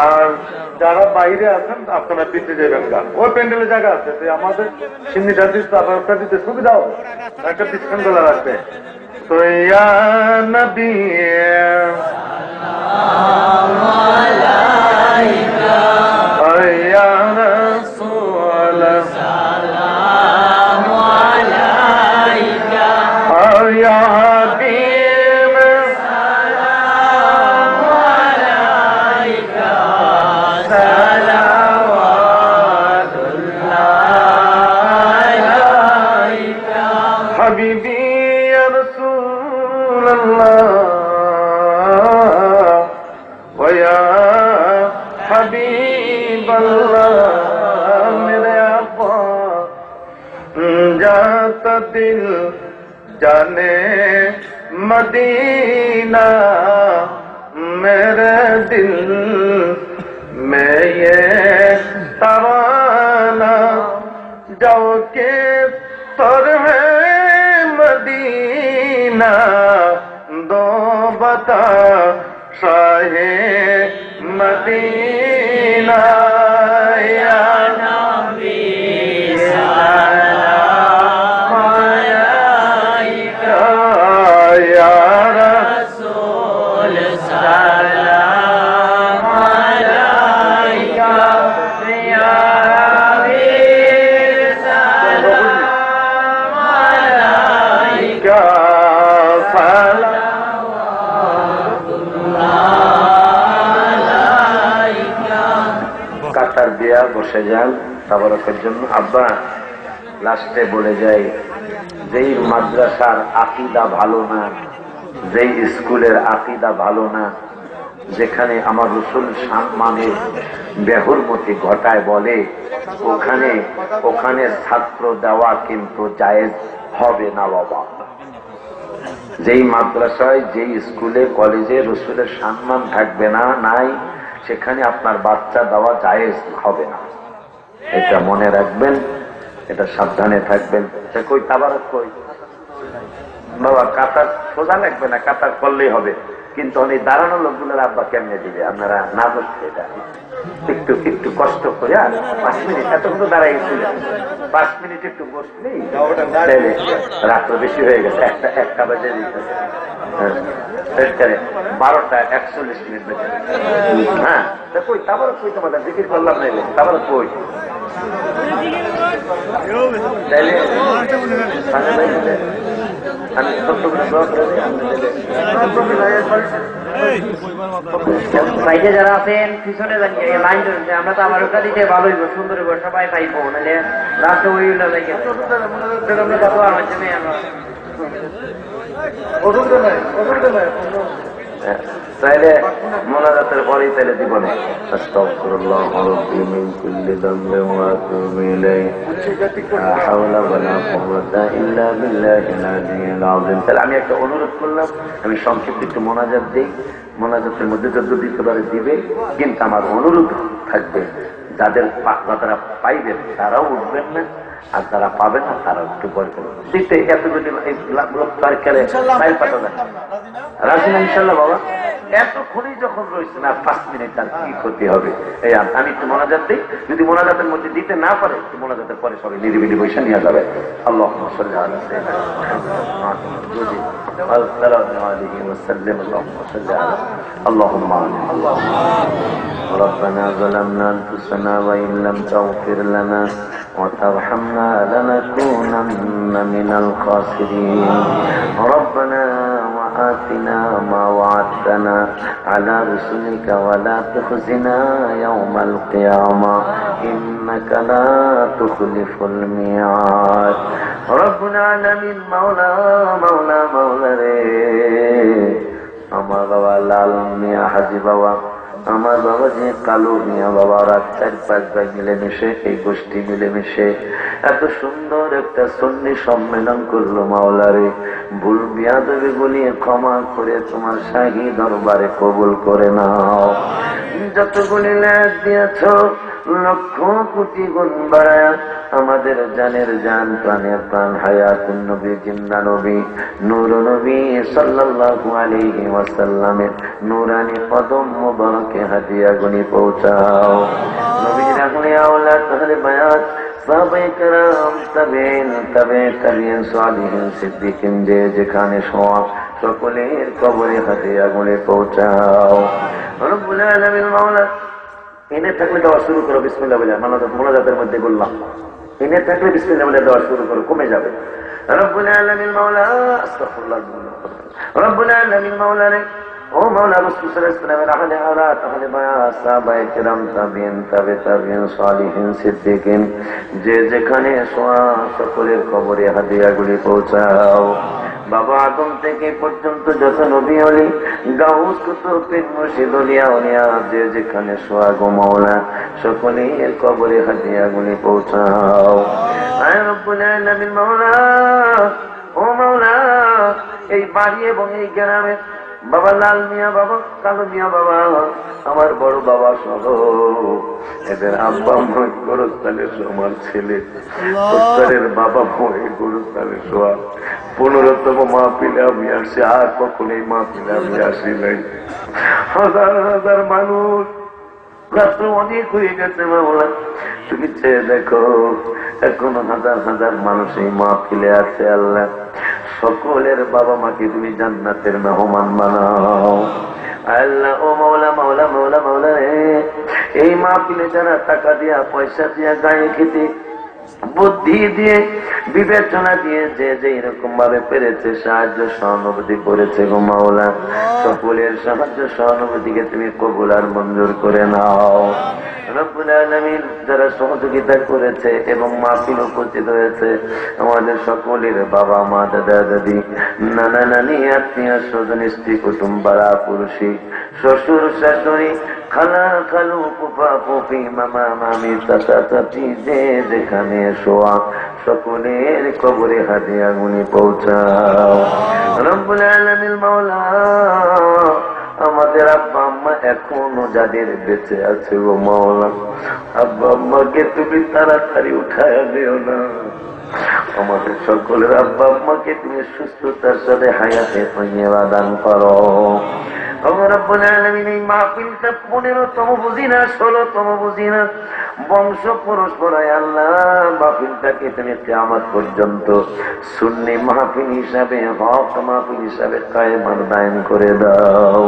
আর যারা বাইরে আছেন আপনারা দিতে যাবেন গান, ওই প্যান্ডেলে জায়গা আছে, আমাদের সিন্নিটা দিতে আপনার দিতে সুবিধা হবে, একটা পিছন বেলা রাখবে। তো ইয়া নবী ইয়া রাসূল সালামু আলাইকা ইয়া হাবিব সালামু আলাইকা সালাওয়াতুল্লাহ আলাইকা হাবিবি ইয়া রাসূলুল্লাহ ওয়া ইয়া হাবিবাল্লাহ মেরে আপা जाता दिल जाने मदीना मेरे दिल में ये तराना जाओ के तर है मदीना दो बता शाहे मदीना या नबी চেয়ার দেয়া বসে যান তাবারকের জন্য। আব্বা লাস্টে বলে যাই, যেই মাদ্রাসার আকীদা ভালো না, যেই স্কুলের আকীদা ভালো না, যেখানে আমার রসুল সম্মানের বেহুরমতি ঘটায় বলে, ওখানে ছাত্র দেওয়া কিন্তু জায়েজ হবে না বাবা। যেই মাদ্রাসায়, যেই স্কুলে কলেজে রসুলের সম্মান থাকবে না, নাই, সেখানে আপনার বাচ্চা দেওয়া জায়েজ হবে না। এটা মনে রাখবেন, এটা সাবধানে থাকবেন। সে কই তাবারক কই বাবা, কাতার সোজা লাগবে না, কাতার করলেই হবে, কিন্তু অনেক দাঁড়ানো লোকগুলোর আব্বা কেমনে দিবে? আপনারা না বসতে, এটা একটু একটু কষ্ট করে 5 মিনিট এতগুলো দাঁড়াই ছিল, 5 মিনিট একটু বসলেই রাত্র বেশি হয়ে গেছে, একটা বাজে দিতে 12:41 বেজে। হ্যাঁ কই তারপরে কই তোমাদের জিকির করলাম না, তারপরে কই আমি সাইডে যারা আছেন পিছনে লাইন ধরেছে, আমরা তো আমার ওটা দিতে ভালোই সুন্দর সবাই পাইবো, নাহলে রাস্তা ওই তাইলে মোনাজাতের পরেই তাইলে দিব না। আস্তাগফিরুল্লাহ রাব্বি মিন কুল্লি যামবিন ওয়া আতুবু ইলাইহি লা হাওলা ওয়া লা কুওয়াতা ইল্লা বিল্লাহিল আলিয়্যিল আযীম। তাহলে আমি একটা অনুরোধ করলাম, আমি সংক্ষিপ্ত একটু মোনাজাত দিই, মোনাজাতের মধ্যে যত দিতে পারে দিবে, কিন্তু আমার অনুরোধ থাকবে যারা পাইবেন তারাও উঠবেন না, আর যারা পাবেন না তারা একটু পরে করবেন। এত যদি রাজি না ইনশাল্লাহ বাবা? এতক্ষণই যখন রয়েছে না 5 মিনিট, আর কি ক্ষতি হবে? এই আমি একটু মোনাজাত দিই, যদি মোনাজাতের মধ্যে দিতে না পারে মোনাজাতের পরে সবাই নিরিবিলি পয়সা নিয়ে যাবে। আল্লাহ ربنا ظلمنا أنفسنا وإن لم تغفر لنا وترحمنا لنكونن من الخاسرين ربنا وآتنا ما وعدتنا على رسلك ولا تخزنا يوم القيامة إنك لا تخلف الميعاد رب العالمين مولا مولا مولا আমার বাবা লাল মিয়া হাজি বাবা, আমার বাবা যে কালু মিয়া বাবা, রাত 4-5 ভাই মিলেমিশে, এই গোষ্ঠী মিলেমিশে এত সুন্দর একটা সুন্নি সম্মেলন করলো। মাওলারে ভুল বিয়াদবি বলিয়ে ক্ষমা করে তোমার শাহী দরবারে কবুল করে নাও। যতগুলি লাখ দিয়েছ লক্ষ কোটি গুণ বাড়ায় আমাদের জানের জান, প্রাণের প্রাণ, হায়াতুন নবী, জিন্দা নবী, নূর নবী সাল্লাল্লাহু আলাইহি ওয়াসাল্লামের নূরানি কদম মোবারকে হাদিয়া গুনি পৌঁছাও। নবীর আহলে আওলাদ, আহলে বায়াত, সাহাবায়ে কেরাম, তাবেঈন, তাবেঈন, সালিহিন, সিদ্দিকিন, যে যেখানে শোয়া সকলের কবরে হাদিয়া গুনি পৌঁছাও। রব্বুল আলামিন মাওলা, এনে থাকলে দেওয়া শুরু করো বিসমিল্লাহ বলে, মোনাজাতের মধ্যে বললাম এনে থাকলে বিসমিল্লাহ বলে দেওয়া শুরু করো, কমে যাবে। রব্বুল আলামিন মাওলা, আস্তাগফিরুল্লাহ, রব্বুল আলামিন মাওলা রে, ও মাওলা রাসূল সাল্লাল্লাহু আলাইহি ওয়াসাল্লামের আহলে হায়াত, আহলে বায়াত, সাহাবায়ে কেরাম, তাবেঈন, সালিহিন, সিদ্দিকিন, যে যেখানে শোয়া সকলের কবরে হাদিয়াগুলি পৌঁছাও। বাবা আদম থেকে পর্যন্ত যত নবী ওলি, গাউস, কুতুব, পীর, মুর্শিদ, আউলিয়া, ওলিয়া, যে যেখানে শোয়া গো মাওলা সকলের কবরে হাদিয়াগুলি পৌঁছাও। আয় রব্বুল আলামিন মাওলা, ও মাওলা, এই বাড়ি এবং এই গ্রামে বাবা লাল মিয়া বাবা, কালু মিয়া বাবা, আমার বড় বাবা সহ এদের আব্বা ময় গোরস্থানের আমার ছেলে, গোরস্থানের বাবা ময় গোরস্থানের শোয়া 15তম মাহফিলে আমি আসি, আর কখনো এই মাহফিলে আমি আসি নাই। হাজার হাজার মানুষ, রাত্র অনেক হয়ে গেছে মাওলা, তুমি চেয়ে দেখো এখনো হাজার হাজার মানুষ এই মাহফিলে আছে। আল্লাহ সকলের বাবা মাকে তুমি জান্নাতের মেহমান বানাও। আল্লাহ ও মাওলা, মাওলা মাওলা মাওলা রে, এই মাহফিলে যারা টাকা দিয়া, পয়সা দিয়া, গায়ে খেতে, বুদ্ধি দিয়ে, বিবেচনা দিয়ে, যে যে এরকম ভাবে পেরেছে সাহায্য সহানুভূতি করেছে গো মাওলা, সকলের সাহায্য সহানুভূতিকে তুমি কবুল আর মঞ্জুর করে নাও। রব্বুল আলামিন যারা সহযোগিতা করেছে এবং মাহফিল উপস্থিত হয়েছে, আমাদের সকলের বাবা মা দাদা দাদি নানা নানি আত্মীয় স্বজন স্ত্রী কুটুম পাড়া পুরুষী শ্বশুর শাশুড়ি খালা খালু ফুফা ফুফি মামা মামি চাচা চাচি যে যেখানে শোয়া সকলের কবরে হাদিয়া গুনি পৌঁছাও। রব্বুল আলামিন মাওলা আমাদের আব্বা আম্মা এখনো যাদের বেঁচে আছে গো মাওলা, আব্বা আম্মাকে তুমি তাড়াতাড়ি উঠায় দিও না। আমাদের সকলের আব্বা আম্মাকে তুমি সুস্থতার সাথে হায়াতে তৈবা দান করো। রব্বুল আলামিন এই মাহফিলটা 15তম বুঝি না 16তম বুঝি না বংশ পরস্পরায় আল্লাহ মাহফিলটাকে তুমি কিয়ামত পর্যন্ত সুন্নি মাহফিল হিসাবে হক মাহফিল হিসাবে কায়েমান দায়েম করে দাও।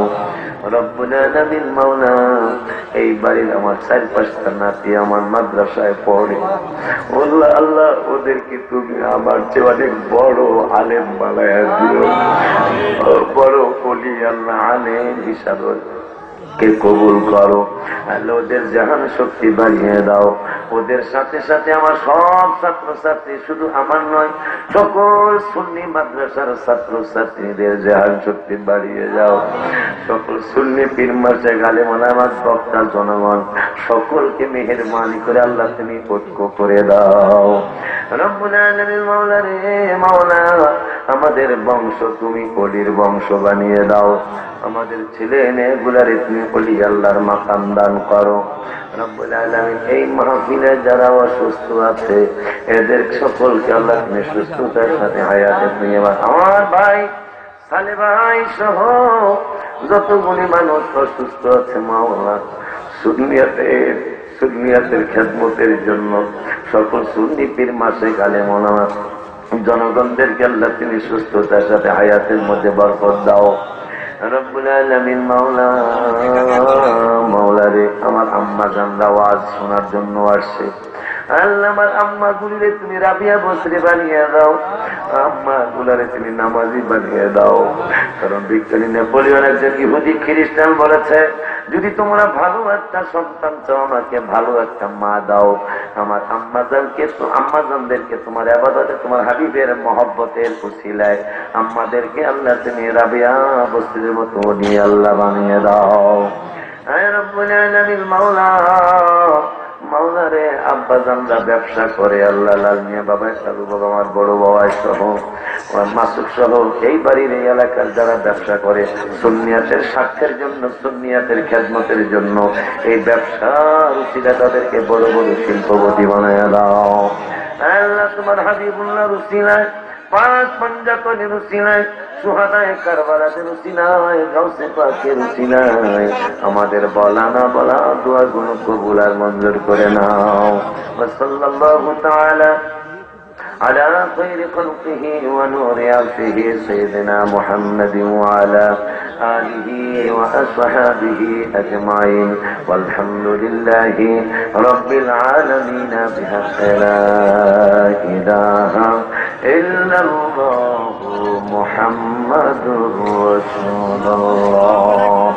রব্বুল আলামিন মাওলা এই বাড়ির আমার 4-5টা নাতি আমার মাদ্রাসায় পড়ে, আল্লাহ আল্লাহ ওদেরকে তুমি আমার চেয়ে অনেক বড় আলেম বানায়া দিও, বড় ওলি আল্লাহ আলেম হিসাবে কে কবুল করো। আল্লাহ ওদের জাহান শক্তি বাড়িয়ে দাও। ওদের সাথে সাথে আমার সব ছাত্র ছাত্রী, শুধু আমার নয় সকল সুন্নি মাদ্রাসার ছাত্র ছাত্রীদের জাহান শক্তি বাড়িয়ে যাও। সকল সুন্নি পীর মাসে গালে মোলামাত বক্তা জনগণ সকলকে মেহেরবানি করে আল্লাহ তুমি ঐক্য করে দাও। রব্বুল আলামিন মাওলা রে মাওলা আমাদের বংশ তুমি অলির বংশ বানিয়ে দাও। আমাদের ছেলে মেয়েগুলারে তুমি অলি আল্লাহর মাকাম দান করো। রব্বুল আলামিন এই মাহফিলে যারা অসুস্থ আছে এদের সকলকে আল্লাহ তুমি সুস্থতার সাথে হায়াতে নিয়ে আমার ভাই সালে ভাই সহ যতগুলি মানুষ অসুস্থ আছে মাওলা সুন্নিয়াতের খেদমতের জন্য সকল সুন্নি পীর মাসে গালে মোলামা জনগণদেরকে আল্লাহ তুমি সুস্থতার সাথে হায়াতের মধ্যে বরকত দাও। রব্বুল আলামিন মাওলা মাওলা রে আমার আম্মা জানরা ওয়াজ শোনার জন্য আসছে, আল্লাহ আমার আম্মা গুলিরে তুমি রাবিয়া বসরে বানিয়ে দাও, আম্মা গুলারে তুমি নামাজি বানিয়ে দাও। কারণ বিজ্ঞানী নেপোলিয়ন একজন ইহুদি খ্রিস্টান বলেছে, যদি তোমরা ভালো একটা সন্তান চাও আমাকে ভালো একটা মা দাও। আমার আম্মাজানদেরকে তোমার ইবাদতে তোমার হাবিবের মহব্বতের উসিলায় আম্মাদেরকে আল্লাহ তুমি রাবিয়া বসরের মতো নিয়ে আল্লাহ বানিয়ে দাও। আয় রব্বুল আলামিন মাওলা মাওলা রে আব্বা জানরা ব্যবসা করে আল্লাহ লাল মিয়া বাবা সালু বাবা আমার বড় বাবা সহ মাসুক সহ এই বাড়ির এই এলাকার যারা ব্যবসা করে সুন্নিয়াতের স্বার্থের জন্য সুন্নিয়াতের খেদমতের জন্য এই ব্যবসার উসিলা তাদেরকে বড় বড় শিল্পপতি বানায় দাও। আল্লাহ তোমার হাবিবুল্লাহর উসিলায় পাঁচ পঞ্জাতনের উসিলায় সুহাদায়ে কারবালাতের উসিলায় গাউসে পাকের উসিলায় আমাদের বলা না বলা দোয়া গুলো কবুল আর মঞ্জুর করে নাও। সাল্লাল্লাহু তাআলা على خير خلقه ونور عرشه سيدنا محمد وعلى آله وأصحابه أجمعين والحمد لله رب العالمين بحق لا إله إلا الله محمد رسول الله